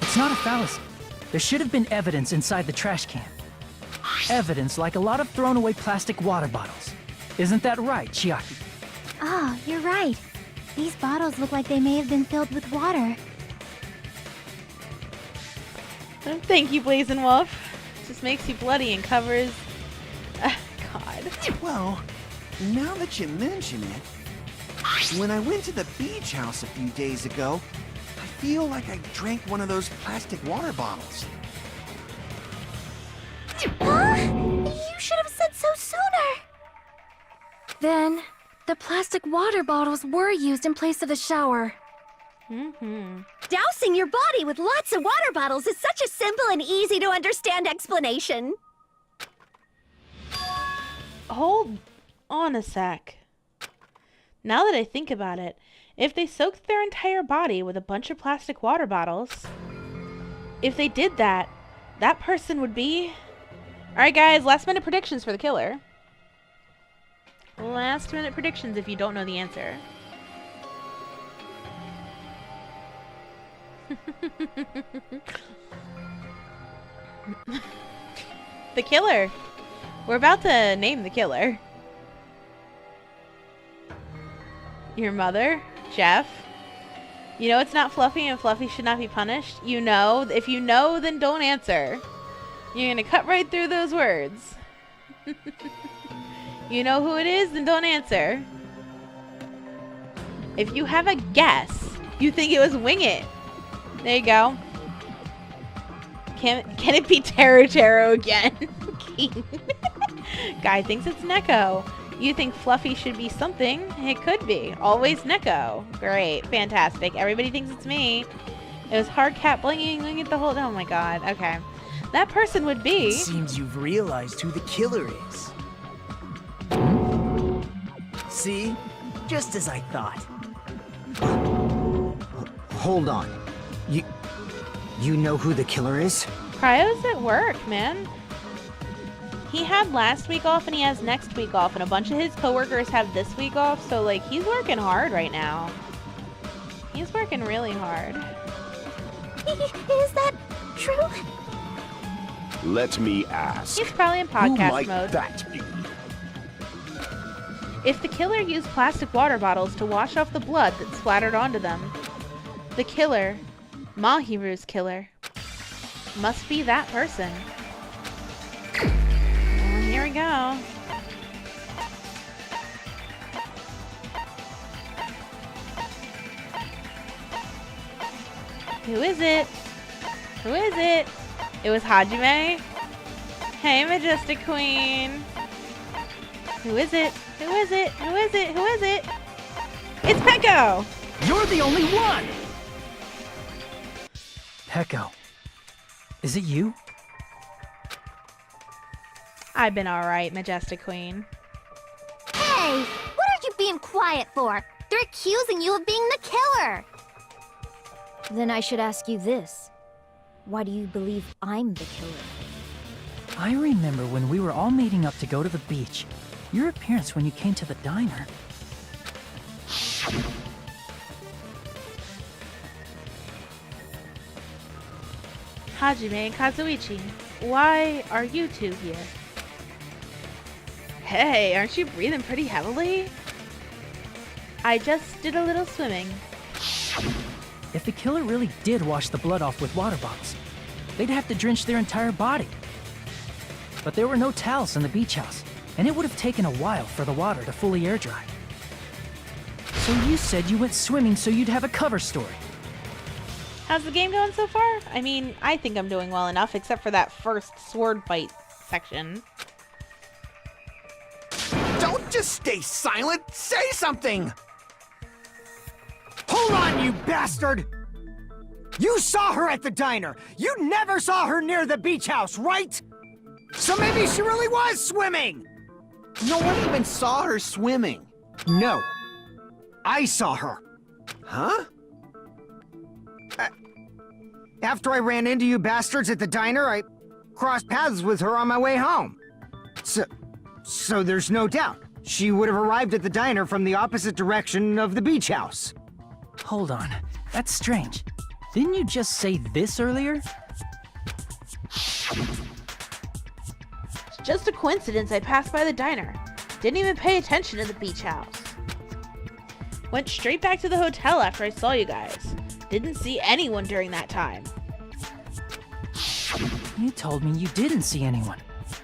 It's not a fallacy. There should have been evidence inside the trash can. Evidence like a lot of thrown away plastic water bottles. Isn't that right, Chiaki?
Oh, you're right. These bottles look like they may have been filled with water.
Thank you, Blazing Wolf. Just makes you bloody and covers... God.
Well, now that you mention it, when I went to the beach house a few days ago, I feel like I drank one of those plastic water bottles.
You should have said so sooner.
Then, the plastic water bottles were used in place of the shower.
Dousing your body with lots of water bottles is such a simple and easy to understand explanation.
Hold on a sec. Now that I think about it, if they soaked their entire body with a bunch of plastic water bottles, if they did that, that person would be... Alright guys, last minute predictions for the killer. Last minute predictions if you don't know the answer. The killer. We're about to name the killer. Your mother, Jeff. You know it's not Fluffy and Fluffy should not be punished. You know. If you know, then don't answer. You're gonna cut right through those words. You know who it is, then don't answer. If you have a guess, you think it was Wing It. There you go. Can it be Taro again? Guy thinks it's Neko. You think Fluffy should be something? It could be. Always Neko. Great. Fantastic. Everybody thinks it's me. It was hard cat blinging at the whole... Oh my god. Okay. That person would be...
It seems you've realized who the killer is. See? Just as I thought.
Hold on. You know who the killer is?
Cryo's at work, man. He had last week off and he has next week off, and a bunch of his coworkers have this week off, so like he's working hard right now. He's working really hard.
Is that true?
Let me ask.
He's probably in
Who
podcast
might
mode.
that be?
If the killer used plastic water bottles to wash off the blood that splattered onto them, the killer, Mahiru's killer, must be that person. Well, here we go. Who is it? Who is it? It was Hajime. Hey, Majestic Queen. Who is it? Who is it? Who is it? Who is it? It's Peko!
You're the only one! Peko. Is it you?
I've been alright, Majestic Queen.
Hey! What are you being quiet for? They're accusing you of being the killer!
Then I should ask you this. Why do you believe I'm the killer?
I remember when we were all meeting up to go to the beach. Your appearance when you came to the diner.
Hajime and Kazuichi, why are you two here? Hey, aren't you breathing pretty heavily? I just did a little swimming.
If the killer really did wash the blood off with water bottles, they'd have to drench their entire body. But there were no towels in the beach house, and it would have taken a while for the water to fully air dry. So you said you went swimming so you'd have a cover story.
How's the game going so far? I mean, I think I'm doing well enough, except for that first sword fight section.
Don't just stay silent! Say something! Hold on, you bastard! You saw her at the diner! You never saw her near the beach house, right? So maybe she really was swimming!
No one even saw her swimming.
No. I saw her.
Huh?
After I ran into you bastards at the diner, I crossed paths with her on my way home. So there's no doubt. She would have arrived at the diner from the opposite direction of the beach house.
Hold on, that's strange. Didn't you just say this earlier?
It's just a coincidence I passed by the diner. Didn't even pay attention to the beach house. Went straight back to the hotel after I saw you guys. Didn't see anyone during that time.
You told me you didn't see anyone.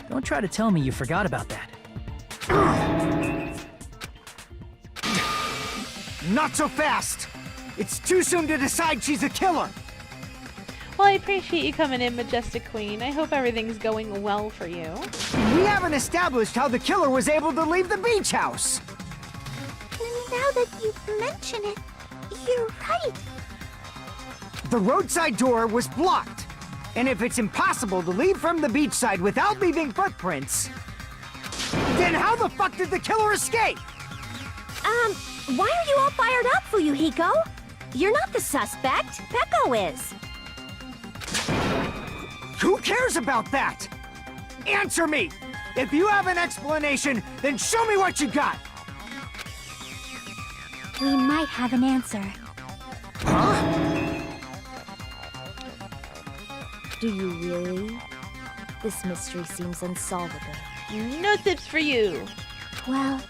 Don't try to tell me you forgot about that.
Not so fast! It's too soon to decide she's a killer!
Well, I appreciate you coming in, Majestic Queen. I hope everything's going well for you.
We haven't established how the killer was able to leave the beach house!
Now that you mention it, you're right.
The roadside door was blocked. And if it's impossible to leave from the beachside without leaving footprints, then how the fuck did the killer escape?
Why are you all fired up, Fuyuhiko? You're not the suspect. Peko is.
Who cares about that? Answer me! If you have an explanation, then show me what you got!
We might have an answer.
Huh?
Do you really? This mystery seems unsolvable.
No tips for you.
Well,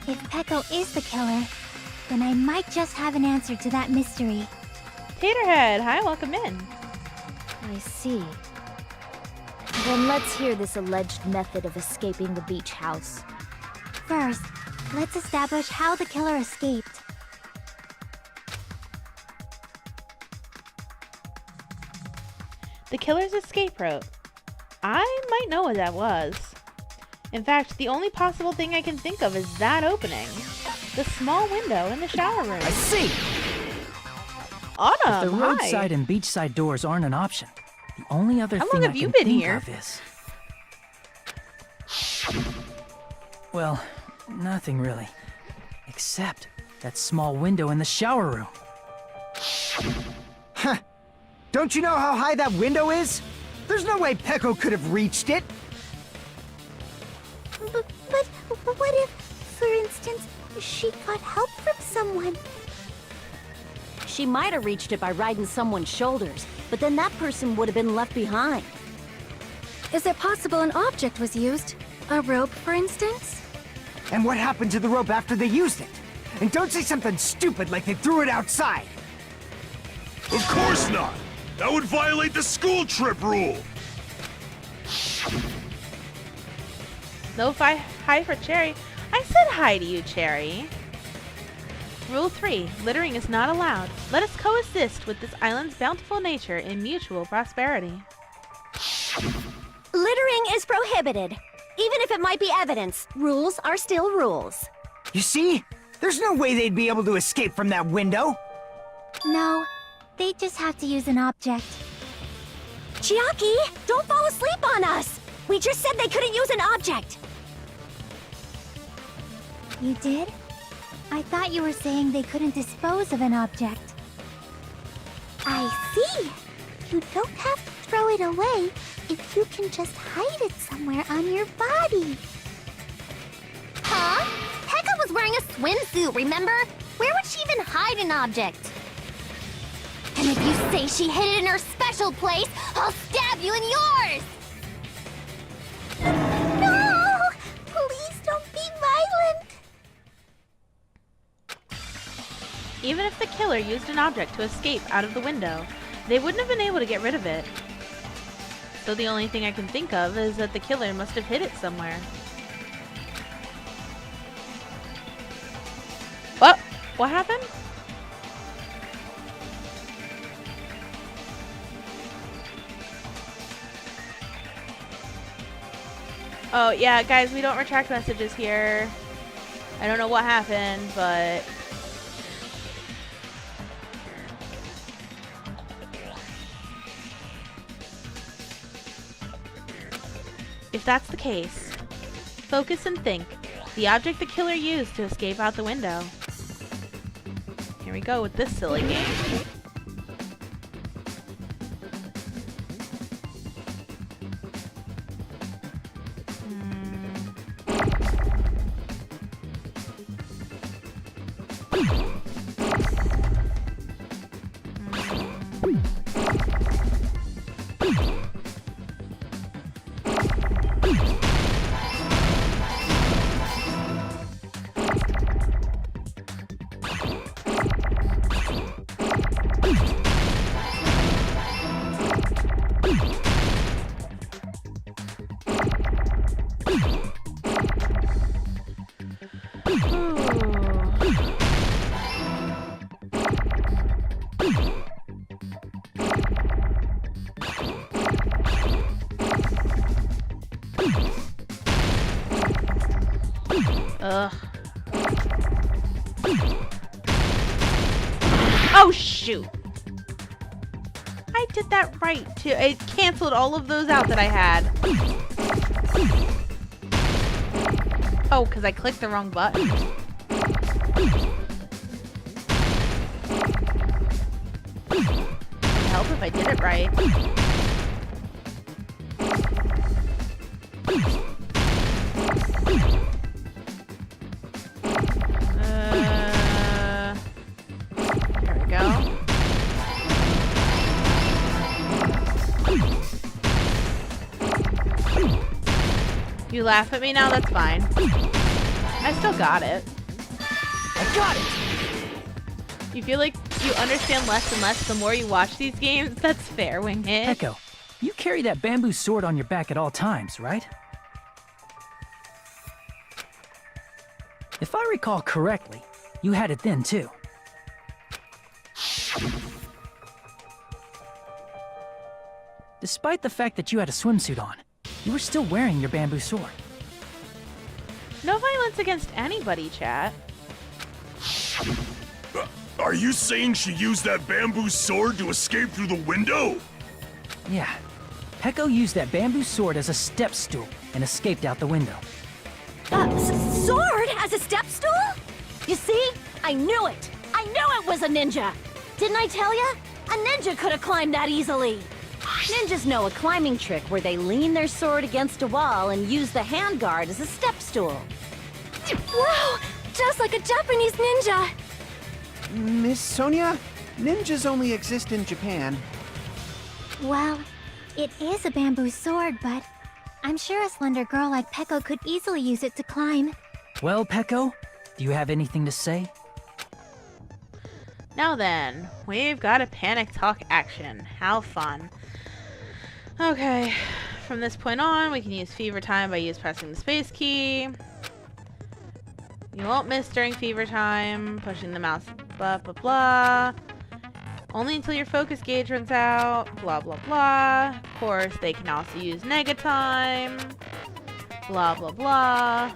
if Peko is the killer, then I might just have an answer to that mystery.
Taterhead, hi, welcome in.
I see. Then let's hear this alleged method of escaping the beach house.
First, let's establish how the killer escaped.
The killer's escape route. I might know what that was. In fact, the only possible thing I can think of is that opening. The small window in the shower room.
I see!
Autumn,
If the roadside and beachside doors aren't an option, the only other
How
thing
long
I
have you
can
been
think
here?
of is... Well, nothing really. Except that small window in the shower room.
Huh. Don't you know how high that window is? There's no way Peko could have reached it.
But what if, for instance, she got help from someone?
She might have reached it by riding someone's shoulders, but then that person would have been left behind.
Is it possible an object was used? A rope, for instance?
And what happened to the rope after they used it? And don't say something stupid like they threw it outside.
Of course not! That would violate the school trip rule!
No hi for Cherry. I said hi to you, Cherry. Rule 3. Littering is not allowed. Let us coexist with this island's bountiful nature in mutual prosperity.
Littering is prohibited. Even if it might be evidence, rules are still rules.
You see? There's no way they'd be able to escape from that window.
No, they just have to use an object.
Chiaki, don't fall asleep on us! We just said they couldn't use an object!
You did? I thought you were saying they couldn't dispose of an object. I see! You don't have to throw it away if you can just hide it somewhere on your body.
Huh? Pekka was wearing a swimsuit, remember? Where would she even hide an object? And if you say she hid it in her special place, I'll stab you in yours!
No! Please don't
Even if the killer used an object to escape out of the window, they wouldn't have been able to get rid of it. So the only thing I can think of is that the killer must have hid it somewhere. What? What happened? Oh, yeah, guys, we don't retract messages here. I don't know what happened, but... if that's the case, focus and think. The object the killer used to escape out the window. Here we go with this silly game. Ugh. Oh, shoot. I did that right, too. It canceled all of those out that I had. Oh, because I clicked the wrong button. It would help if I did it right. There we go. You laugh at me now? That's fine. I still got it.
I got it!
You feel like you understand less and less the more you watch these games? That's fair, Winghead.
Echo, you carry that bamboo sword on your back at all times, right? If I recall correctly, you had it then too. Despite the fact that you had a swimsuit on, you were still wearing your bamboo sword.
No violence against anybody, chat.
Are you saying she used that bamboo sword to escape through the window?
Yeah. Peko used that bamboo sword as a step stool and escaped out the window.
Sword as a step stool? You see? I knew it! I knew it was a ninja! Didn't I tell ya? A ninja could have climbed that easily! Ninjas know a climbing trick where they lean their sword against a wall and use the handguard as a step stool.
Wow! Just like a Japanese ninja!
Miss Sonia, ninjas only exist in Japan.
Well, it is a bamboo sword, but I'm sure a slender girl like Peko could easily use it to climb.
Well, Peko, do you have anything to say?
Now then, we've got a panic talk action. How fun. Okay, from this point on, we can use fever time by pressing the space key. You won't miss during fever time, pushing the mouse, blah, blah, blah. Only until your focus gauge runs out, blah, blah, blah. Of course, they can also use nega time, blah, blah, blah.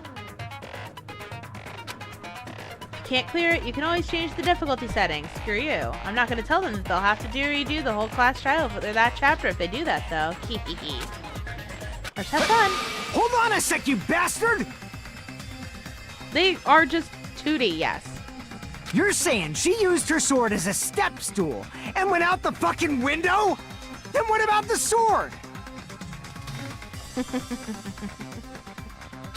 Can't clear it, you can always change the difficulty settings. Screw you. I'm not going to tell them that they'll have to redo the whole class trial for that chapter if they do that, though. Hehehe. Let's have fun.
Hold on a sec, you bastard!
They are just 2D, yes.
You're saying she used her sword as a step stool and went out the fucking window? Then what about the sword?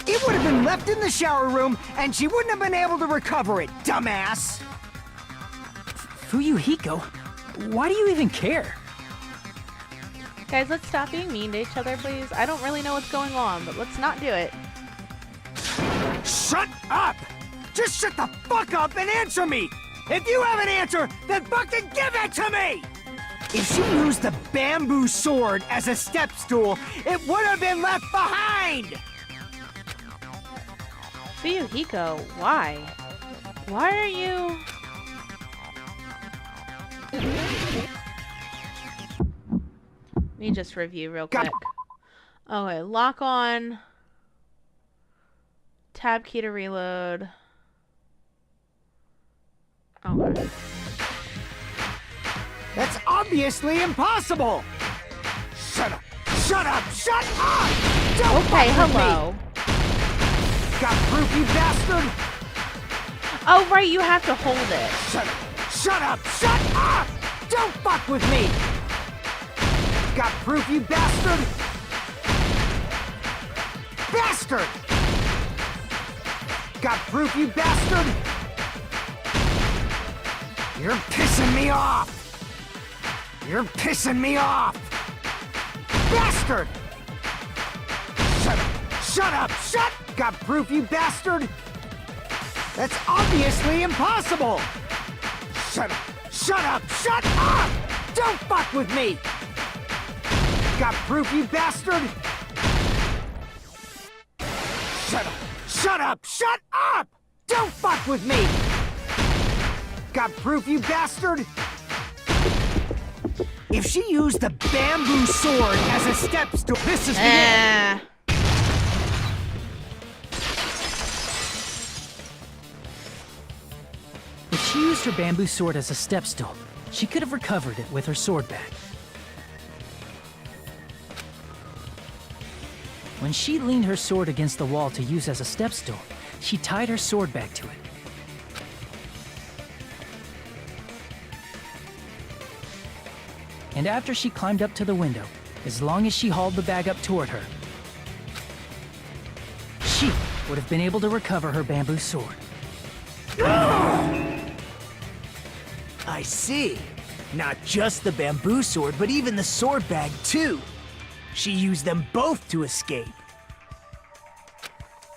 It would have been left in the shower room, and she wouldn't have been able to recover it, dumbass!
Fuyuhiko, why do you even care?
Guys, let's stop being mean to each other, please. I don't really know what's going on, but let's not do it.
Shut up! Just shut the fuck up and answer me!
If you have an answer, then fucking give it to me! If she used the bamboo sword as a step stool, it would have been left behind!
Fuyuhiko, why? Why are you... Let me just review real quick. Okay, lock on. Tab key to reload. Okay.
That's obviously impossible! Shut up! Shut up! Shut up! Don't
Okay,
fuck with
hello.
me. Got proof, you bastard?
Oh, right, you have to hold it.
Shut up! Shut up! Shut up! Don't fuck with me! Got proof, you bastard? Bastard! Got proof, you bastard? You're pissing me off! You're pissing me off! Bastard! Shut up! Shut up! Shut! Got proof, you bastard? That's obviously impossible! Shut up! Shut up! Shut up! Don't fuck with me! Got proof, you bastard? Shut up! Shut up! Shut up! Don't fuck with me! Got proof, you bastard? If she used the bamboo sword as a step stool, this is the end.
If she used her bamboo sword as a step stool, she could have recovered it with her sword back. When she leaned her sword against the wall to use as a step stool, she tied her sword back to it. And after she climbed up to the window, as long as she hauled the bag up toward her, she would have been able to recover her bamboo sword.
I see. Not just the bamboo sword, but even the sword bag, too. She used them both to escape.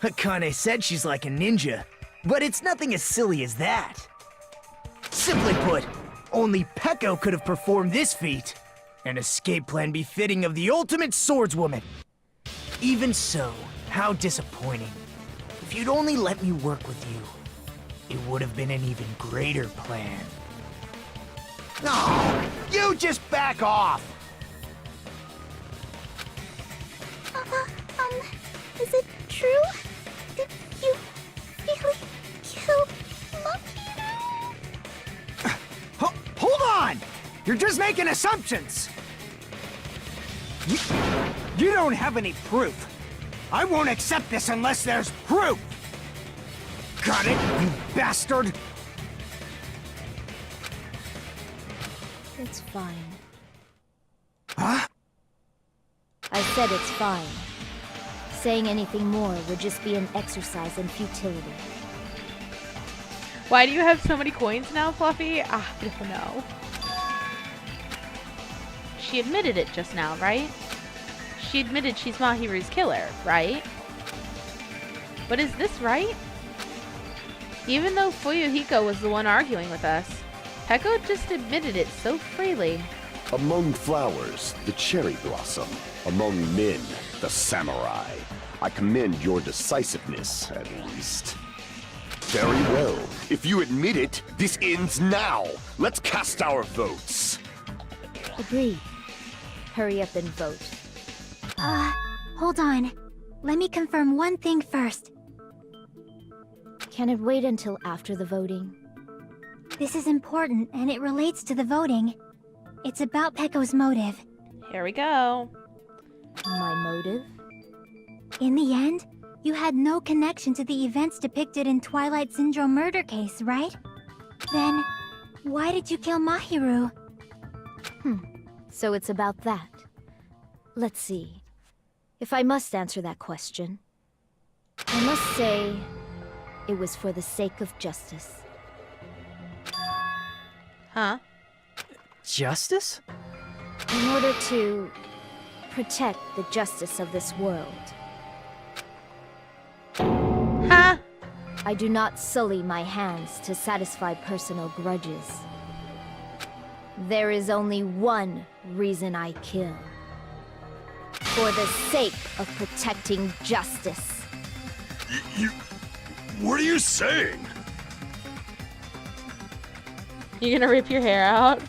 Akane said she's like a ninja, but it's nothing as silly as that. Simply put, only Peko could have performed this feat. An escape plan befitting of the ultimate swordswoman. Even so, how disappointing. If you'd only let me work with you, it would have been an even greater plan.
No! You just back off!
Is it true? Did you really kill Mahiru?
Hold on! You're just making assumptions! You don't have any proof. I won't accept this unless there's proof! Got it, you bastard?
It's fine.
Huh?
I said it's fine. Saying anything more would just be an exercise in futility.
Why do you have so many coins now, Fluffy? I don't know. She admitted it just now, right? She admitted she's Mahiru's killer, right? But is this right? Even though Fuyuhiko was the one arguing with us, Peko just admitted it so freely.
Among flowers, the cherry blossom. Among men, the samurai. I commend your decisiveness, at least. Very well. If you admit it, this ends now. Let's cast our votes.
Agreed. Hurry up and vote.
Hold on. Let me confirm one thing first.
Can it wait until after the voting?
This is important, and it relates to the voting. It's about Peko's motive.
Here we go.
My motive?
In the end, you had no connection to the events depicted in Twilight Syndrome murder case, right? Then, why did you kill Mahiru?
So it's about that. Let's see. If I must answer that question, I must say it was for the sake of justice.
Huh?
Justice?
In order to protect the justice of this world.
Huh?
I do not sully my hands to satisfy personal grudges. There is only one reason I kill. For the sake of protecting justice.
What are you saying?
You gonna rip your hair out?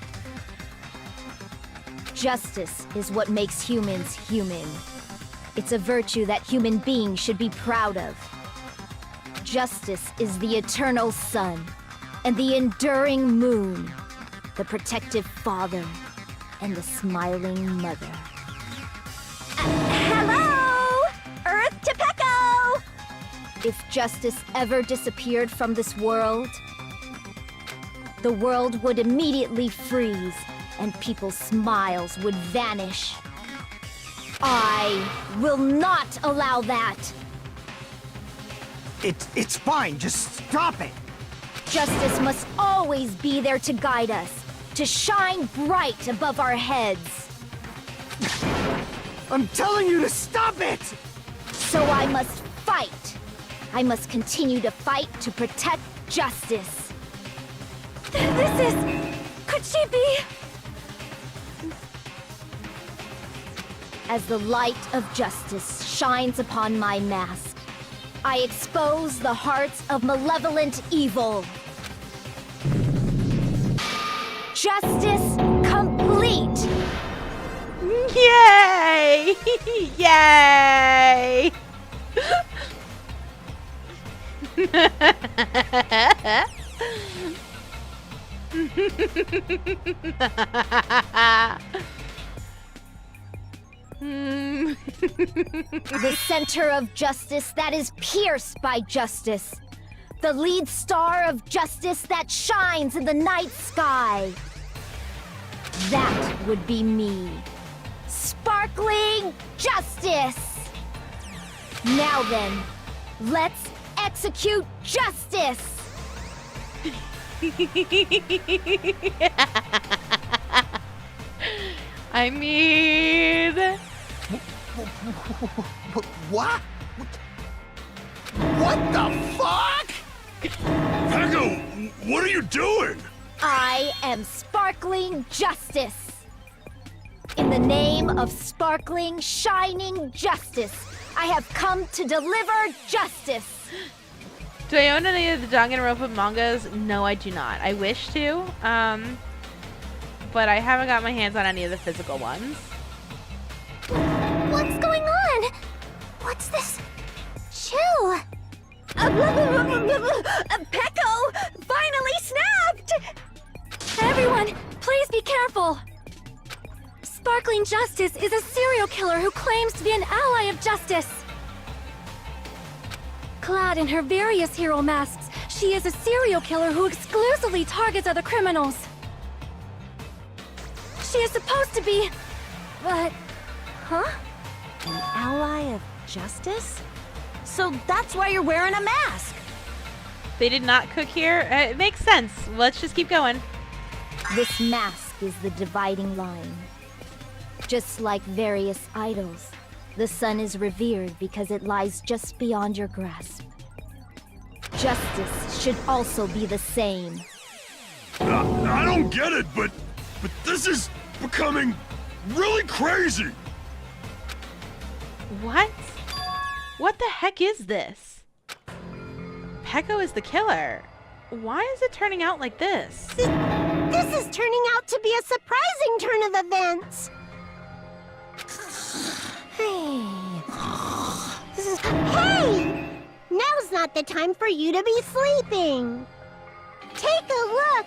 Justice is what makes humans human. It's a virtue that human beings should be proud of. Justice is the eternal sun and the enduring moon, the protective father and the smiling mother.
Hello! Earth to Pecco!
If justice ever disappeared from this world, the world would immediately freeze and people's smiles would vanish. I will not allow that!
It's fine, just stop it!
Justice must always be there to guide us, to shine bright above our heads.
I'm telling you to stop it!
So I must fight. I must continue to fight to protect justice.
This is... Could she be...
As the light of justice shines upon my mask, I expose the hearts of malevolent evil. Justice complete!
Yay! Yay!
The center of justice that is pierced by justice. The lead star of justice that shines in the night sky. That would be me. Sparkling justice! Now then, let's execute justice!
I mean...
What? What the fuck?
Pecco, what are you doing?
I am sparkling justice. In the name of sparkling, shining justice, I have come to deliver justice.
Do I own any of the Danganronpa mangas? No, I do not. I wish to, but I haven't got my hands on any of the physical ones.
What's going on? What's this? Chew!
Pecco finally snapped! Everyone, please be careful! Sparkling Justice is a serial killer who claims to be an ally of justice. Clad in her various hero masks, she is a serial killer who exclusively targets other criminals. She is supposed to be... but... Huh?
An ally of justice? So that's why you're wearing a mask.
They did not cook here. It makes sense. Let's just keep going.
This mask is the dividing line. Just like various idols, the sun is revered because it lies just beyond your grasp. Justice should also be the same.
I don't get it, but this is becoming really crazy.
What? What the heck is this? Pecco is the killer. Why is it turning out like this?
This is turning out to be a surprising turn of events. Hey! Now's not the time for you to be sleeping. Take a look.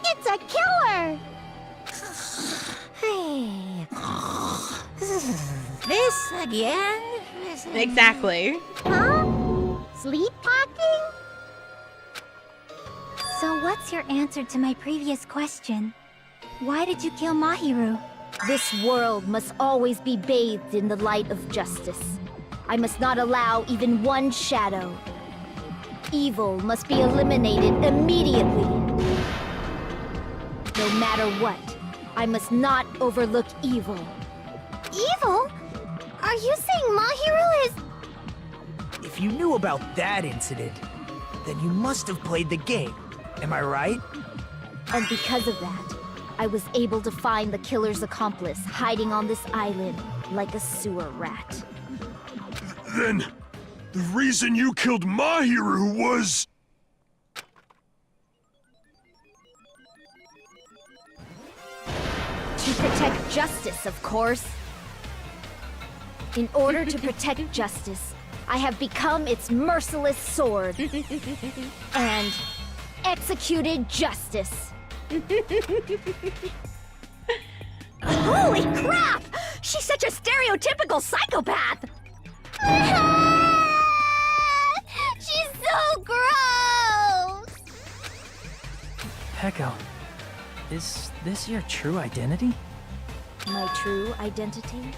It's a killer.
Hey. This again?
Exactly.
Huh? Sleep talking?
So what's your answer to my previous question? Why did you kill Mahiru?
This world must always be bathed in the light of justice. I must not allow even one shadow. Evil must be eliminated immediately. No matter what, I must not overlook evil.
Evil? Are you saying Mahiru is...
If you knew about that incident, Then you must have played the game. Am I right?
And because of that, I was able to find the killer's accomplice hiding on this island like a sewer rat.
Then, the reason you killed Mahiru was...
To protect justice, of course. In order to protect justice, I have become its merciless sword. And executed justice.
Holy crap! She's such a stereotypical psychopath!
She's so gross!
Peko, is this your true identity?
My true identity?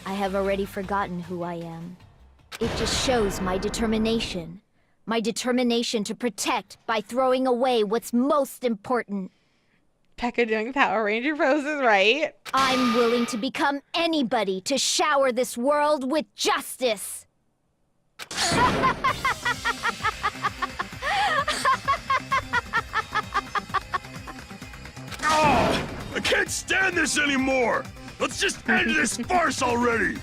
I have already forgotten who I am. It just shows my determination. My determination to protect by throwing away what's most important.
Pekka doing Power Ranger poses, right?
I'm willing to become anybody to shower this world with justice.
Oh, I can't stand this anymore! Let's just end this farce already!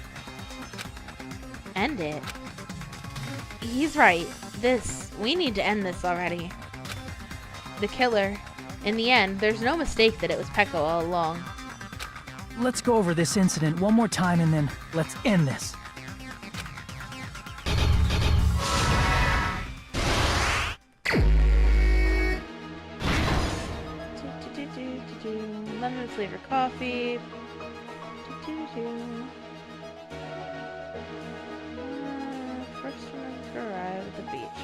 End it. He's right. We need to end this already. The killer, in the end, there's no mistake that it was Peko all along.
Let's go over this incident one more time and then let's end this.
Lemon flavored coffee. First one to arrive at the beach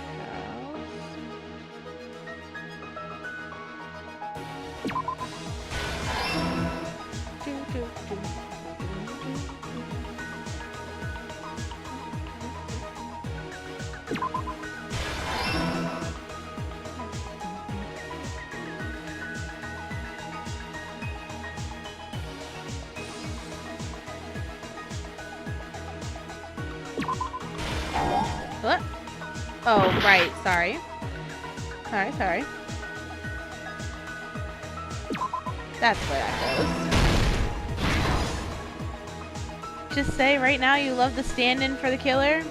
What? Oh, right. Sorry. Sorry. That's where that goes. Just say right now you love the stand-in for the killer?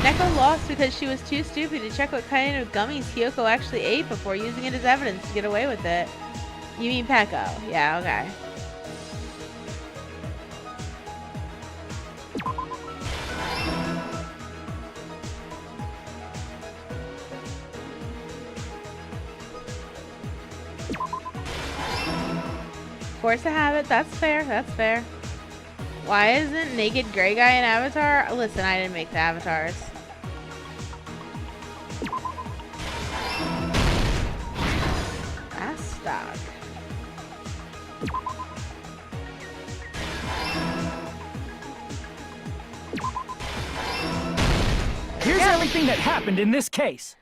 Neko lost because she was too stupid to check what kind of gummies Kyoko actually ate before using it as evidence to get away with it. You mean Peko? Yeah, okay. Force a habit, that's fair, that's fair. Why isn't Naked Gray Guy an avatar? Listen, I didn't make the avatars. That's stock.
Here's everything that happened in this case.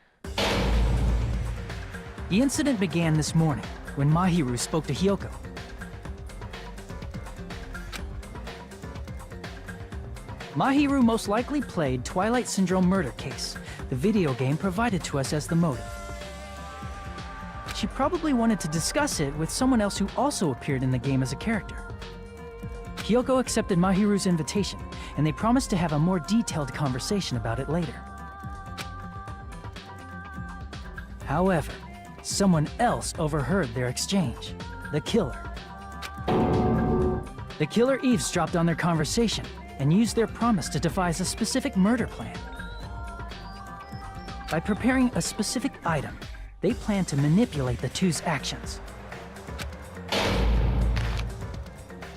The incident began this morning when Mahiru spoke to Hyoko. Mahiru most likely played Twilight Syndrome Murder Case, the video game provided to us as the motive. She probably wanted to discuss it with someone else who also appeared in the game as a character. Hyoko accepted Mahiru's invitation, and they promised to have a more detailed conversation about it later. However, someone else overheard their exchange, the killer. The killer eavesdropped on their conversation and used their promise to devise a specific murder plan. By preparing a specific item, they planned to manipulate the two's actions.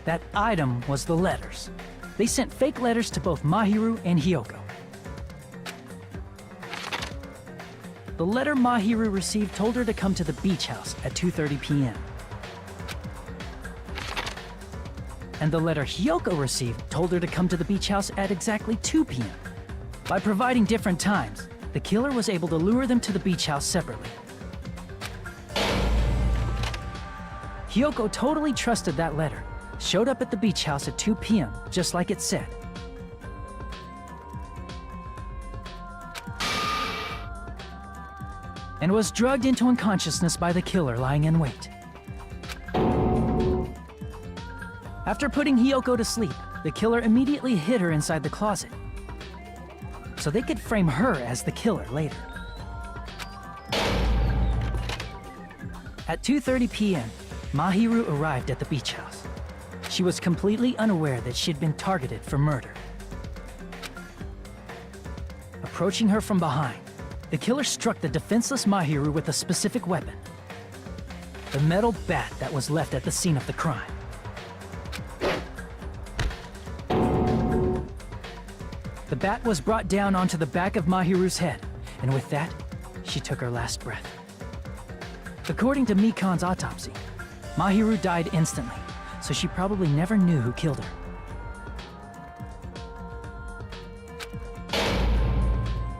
That item was the letters. They sent fake letters to both Mahiru and Hyoko. The letter Mahiru received told her to come to the beach house at 2:30 p.m. And the letter Hiyoko received told her to come to the beach house at exactly 2 p.m. By providing different times, the killer was able to lure them to the beach house separately. Hiyoko totally trusted that letter, showed up at the beach house at 2 p.m., just like it said. And was drugged into unconsciousness by the killer lying in wait. After putting Hiyoko to sleep, the killer immediately hid her inside the closet, so they could frame her as the killer later. At 2:30 p.m., Mahiru arrived at the beach house. She was completely unaware that she'd been targeted for murder. Approaching her from behind, the killer struck the defenseless Mahiru with a specific weapon, the metal bat that was left at the scene of the crime. The bat was brought down onto the back of Mahiru's head, and with that, she took her last breath. According to Mikan's autopsy, Mahiru died instantly, so she probably never knew who killed her.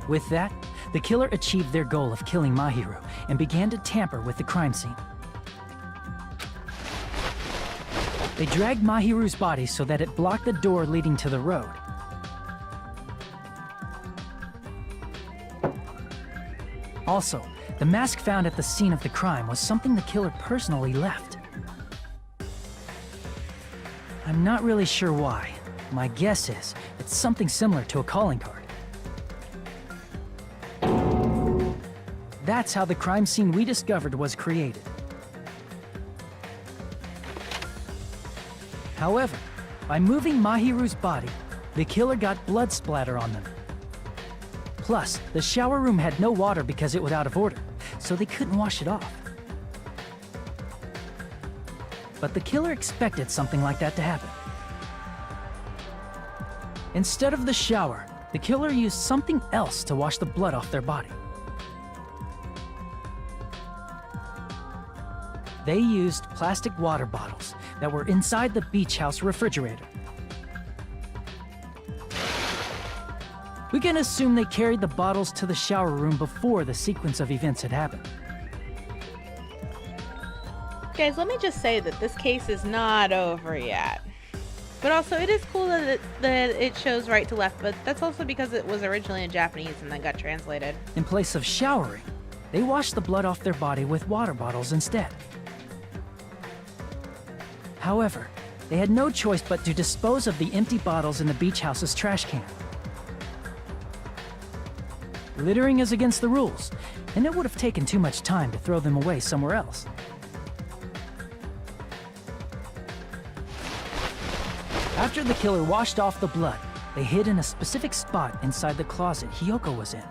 With that, the killer achieved their goal of killing Mahiru and began to tamper with the crime scene. They dragged Mahiru's body so that it blocked the door leading to the road. Also, the mask found at the scene of the crime was something the killer personally left. I'm not really sure why. My guess is it's something similar to a calling card. That's how the crime scene we discovered was created. However, by moving Mahiru's body, the killer got blood splatter on them. Plus, the shower room had no water because it was out of order, so they couldn't wash it off. But the killer expected something like that to happen. Instead of the shower, the killer used something else to wash the blood off their body. They used plastic water bottles that were inside the beach house refrigerator. We can assume they carried the bottles to the shower room before the sequence of events had happened.
Guys, let me just say that this case is not over yet. But also, it is cool that it shows right to left, but that's also because it was originally in Japanese and then got translated.
In place of showering, they washed the blood off their body with water bottles instead. However, they had no choice but to dispose of the empty bottles in the beach house's trash can. Littering is against the rules, and it would have taken too much time to throw them away somewhere else. After the killer washed off the blood, they hid in a specific spot inside the closet Hiyoko was in.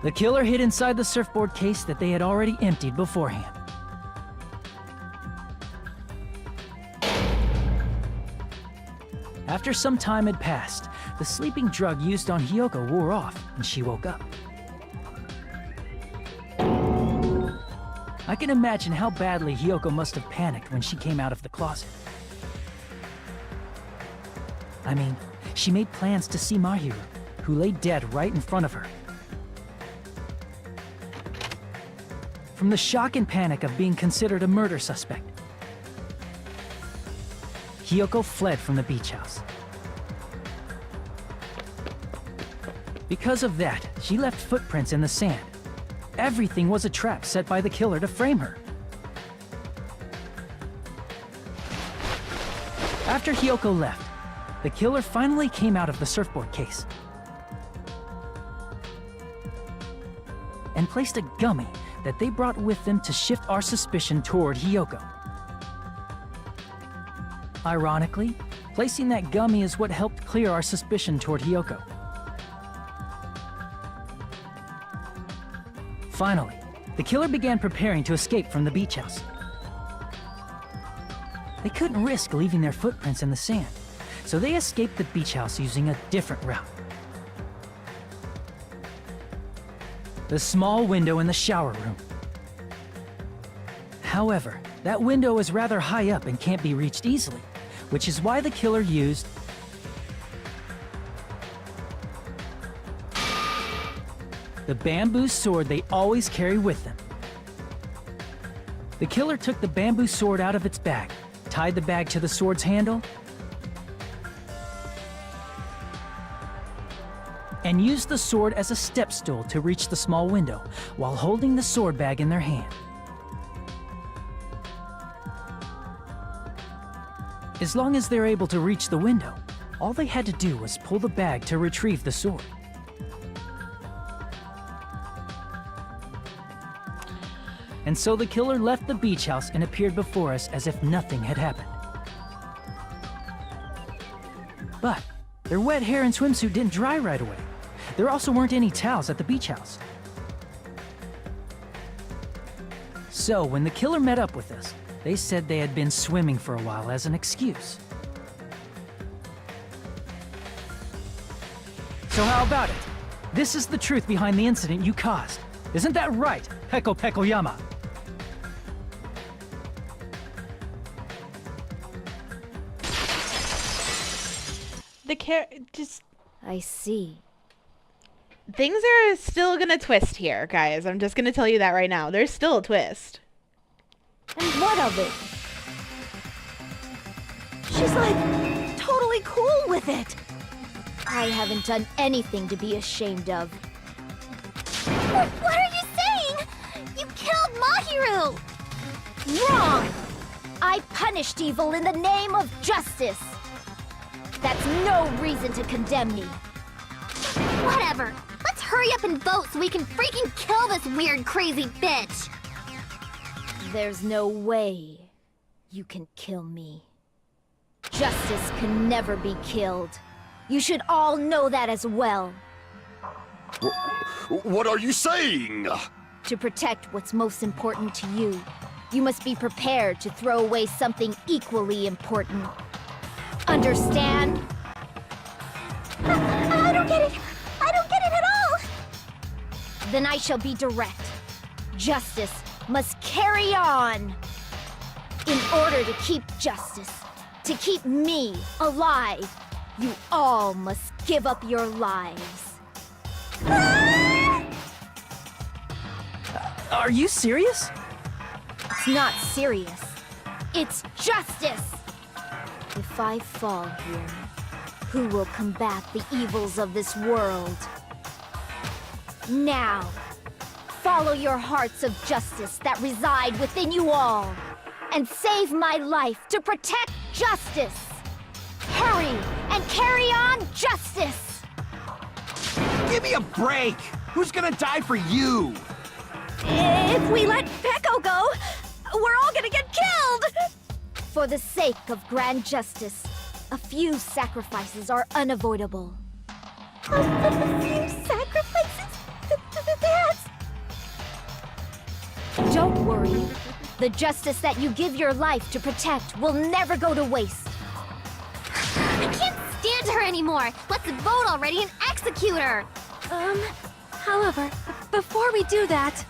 The killer hid inside the surfboard case that they had already emptied beforehand. After some time had passed, the sleeping drug used on Hiyoko wore off, and she woke up. I can imagine how badly Hiyoko must have panicked when she came out of the closet. I mean, she made plans to see Mahiru, who lay dead right in front of her. From the shock and panic of being considered a murder suspect, Hiyoko fled from the beach house. Because of that, she left footprints in the sand. Everything was a trap set by the killer to frame her. After Hiyoko left, the killer finally came out of the surfboard case and placed a gummy that they brought with them to shift our suspicion toward Hiyoko. Ironically, placing that gummy is what helped clear our suspicion toward Hiyoko. Finally, the killer began preparing to escape from the beach house. They couldn't risk leaving their footprints in the sand, so they escaped the beach house using a different route. The small window in the shower room. However, that window is rather high up and can't be reached easily, which is why the killer used the bamboo sword they always carry with them. The killer took the bamboo sword out of its bag, tied the bag to the sword's handle, and used the sword as a step stool to reach the small window while holding the sword bag in their hand. As long as they're able to reach the window, all they had to do was pull the bag to retrieve the sword. And so the killer left the beach house and appeared before us as if nothing had happened. But their wet hair and swimsuit didn't dry right away. There also weren't any towels at the beach house. So when the killer met up with us, they said they had been swimming for a while as an excuse. So how about it? This is the truth behind the incident you caused. Isn't that right, Peko Pekoyama?
Just...
I see.
Things are still gonna twist here, guys. I'm just gonna tell you that right now. There's still a twist.
And what of it? She's like totally cool with it.
I haven't done anything to be ashamed of.
What are you saying? You killed Mahiru!
Wrong! I punished evil in the name of justice. That's no reason to condemn me.
Whatever. Let's hurry up and vote so we can freaking kill this weird, crazy bitch.
There's no way you can kill me. Justice can never be killed. You should all know that as well.
What are you saying?
To protect what's most important to you, you must be prepared to throw away something equally important. Understand?
I don't get it. I don't get it at all.
Then I shall be direct. Justice must carry on. In order to keep justice, to keep me alive, you all must give up your lives.
Are you serious?
It's not serious. It's justice! If I fall here, who will combat the evils of this world? Now, follow your hearts of justice that reside within you all, and save my life to protect justice! Hurry and carry on justice!
Give me a break! Who's gonna die for you?
If we let Peko go, we're all gonna get killed!
For the sake of grand justice, a few sacrifices are unavoidable.
A few sacrifices? That's...
Don't worry. The justice that you give your life to protect will never go to waste.
I can't stand her anymore. Let's vote already and execute her.
However, before we do that...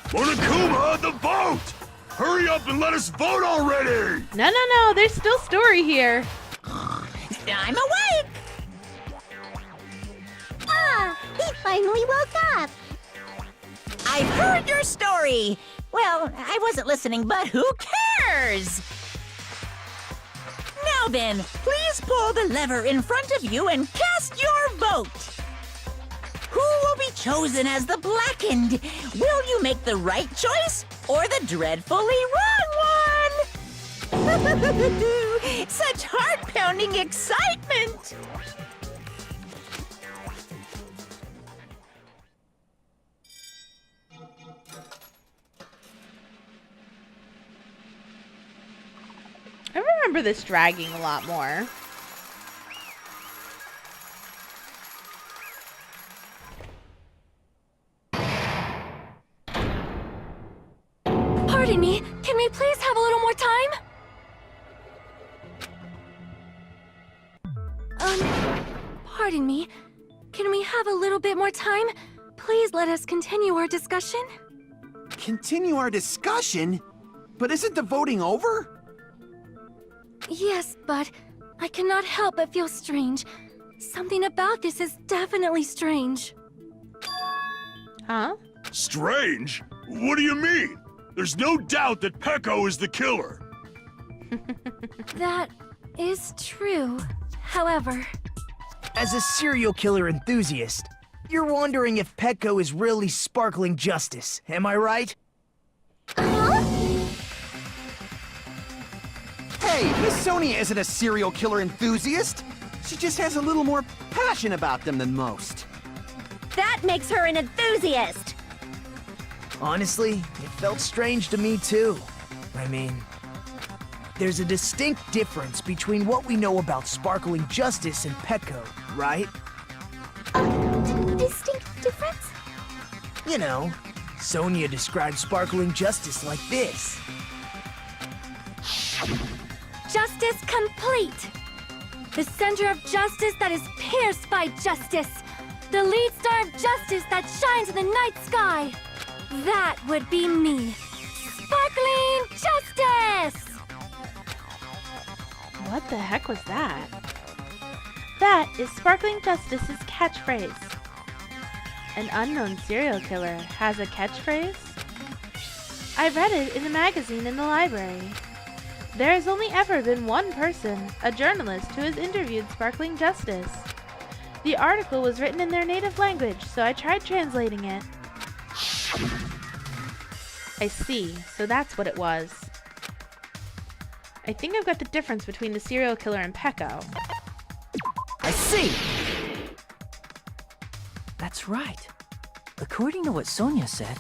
Monokuma, the vote! Hurry up and let us vote already!
No, there's still story here.
I'm awake!
Ah, he finally woke up.
I've heard your story. Well, I wasn't listening, but who cares? Now then, please pull the lever in front of you and cast your vote. Who will be chosen as the blackened? Will you make the right choice or the dreadfully wrong one? Such heart-pounding excitement!
I remember this dragging a lot more.
Pardon me, can we please have a little more time? Pardon me, can we have a little bit more time? Please let us continue our discussion.
Continue our discussion? But isn't the voting over?
Yes, but I cannot help but feel strange. Something about this is definitely strange.
Huh?
Strange? What do you mean? There's no doubt that Pecco is the killer.
That is true. However,
As a serial killer enthusiast, you're wondering if Petco is really sparkling justice, am I right?
Hey, Miss Sonia isn't a serial killer enthusiast. She just has a little more passion about them than most.
that makes her an enthusiast!
Honestly, it felt strange to me too. I mean, there's a distinct difference between what we know about sparkling justice and Petco, right?
Distinct difference?
You know, Sonia described sparkling justice like this.
Justice complete! The center of justice that is pierced by justice! The lead star of justice that shines in the night sky! That would be me! Sparkling justice!
What the heck was that? That is Sparkling Justice's catchphrase. An unknown serial killer has a catchphrase? I read it in a magazine in the library. There has only ever been one person, a journalist, who has interviewed Sparkling Justice. The article was written in their native language, so I tried translating it. I see, so that's what it was. I think I've got the difference between the serial killer and Pecco.
I see!
That's right. According to what Sonia said,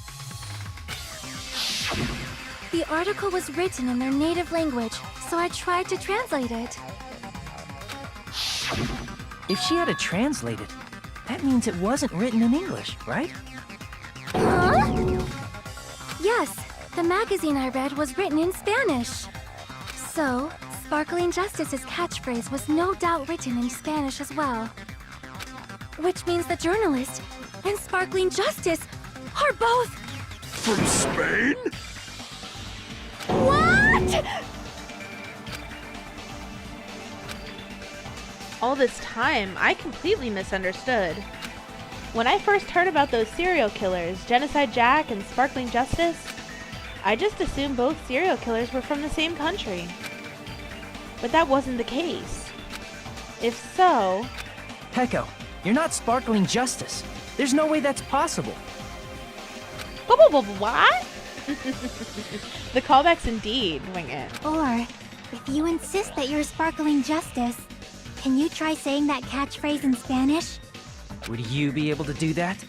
The article was written in their native language, so I tried to translate it.
if she had it translated, that means it wasn't written in English, right?
Huh? Yes, the magazine I read was written in Spanish. So, Sparkling Justice's catchphrase was no doubt written in Spanish as well. Which means the journalist and Sparkling Justice are both...
From Spain?
What?!
All this time, I completely misunderstood. When I first heard about those serial killers, Genocide Jack and Sparkling Justice, I just assumed both serial killers were from the same country. But that wasn't the case. If so...
Pecco, you're not Sparkling Justice. There's no way that's possible.
What? The callback's indeed wing it.
Or, if you insist that you're Sparkling Justice, can you try saying that catchphrase in Spanish?
Would you be able to do that?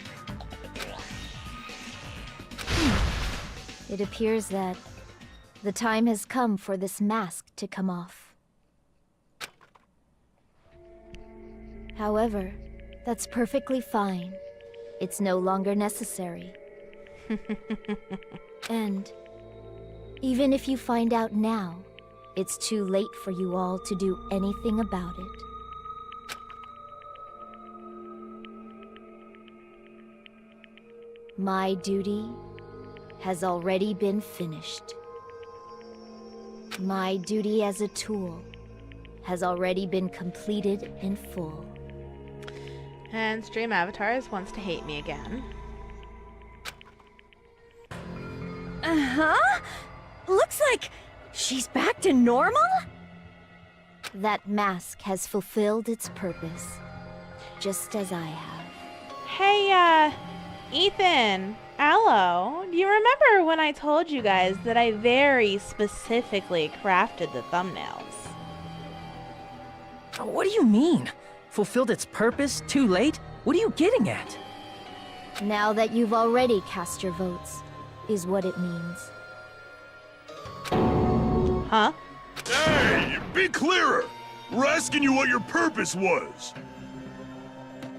It appears that the time has come for this mask to come off. However, that's perfectly fine. It's no longer necessary. And even if you find out now, it's too late for you all to do anything about it. My duty has already been finished. My duty as a tool has already been completed in full.
And Stream Avatars wants to hate me again.
Uh-huh? Looks like she's back to normal?
That mask has fulfilled its purpose, just as I have.
Hey, Ethan, Aloe, do you remember when I told you guys that I very specifically crafted the thumbnails?
What do you mean? Fulfilled its purpose? Too late? What are you getting at?
Now that you've already cast your votes, is what it means.
Huh?
Hey, be clearer! We're asking you what your purpose was.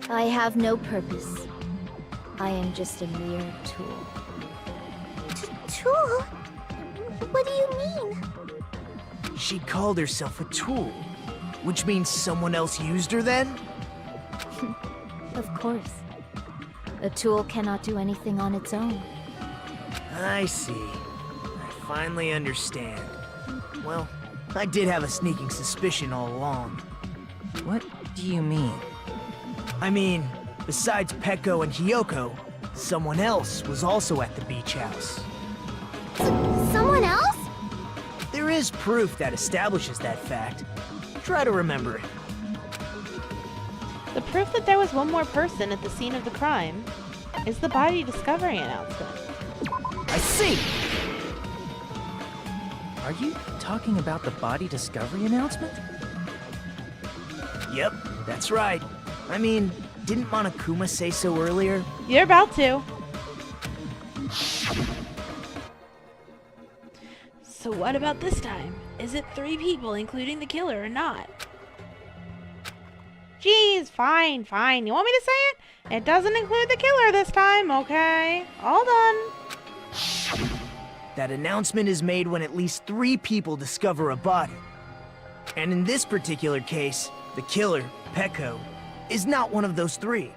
I have no purpose. I am just a mere tool.
Tool? What do you mean?
She called herself a tool, which means someone else used her then?
Of course. A tool cannot do anything on its own.
I see. I finally understand. Well, I did have a sneaking suspicion all along.
What do you mean?
I mean, besides Peko and Hiyoko, someone else was also at the beach house.
Someone else?
There is proof that establishes that fact. Try to remember it.
The proof that there was one more person at the scene of the crime is the body discovery announcement.
I see!
Are you talking about the body discovery announcement?
Yep, that's right. I mean, didn't Monokuma say so earlier?
You're about to. So what about this time? Is it 3 people, including the killer, or not? Jeez, fine. You want me to say it? It doesn't include the killer this time, okay? All done.
That announcement is made when at least 3 people discover a body. And in this particular case, the killer, Peko, is not one of those 3.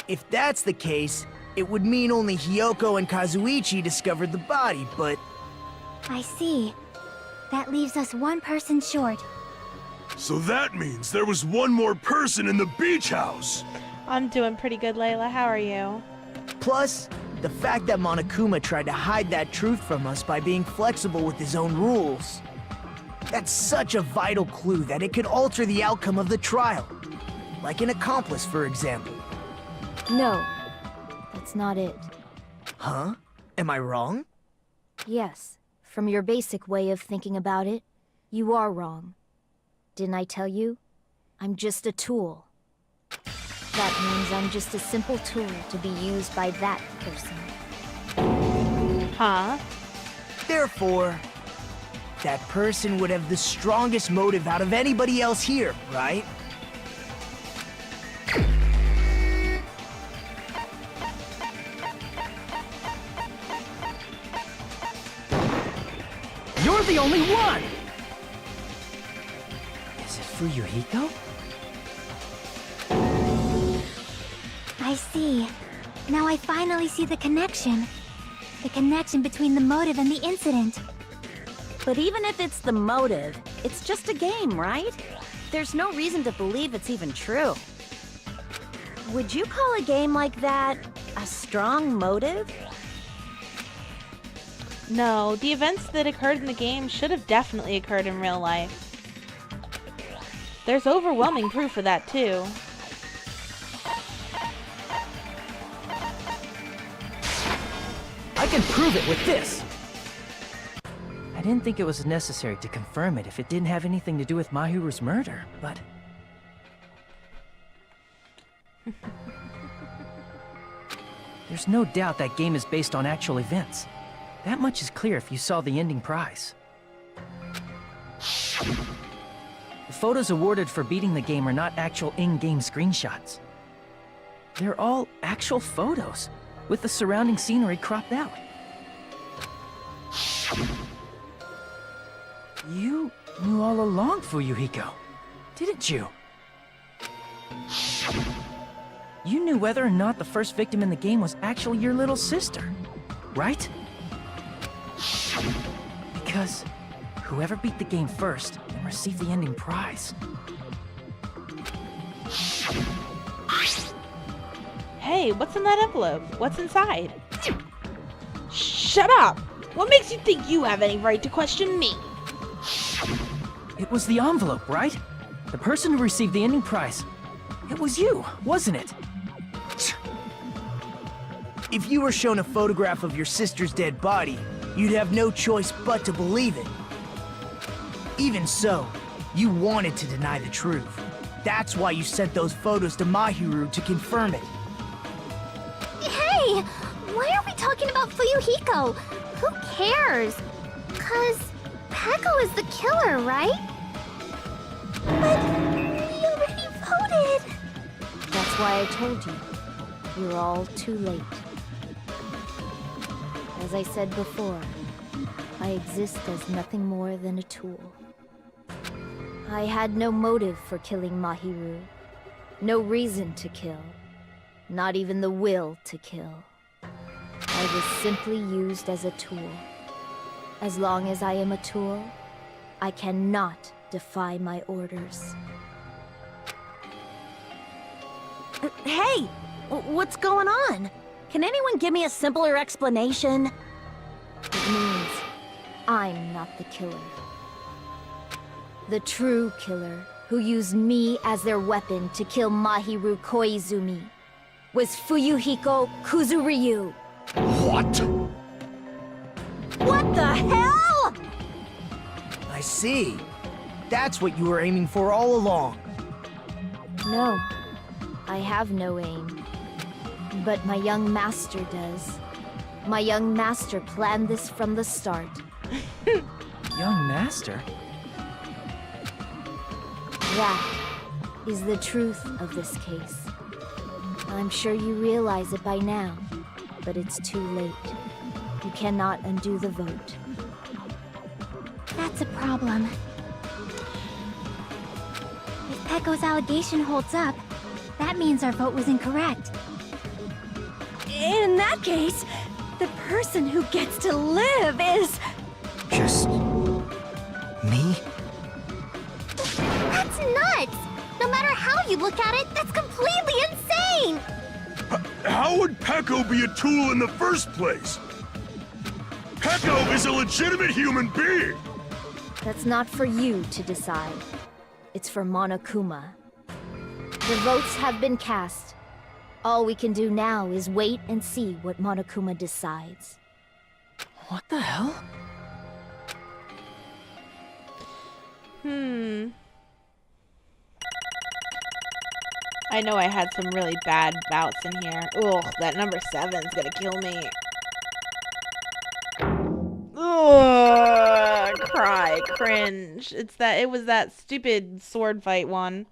If that's the case, it would mean only Hiyoko and Kazuichi discovered the body, but...
I see. That leaves us 1 person short.
So that means there was one more person in the beach house.
I'm doing pretty good, Layla. How are you?
Plus, the fact that Monokuma tried to hide that truth from us by being flexible with his own rules. That's such a vital clue that it could alter the outcome of the trial. Like an accomplice, for example.
No, that's not it.
Huh? Am I wrong?
Yes, from your basic way of thinking about it, you are wrong. Didn't I tell you? I'm just a tool. That means I'm just a simple tool to be used by that person.
Huh?
Therefore, that person would have the strongest motive out of anybody else here, right?
You're the only one! Is it Fuyuhiko?
I see. Now I finally see the connection. The connection between the motive and the incident.
But even if it's the motive, it's just a game, right? There's no reason to believe it's even true. Would you call a game like that a strong motive?
No, the events that occurred in the game should have definitely occurred in real life. There's overwhelming proof of that, too.
I can prove it with this! I didn't think it was necessary to confirm it if it didn't have anything to do with Mahiru's murder, but... There's no doubt that game is based on actual events. That much is clear if you saw the ending prize. The photos awarded for beating the game are not actual in-game screenshots. They're all actual photos, with the surrounding scenery cropped out. You knew all along, Fuyuhiko, didn't you? You knew whether or not the first victim in the game was actually your little sister, right? Because whoever beat the game first and received the ending prize.
Hey, what's in that envelope? What's inside? Shut up! What makes you think you have any right to question me?
It was the envelope, right? The person who received the ending prize. It was you, wasn't it?
If you were shown a photograph of your sister's dead body, you'd have no choice but to believe it. Even so, you wanted to deny the truth. That's why you sent those photos to Mahiru to confirm it.
Hey! Why are we talking about Fuyuhiko? Who cares? 'Cause Peko is the killer, right? But we already voted!
That's why I told you. You're all too late. As I said before, I exist as nothing more than a tool. I had no motive for killing Mahiru. No reason to kill. Not even the will to kill. I was simply used as a tool. As long as I am a tool, I cannot defy my orders.
Hey! What's going on? Can anyone give me a simpler explanation?
It means I'm not the killer. The true killer, who used me as their weapon to kill Mahiru Koizumi, was Fuyuhiko Kuzuryu.
What?
What the hell?
I see. That's what you were aiming for all along.
No, I have no aim. But my young master does. My young master planned this from the start.
Young master?
That is the truth of this case. I'm sure you realize it by now, but it's too late. You cannot undo the vote.
That's a problem. If Pecco's allegation holds up, that means our vote was incorrect.
In that case, the person who gets to live is...
Just... me?
That's nuts! No matter how you look at it, that's completely insane!
How would Pecco be a tool in the first place? Pecco is a legitimate human being!
That's not for you to decide. It's for Monokuma. The votes have been cast. All we can do now is wait and see what Monokuma decides.
What the hell?
I know I had some really bad bouts in here. Ugh, that number 7's gonna kill me. Ugh, cry, cringe. It was that stupid sword fight one.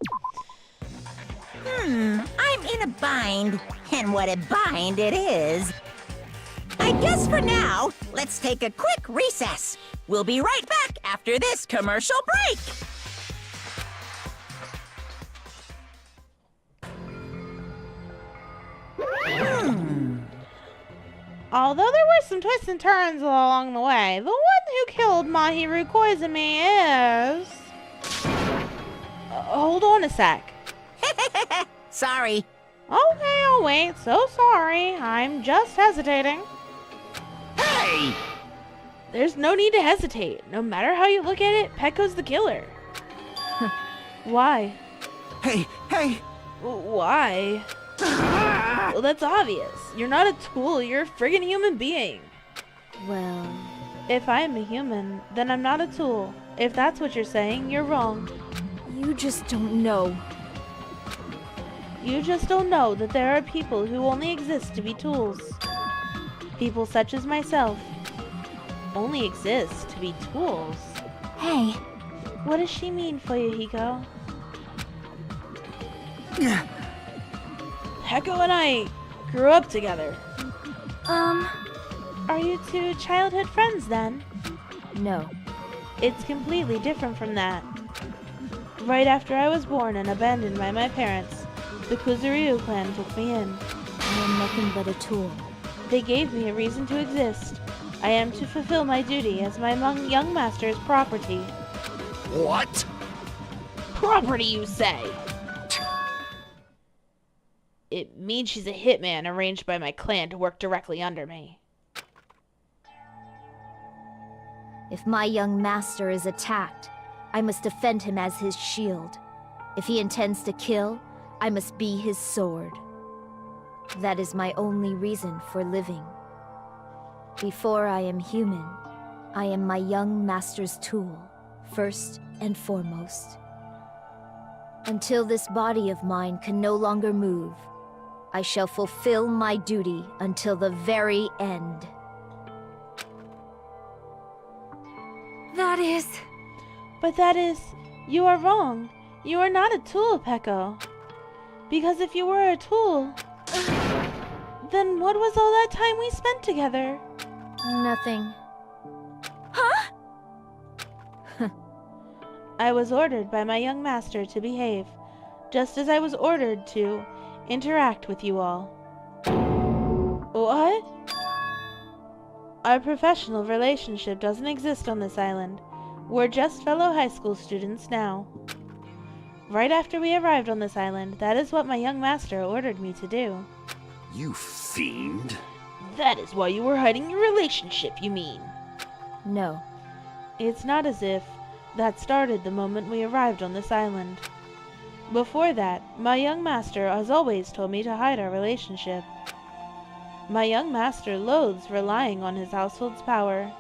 I'm in a bind, and what a bind it is. I guess for now, let's take a quick recess. We'll be right back after this commercial break.
Although there were some twists and turns along the way, the one who killed Mahiru Koizumi is... hold on a sec.
Sorry.
Okay, I'll wait. So sorry. I'm just hesitating.
Hey!
There's no need to hesitate. No matter how you look at it, Pecco's the killer. Why?
Hey!
Why? Well, that's obvious. You're not a tool, you're a friggin' human being.
Well...
If I'm a human, then I'm not a tool. If that's what you're saying, you're wrong.
You just don't know.
You just don't know that there are people who only exist to be tools. People such as myself only exist to be tools.
Hey,
What does she mean, Fuyuhiko? Pecco and I grew up together. Are you two childhood friends then?
No.
It's completely different from that. Right after I was born and abandoned by my parents, the Kuzuryu clan took me in.
I am nothing but a tool.
They gave me a reason to exist. I am to fulfill my duty as my young master's property.
What?
Property, you say? It means she's a hitman arranged by my clan to work directly under me.
If my young master is attacked, I must defend him as his shield. If he intends to kill, I must be his sword. That is my only reason for living. Before I am human, I am my young master's tool, first and foremost. Until this body of mine can no longer move, I shall fulfill my duty until the very end.
But you are wrong. You are not a tool, Pecco. Because if you were a tool, then what was all that time we spent together?
Nothing.
I was ordered by my young master to behave, just as I was ordered to interact with you all. What? Our professional relationship doesn't exist on this island. We're just fellow high school students now. Right after we arrived on this island, that is what my young master ordered me to do.
You fiend.
That is why you were hiding your relationship, you mean?
No.
It's not as if that started the moment we arrived on this island. Before that, my young master has always told me to hide our relationship. My young master loathes relying on his household's power.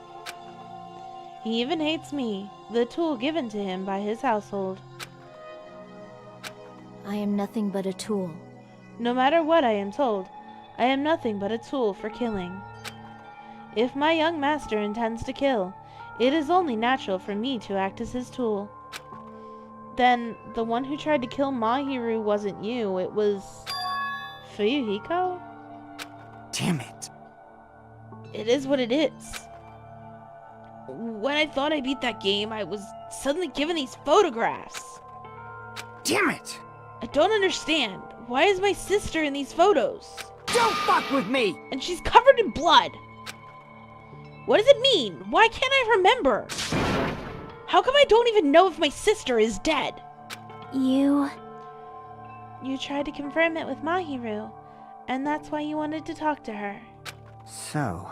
He even hates me, the tool given to him by his household.
I am nothing but a tool.
No matter what I am told, I am nothing but a tool for killing. If my young master intends to kill, it is only natural for me to act as his tool. Then, the one who tried to kill Mahiru wasn't you, it was... Fuyuhiko?
Damn it.
It is what it is. When I thought I beat that game, I was suddenly given these photographs.
Damn it!
I don't understand. Why is my sister in these photos?
Don't fuck with me!
And she's covered in blood. What does it mean? Why can't I remember? How come I don't even know if my sister is dead?
You
tried to confirm it with Mahiru, and that's why you wanted to talk to her.
So...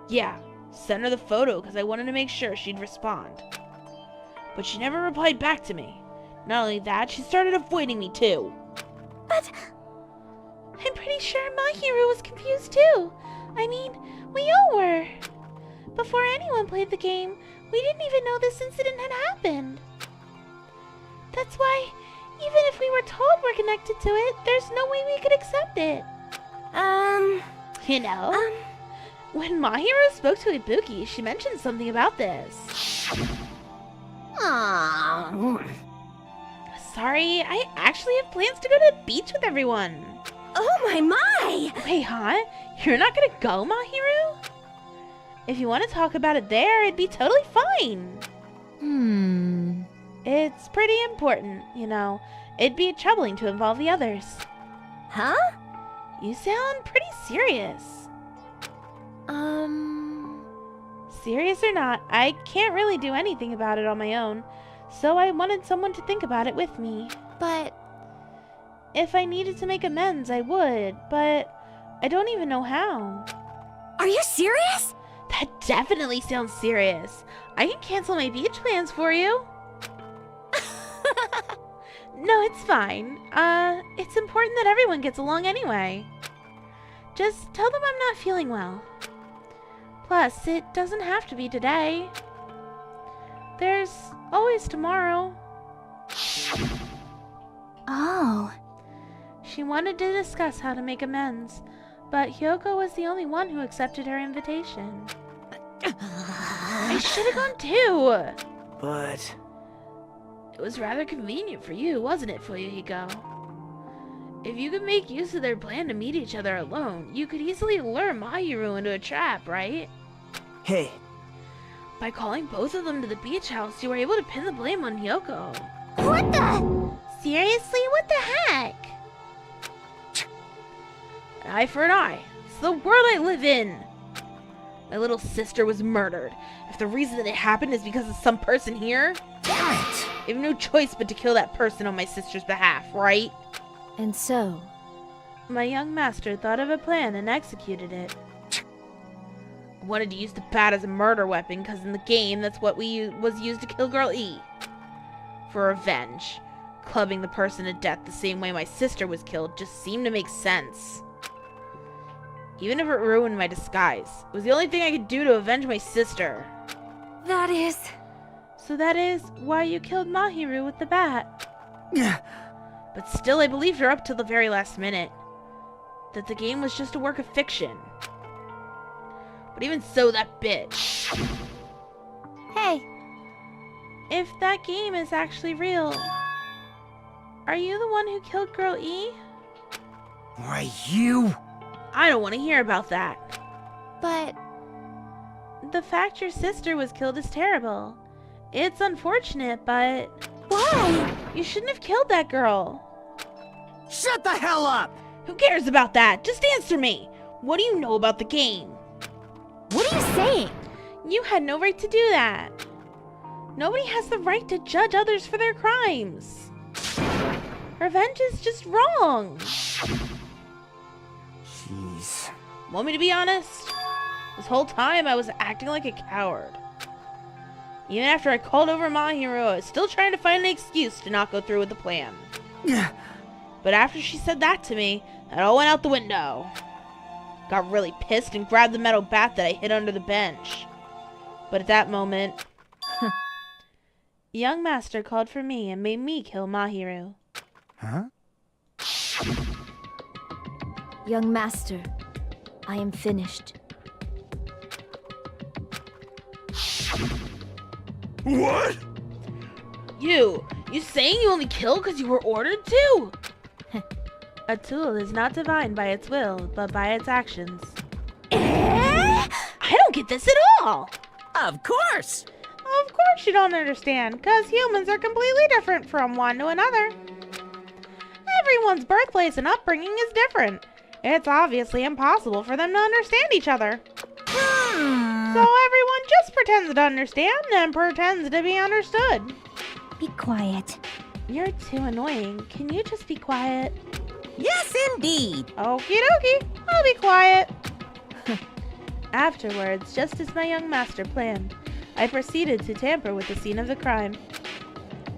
Yeah, sent her the photo because I wanted to make sure she'd respond. But she never replied back to me. Not only that, she started avoiding me too.
But
I'm pretty sure Mahiru was confused too. I mean, we all were. Before anyone played the game, we didn't even know this incident had happened. That's why, even if we were told we're connected to it, there's no way we could accept it. You know? When Mahiru spoke to Ibuki, she mentioned something about this.
Aww.
Sorry, I actually have plans to go to the beach with everyone.
Oh my!
Wait, huh? You're not gonna go, Mahiru? If you want to talk about it there, it'd be totally fine. It's pretty important, you know. It'd be troubling to involve the others.
Huh?
You sound pretty serious. Serious or not, I can't really do anything about it on my own, so I wanted someone to think about it with me.
but
If I needed to make amends, I would, but I don't even know how.
Are you serious?
That definitely sounds serious. I can cancel my beach plans for you. No, it's fine. It's important that everyone gets along anyway. Just tell them I'm not feeling well. Plus, it doesn't have to be today. There's always tomorrow.
oh,
She wanted to discuss how to make amends, but Hyoko was the only one who accepted her invitation. I should have gone too!
But...
It was rather convenient for you, wasn't it, Fuyuhiko? If you could make use of their plan to meet each other alone, you could easily lure Mahiru into a trap, right?
Hey,
By calling both of them to the beach house, you were able to pin the blame on Hyoko.
what the?
Seriously? What the heck? An eye for an eye. It's the world I live in. My little sister was murdered. If the reason that it happened is because of some person here,
Damn it!
I have no choice but to kill that person on my sister's behalf, right?
And so,
My young master thought of a plan and executed it. I wanted to use the bat as a murder weapon because in the game that's what was used to kill Girl E. For revenge, clubbing the person to death the same way my sister was killed just seemed to make sense. Even if it ruined my disguise, it was the only thing I could do to avenge my sister.
That is...
So that is why you killed Mahiru with the bat. But still I believed her up till the very last minute. That the game was just a work of fiction. But even so, that bitch.
Hey,
If that game is actually real, are you the one who killed Girl E?
Why, you?
I don't want to hear about that.
but
The fact your sister was killed is terrible. It's unfortunate, but
why?
you shouldn't have killed that girl.
Shut the hell up!
Who cares about that? Just answer me. What do you know about the game?
What are you saying?
You had no right to do that. Nobody has the right to judge others for their crimes. Revenge is just wrong.
Jeez.
Want me to be honest? This whole time I was acting like a coward. Even after I called over Mahiru, I was still trying to find an excuse to not go through with the plan. But after she said that to me, that all went out the window. Got really pissed and grabbed the metal bat that I hid under the bench. But at that moment, young master called for me and made me kill Mahiru.
Huh?
Young master, I am finished.
What?
You saying you only kill because you were ordered to? A tool is not defined by its will, but by its actions. I don't get this at all.
Of course.
Of course you don't understand, because humans are completely different from one to another. Everyone's birthplace and upbringing is different. It's obviously impossible for them to understand each other. So everyone just pretends to understand and pretends to be understood.
Be quiet.
You're too annoying. Can you just be quiet?
Yes, indeed.
Okie dokie, I'll be quiet. Afterwards, just as my young master planned, I proceeded to tamper with the scene of the crime.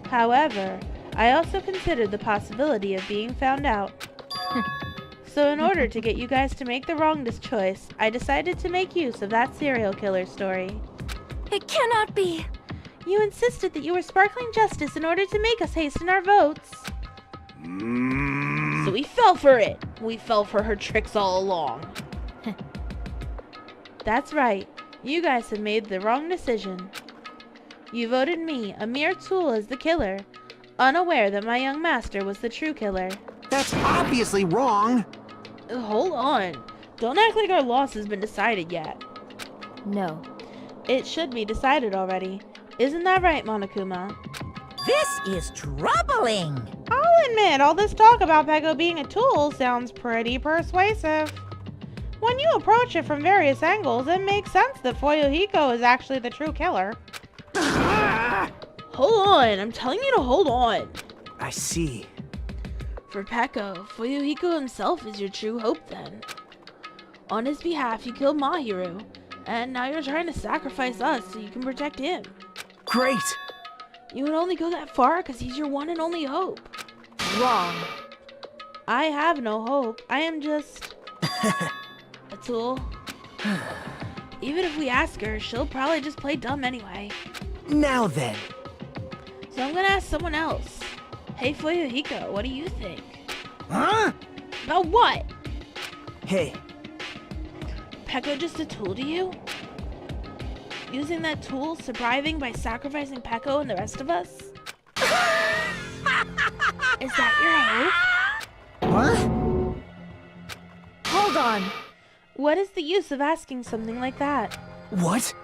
However, I also considered the possibility of being found out. So in order to get you guys to make the wrongest choice, I decided to make use of that serial killer story.
It cannot be.
You insisted that you were sparkling justice in order to make us hasten our votes. So we fell for it. We fell for her tricks all along. That's right. You guys have made the wrong decision. You voted me, a mere tool, as the killer, unaware that my young master was the true killer.
That's obviously wrong.
Hold on. Don't act like our loss has been decided yet.
No.
It should be decided already. Isn't that right, Monokuma?
This is troubling.
I'll admit, all this talk about Peko being a tool sounds pretty persuasive. When you approach it from various angles, it makes sense that Fuyuhiko is actually the true killer. Hold on, I'm telling you to hold on.
I see.
For Peko, Fuyuhiko himself is your true hope then. On his behalf, you killed Mahiru, and now you're trying to sacrifice us so you can protect him.
Great!
You would only go that far because he's your one and only hope.
Wrong.
I have no hope. I am just a tool. Even if we ask her, she'll probably just play dumb anyway.
Now then.
So I'm gonna ask someone else. Hey Fuyuhiko, what do you think?
Huh?
About what?
Hey.
Peko just a tool to you? Using that tool, surviving by sacrificing Peko and the rest of us? Is that your hope?
What?
Hold on.
What is the use of asking something like that?
What?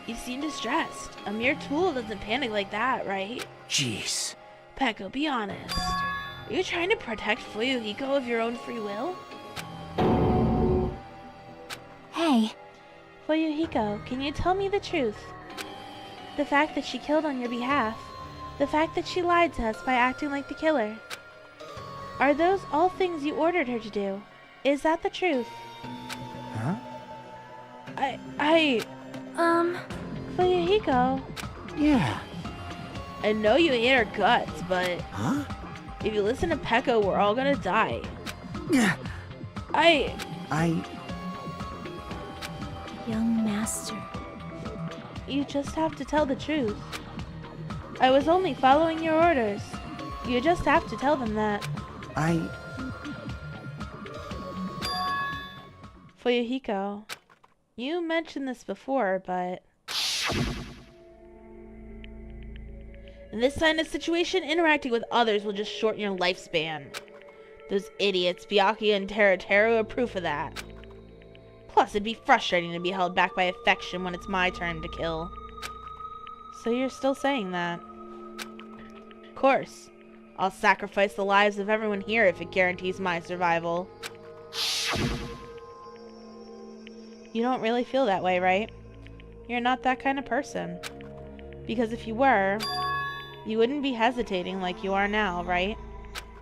You seem distressed. A mere tool doesn't panic like that, right?
Jeez.
Peko, be honest. Are you trying to protect Fuyuhiko of your own free will?
Hey,
Fuyuhiko, can you tell me the truth? The fact that she killed on your behalf, the fact that she lied to us by acting like the killer. Are those all things you ordered her to do? Is that the truth?
Huh?
Fuyuhiko,
Yeah.
I know you hate our guts, but
Huh?
if you listen to Peko, we're all gonna die.
Yeah.
Young master.
You just have to tell the truth. I was only following your orders. You just have to tell them that. Fuyuhiko, you mentioned this before, but in this kind of situation, interacting with others will just shorten your lifespan. Those idiots, Byakuya and Teruteru, are proof of that. Plus, it'd be frustrating to be held back by affection when it's my turn to kill. So you're still saying that? Of course. I'll sacrifice the lives of everyone here if it guarantees my survival. You don't really feel that way, right? You're not that kind of person. Because if you were, you wouldn't be hesitating like you are now, right?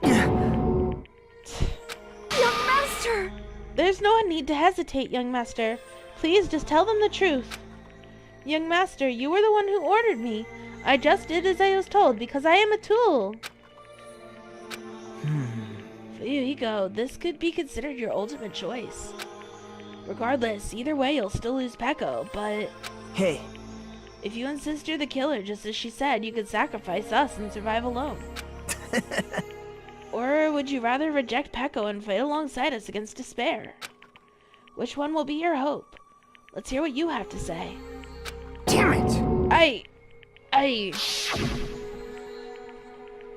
Young Master!
There's no need to hesitate, young master. Please just tell them the truth. Young master, you were the one who ordered me. I just did as I was told because I am a tool. Fuyuhiko, this could be considered your ultimate choice. Regardless, either way you'll still lose Peko, but...
Hey.
If you insist you're the killer, just as she said, you could sacrifice us and survive alone. Or would you rather reject Peko and fight alongside us against despair? Which one will be your hope? Let's hear what you have to say.
Damn it!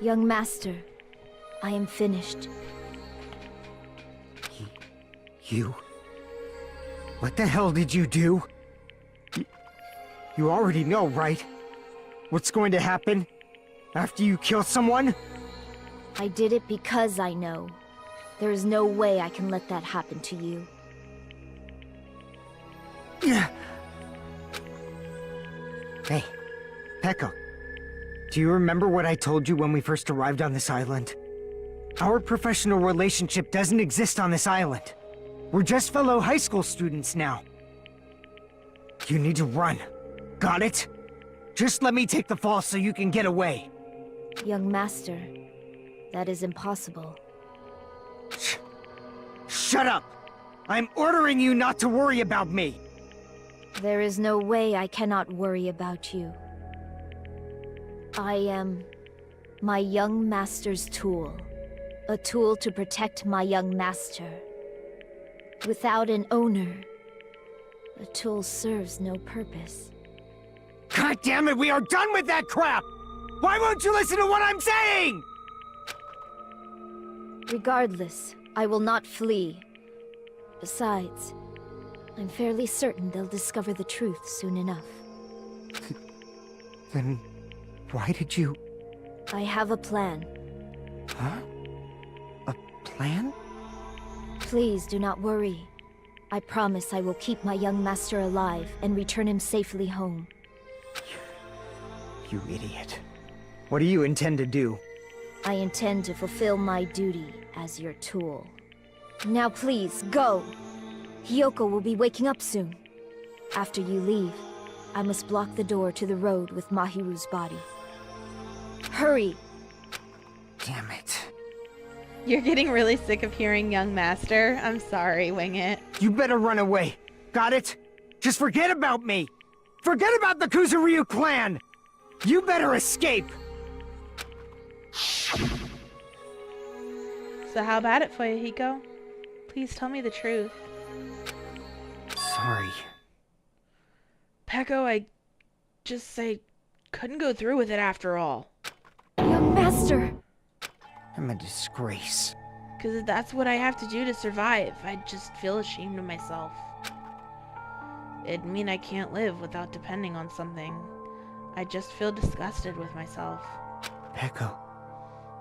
Young Master, I am finished.
You? What the hell did you do? You already know, right? What's going to happen after you kill someone?
I did it because I know. There is no way I can let that happen to you.
Hey, Peko. Do you remember what I told you when we first arrived on this island? Our professional relationship doesn't exist on this island. We're just fellow high school students now. You need to run. Got it? Just let me take the fall so you can get away.
Young Master, that is impossible.
Shut up! I'm ordering you not to worry about me!
There is no way I cannot worry about you. I am my young master's tool. A tool to protect my young master. Without an owner, the tool serves no purpose.
God damn it, we are done with that crap! Why won't you listen to what I'm saying?!
Regardless, I will not flee. Besides, I'm fairly certain they'll discover the truth soon enough.
Then why did you...
I have a plan.
Huh? A plan?
Please do not worry. I promise I will keep my young master alive and return him safely home.
You idiot. What do you intend to do?
I intend to fulfill my duty as your tool. Now please, go! Hiyoko will be waking up soon. After you leave, I must block the door to the road with Mahiru's body. Hurry!
Damn it.
You're getting really sick of hearing young master. I'm sorry, Wing It.
You better run away. Got it? Just forget about me! Forget about the Kuzuryu clan! You better escape!
So how about it for you, Hiko? Please tell me the truth.
Sorry.
Peko, I couldn't go through with it after all.
Young master!
I'm a disgrace.
Because that's what I have to do to survive. I just feel ashamed of myself. It'd mean I can't live without depending on something. I just feel disgusted with myself.
Peko.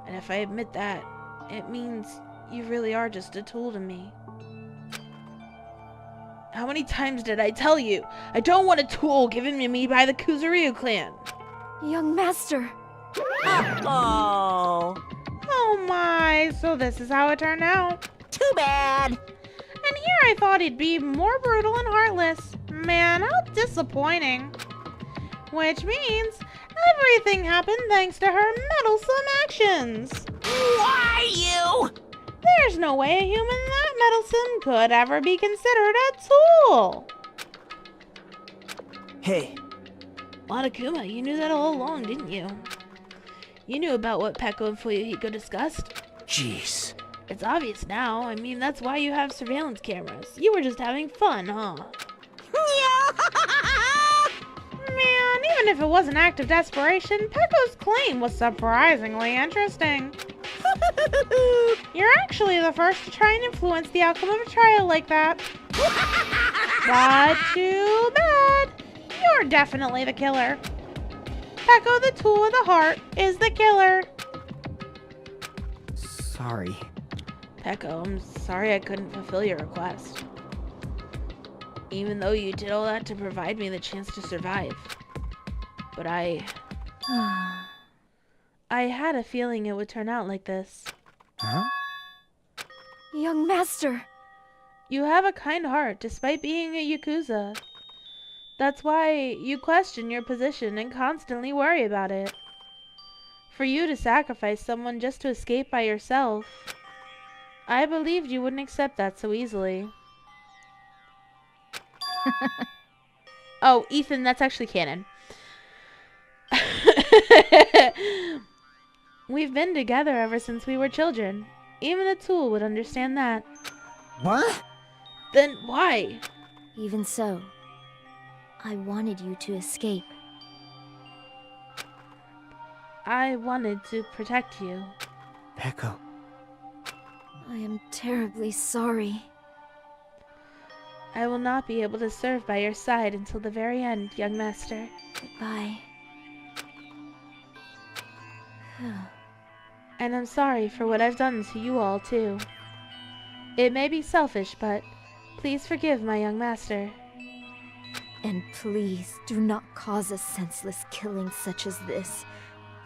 And if I admit that, it means you really are just a tool to me. How many times did I tell you? I don't want a tool given to me by the Kuzuryu clan.
Young master!
Oh,
Oh my, so this is how it turned out.
too bad.
And here I thought he'd be more brutal and heartless. Man, how disappointing. Which means everything happened thanks to her meddlesome actions.
Why you?
There's no way a human that meddlesome could ever be considered a tool.
Hey,
Monokuma, you knew that all along, didn't you? You knew about what Peko and Fuyuhiko discussed.
jeez.
It's obvious now. I mean, that's why you have surveillance cameras. You were just having fun, huh? Man, even if it was an act of desperation, Peko's claim was surprisingly interesting. You're actually the first to try and influence the outcome of a trial like that. But too bad. You're definitely the killer. Peko, the tool of the heart, is the killer.
Sorry.
Peko, I'm sorry I couldn't fulfill your request. Even though you did all that to provide me the chance to survive. But I had a feeling it would turn out like this.
Huh?
Young master.
You have a kind heart, despite being a Yakuza. That's why you question your position and constantly worry about it. For you to sacrifice someone just to escape by yourself, I believed you wouldn't accept that so easily. Oh, Ethan, that's actually canon. We've been together ever since we were children. Even a tool would understand that.
What?
Then why?
Even so, I wanted you to escape.
I wanted to protect you.
Peko.
I am terribly sorry.
I will not be able to serve by your side until the very end, young master.
Goodbye.
And I'm sorry for what I've done to you all, too. It may be selfish, but please forgive my young master.
And please do not cause a senseless killing such as this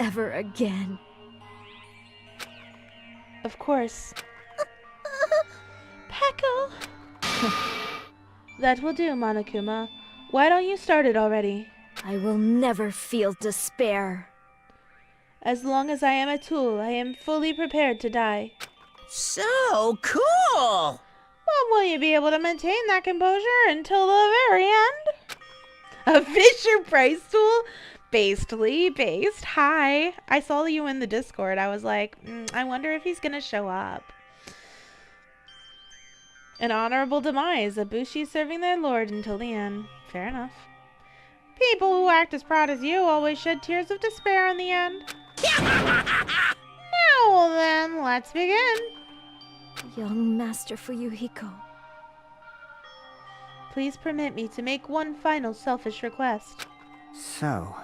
ever again.
Of course. Peko! That will do, Monokuma. Why don't you start it already?
I will never feel despair.
As long as I am a tool, I am fully prepared to die.
So cool!
Well, will you be able to maintain that composure until the very end? A Fisher-Price tool? Based. Hi. I saw you in the Discord. I was like, I wonder if he's gonna show up. An honorable demise. Ibushi serving their lord until the end. Fair enough. People who act as proud as you always shed tears of despair in the end. Now then, let's begin.
Young Master Fuyuhiko.
Please permit me to make one final selfish request.
So,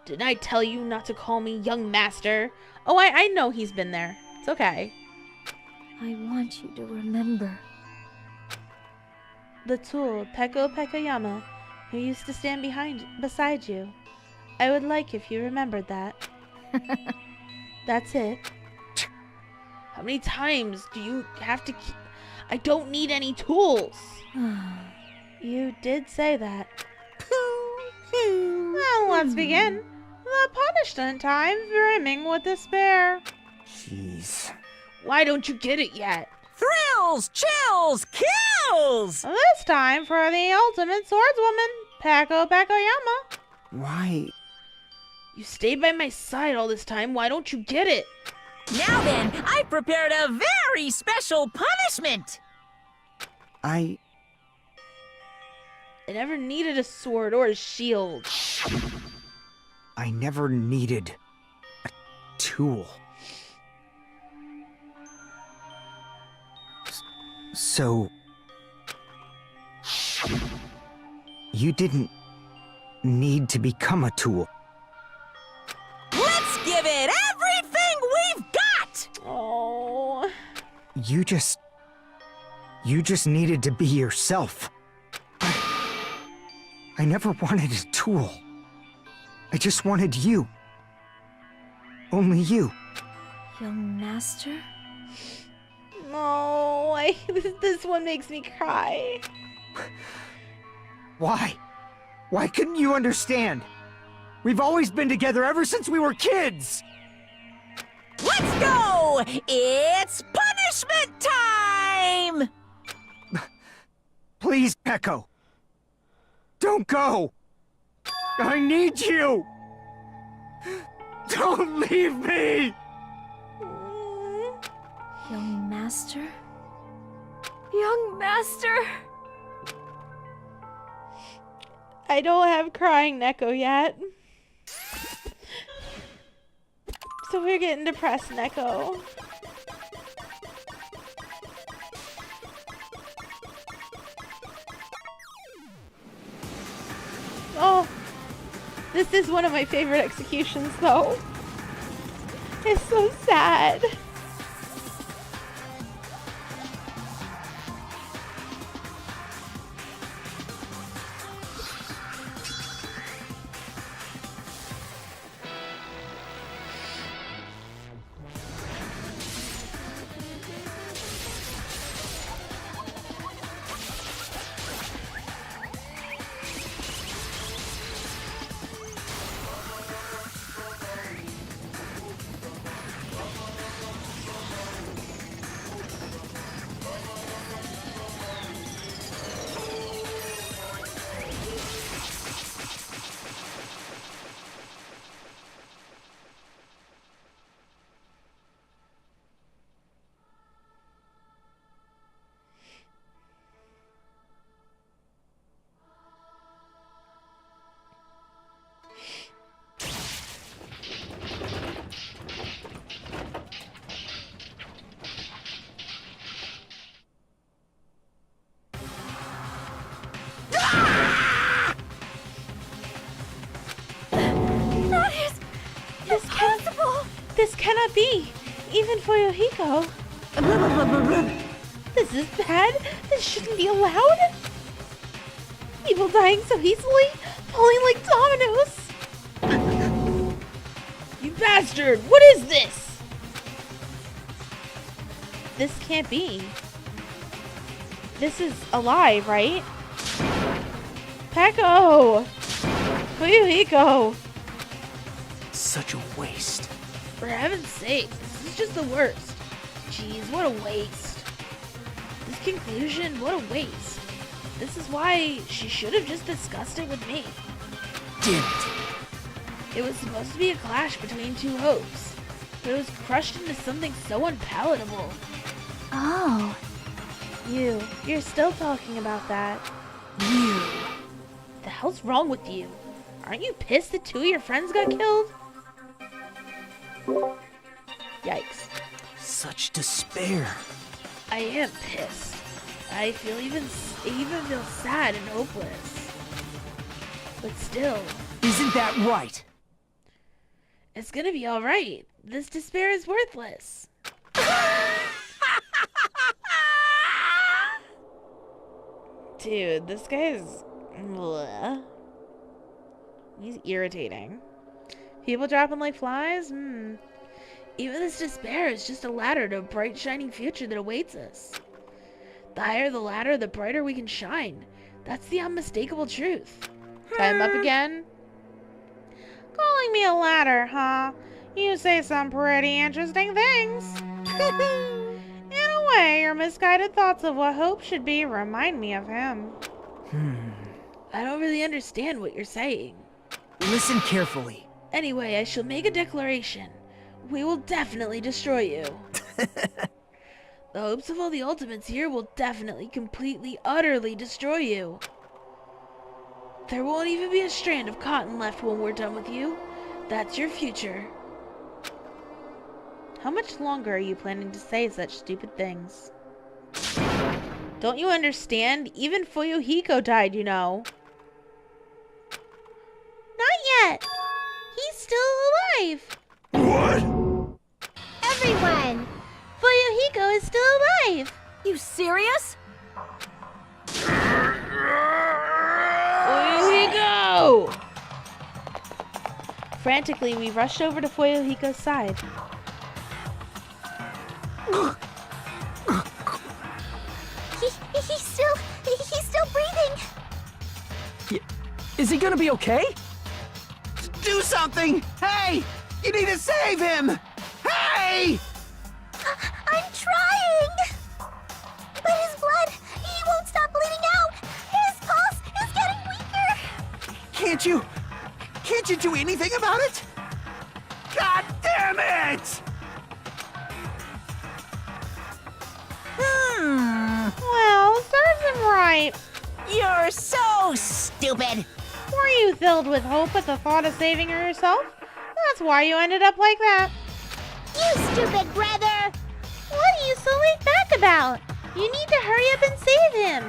Didn't I tell you not to call me young master? Oh, I know he's been there. It's okay.
I want you to remember.
The tool, Peko Pekoyama, who used to stand beside you. I would like if you remembered that. That's it. How many times do you have to keep... I don't need any tools. You did say that. Well, let's begin. The punishment time brimming with despair.
jeez.
Why don't you get it yet?
Thrills, chills, kills!
This time for the ultimate swordswoman, Peko Pekoyama.
Why?
You stayed by my side all this time. Why don't you get it?
Now then, I prepared a very special punishment!
I never needed a sword or a shield.
I never needed a tool. So... you didn't need to become a tool.
Let's give it everything we've got!
Oh.
You just needed to be yourself. I never wanted a tool. I just wanted you. Only you.
Young Master?
No, this one makes me cry.
Why? Why couldn't you understand? We've always been together ever since we were kids!
Let's go! It's punishment time!
Please, Peko. Don't go! I need you! Don't leave me!
Young Master? Young Master!
I don't have crying Neko yet. So we're getting depressed, Neko. Oh, this is one of my favorite executions, though. It's so sad. This cannot be! Even for Yohiko! This is bad! This shouldn't be allowed! People dying so easily! Falling like dominoes! You bastard! What is this? This can't be. This is alive, right? Peko! Fuyuhiko!
Such a waste.
For heaven's sake, this is just the worst. Jeez, what a waste. This conclusion, what a waste. This is why she should have just discussed it with me.
Damn it.
It was supposed to be a clash between two hopes, but it was crushed into something so unpalatable.
Oh.
You're still talking about that.
You.
The hell's wrong with you? Aren't you pissed that 2 of your friends got killed? Yikes.
Such despair.
I am pissed. I feel even feel sad and hopeless. But still,
Isn't that right?
it's gonna be alright. This despair is worthless. Dude, this guy is... bleh. He's irritating. People dropping like flies? Even this despair is just a ladder to a bright, shining future that awaits us. The higher the ladder, the brighter we can shine. That's the unmistakable truth. Time up again. Calling me a ladder, huh? You say some pretty interesting things. In a way, your misguided thoughts of what hope should be remind me of him. I don't really understand what you're saying.
Listen carefully.
Anyway, I shall make a declaration. We will definitely destroy you. The hopes of all the ultimates here will definitely, completely, utterly destroy you. There won't even be a strand of cotton left when we're done with you. That's your future. How much longer are you planning to say such stupid things? Don't you understand? Even Fuyuhiko died, you know. Not yet. He's still alive.
What?
Everyone!
Fuyuhiko is still alive.
You serious?
Fuyuhiko! Frantically, we rushed over to Fuyuhiko's side.
He's still breathing.
Is he gonna be okay?
Do something! Hey! You need to save him! Hey!
I'm trying! But his blood, he won't stop bleeding out! His pulse is getting weaker!
Can't you do anything about it? God damn it!
Well, serves him right.
You're so stupid.
Were you filled with hope at the thought of saving her yourself? That's why you ended up like that.
You stupid brother!
What are you so laid back about? You need to hurry up and save him.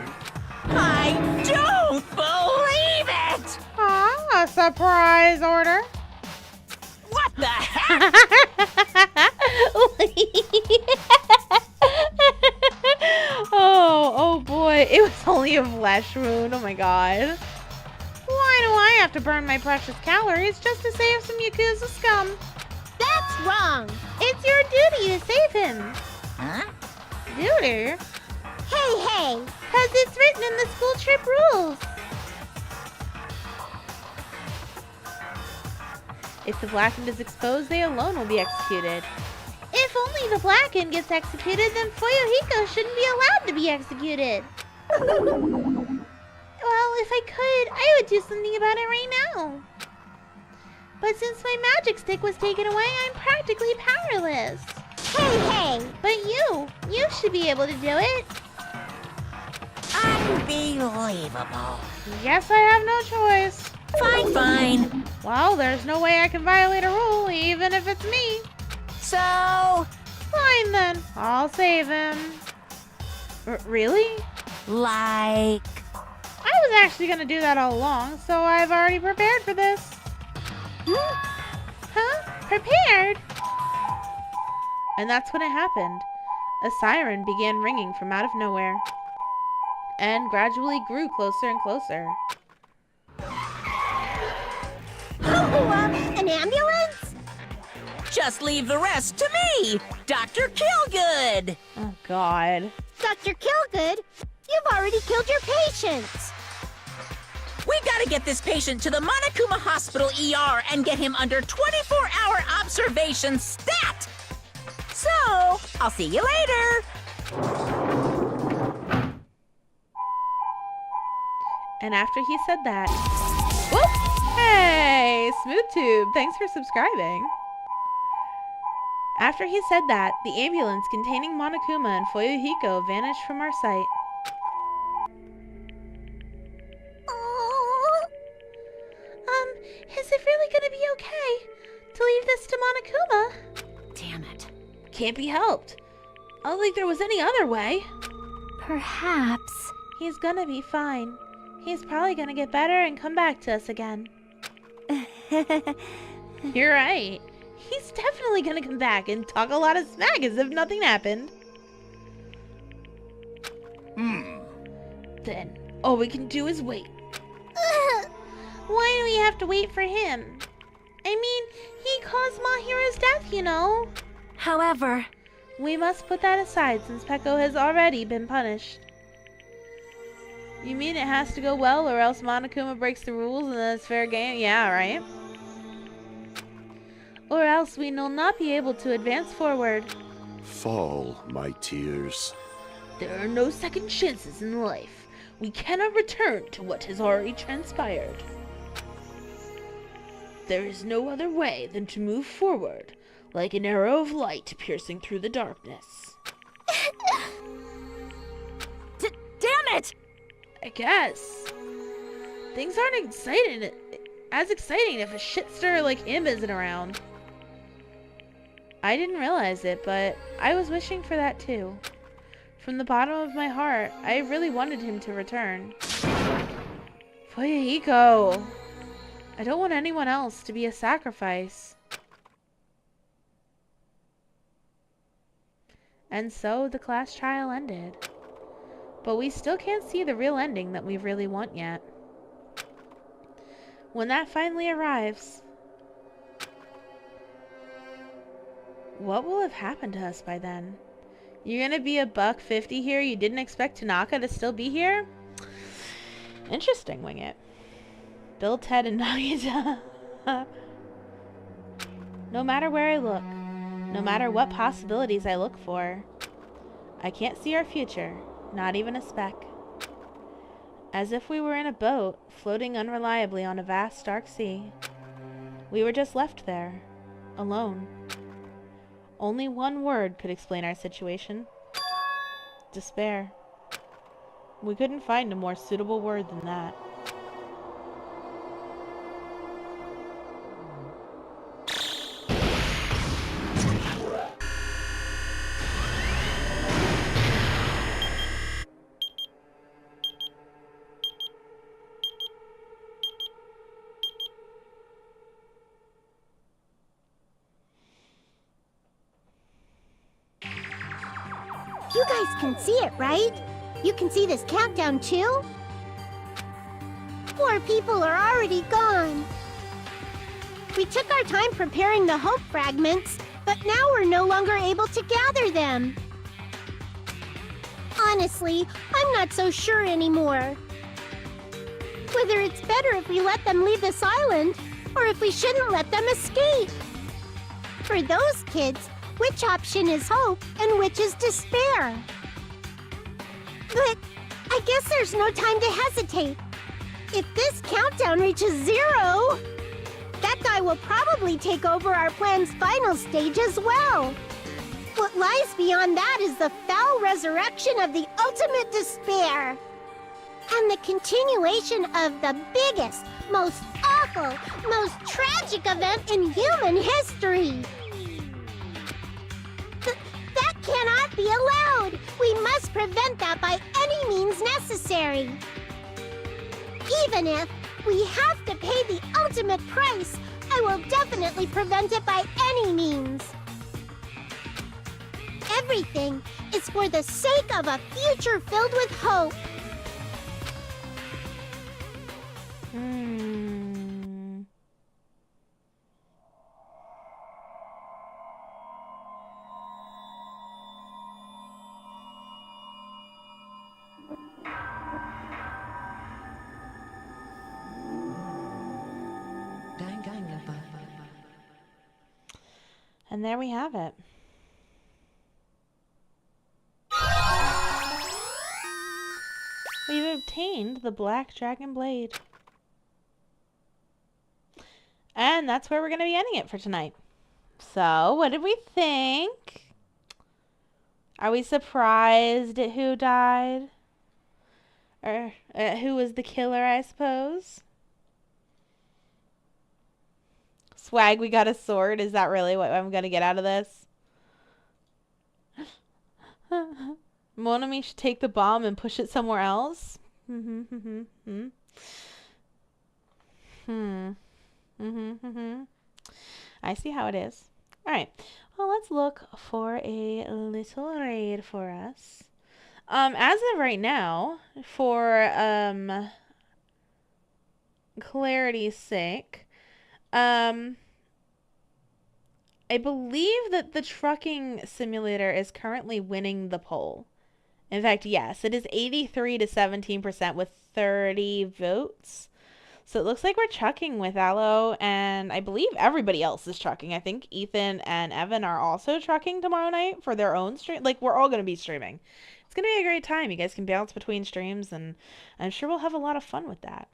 I don't believe it!
Aw, a surprise order.
What the heck?
Oh boy. It was only a flesh wound. Oh my god. Why do I have to burn my precious calories just to save some Yakuza scum?
That's wrong!
It's your duty to save him.
Huh?
Hey!
Duty? Because it's written in the school trip rules. If the blackened is exposed, they alone will be executed. If only the blackened gets executed, then Fuyuhiko shouldn't be allowed to be executed. Well, if I could, I would do something about it right now. But since my magic stick was taken away, I'm practically powerless.
Hey!
But you should be able to do it.
Unbelievable.
Yes, I have no choice.
Fine.
Well, there's no way I can violate a rule, even if it's me.
So,
Fine then, I'll save him. Really?
like...
I was actually gonna do that all along, so I've already prepared for this. Huh? Prepared? And that's when it happened. A siren began ringing from out of nowhere, and gradually grew closer and closer.
An ambulance?
Just leave the rest to me, Dr. Killgood.
Oh, God.
Dr. Killgood, you've already killed your patients.
We gotta get this patient to the Monokuma Hospital ER and get him under 24-hour observation stat! So, I'll see you later!
And after he said that... Whoop! Hey! SmoothTube, thanks for subscribing. After he said that, the ambulance containing Monokuma and Fuyuhiko vanished from our sight. Is it really gonna be okay to leave this to Monokuma?
Damn it.
Can't be helped. I don't think there was any other way.
Perhaps.
He's gonna be fine. He's probably gonna get better and come back to us again. You're right. He's definitely gonna come back and talk a lot of smack as if nothing happened. Then, all we can do is wait. Why do we have to wait for him? I mean, he caused Mahiru's death, you know.
However,
we must put that aside since Peko has already been punished. You mean it has to go well or else Monokuma breaks the rules and then it's fair game? Yeah, right? Or else we will not be able to advance forward.
Fall, my tears.
There are no second chances in life. We cannot return to what has already transpired. There is no other way than to move forward, like an arrow of light piercing through the darkness.
damn it!
I guess. Things aren't as exciting if a shitster like him isn't around. I didn't realize it, but I was wishing for that too. From the bottom of my heart, I really wanted him to return. Fuyuhiko! I don't want anyone else to be a sacrifice. And so the class trial ended. But we still can't see the real ending that we really want yet. When that finally arrives, what will have happened to us by then? You're gonna be $150 here? You didn't expect Tanaka to still be here? Interesting, Wing It. Bill, Ted, and Nagita. No matter where I look, no matter what possibilities I look for, I can't see our future, not even a speck. As if we were in a boat, floating unreliably on a vast, dark sea. We were just left there, alone. Only one word could explain our situation. Despair. We couldn't find a more suitable word than that.
You guys can see it, right? You can see this countdown too? 4 people are already gone. We took our time preparing the hope fragments, but now we're no longer able to gather them. Honestly, I'm not so sure anymore. Whether it's better if we let them leave this island, or if we shouldn't let them escape. For those kids, which option is hope and which is despair? But I guess there's no time to hesitate. If this countdown reaches 0, that guy will probably take over our plan's final stage as well. What lies beyond that is the foul resurrection of the ultimate despair. And the continuation of the biggest, most awful, most tragic event in human history. That cannot be allowed! We must prevent that by any means necessary. Even if we have to pay the ultimate price, I will definitely prevent it by any means. everything is for the sake of a future filled with hope.
And there we have it. We've obtained the Black Dragon Blade. And that's where we're going to be ending it for tonight. So, what did we think? Are we surprised at who died? Or who was the killer, I suppose? Swag, we got a sword. Is that really what I'm going to get out of this? Monami should take the bomb and push it somewhere else. I see how it is. Alright. Well, let's look for a little raid for us. As of right now, for clarity's sake, I believe that the trucking simulator is currently winning the poll. In fact, yes, it is 83 to 17% with 30 votes. So it looks like we're trucking with Aloe, and I believe everybody else is trucking. I think Ethan and Evan are also trucking tomorrow night for their own stream. Like, we're all going to be streaming. It's going to be a great time. You guys can bounce between streams, and I'm sure we'll have a lot of fun with that.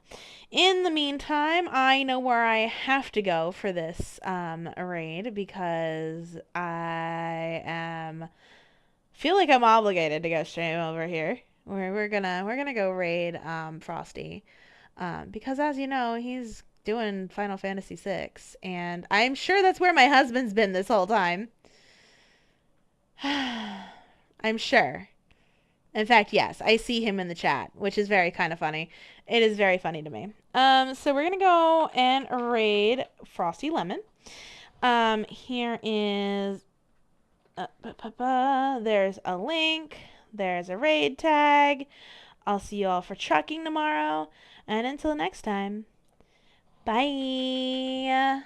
In the meantime, I know where I have to go for this raid, because I feel like I'm obligated to go stream over here. We're gonna go raid Frosty, because as you know, he's doing Final Fantasy VI, and I'm sure that's where my husband's been this whole time. I'm sure. In fact, yes, I see him in the chat, which is very kind of funny. It is very funny to me. So we're gonna go and raid Frosty Lemon. Here is there's a link. There's a raid tag. I'll see you all for trucking tomorrow. And until next time, bye.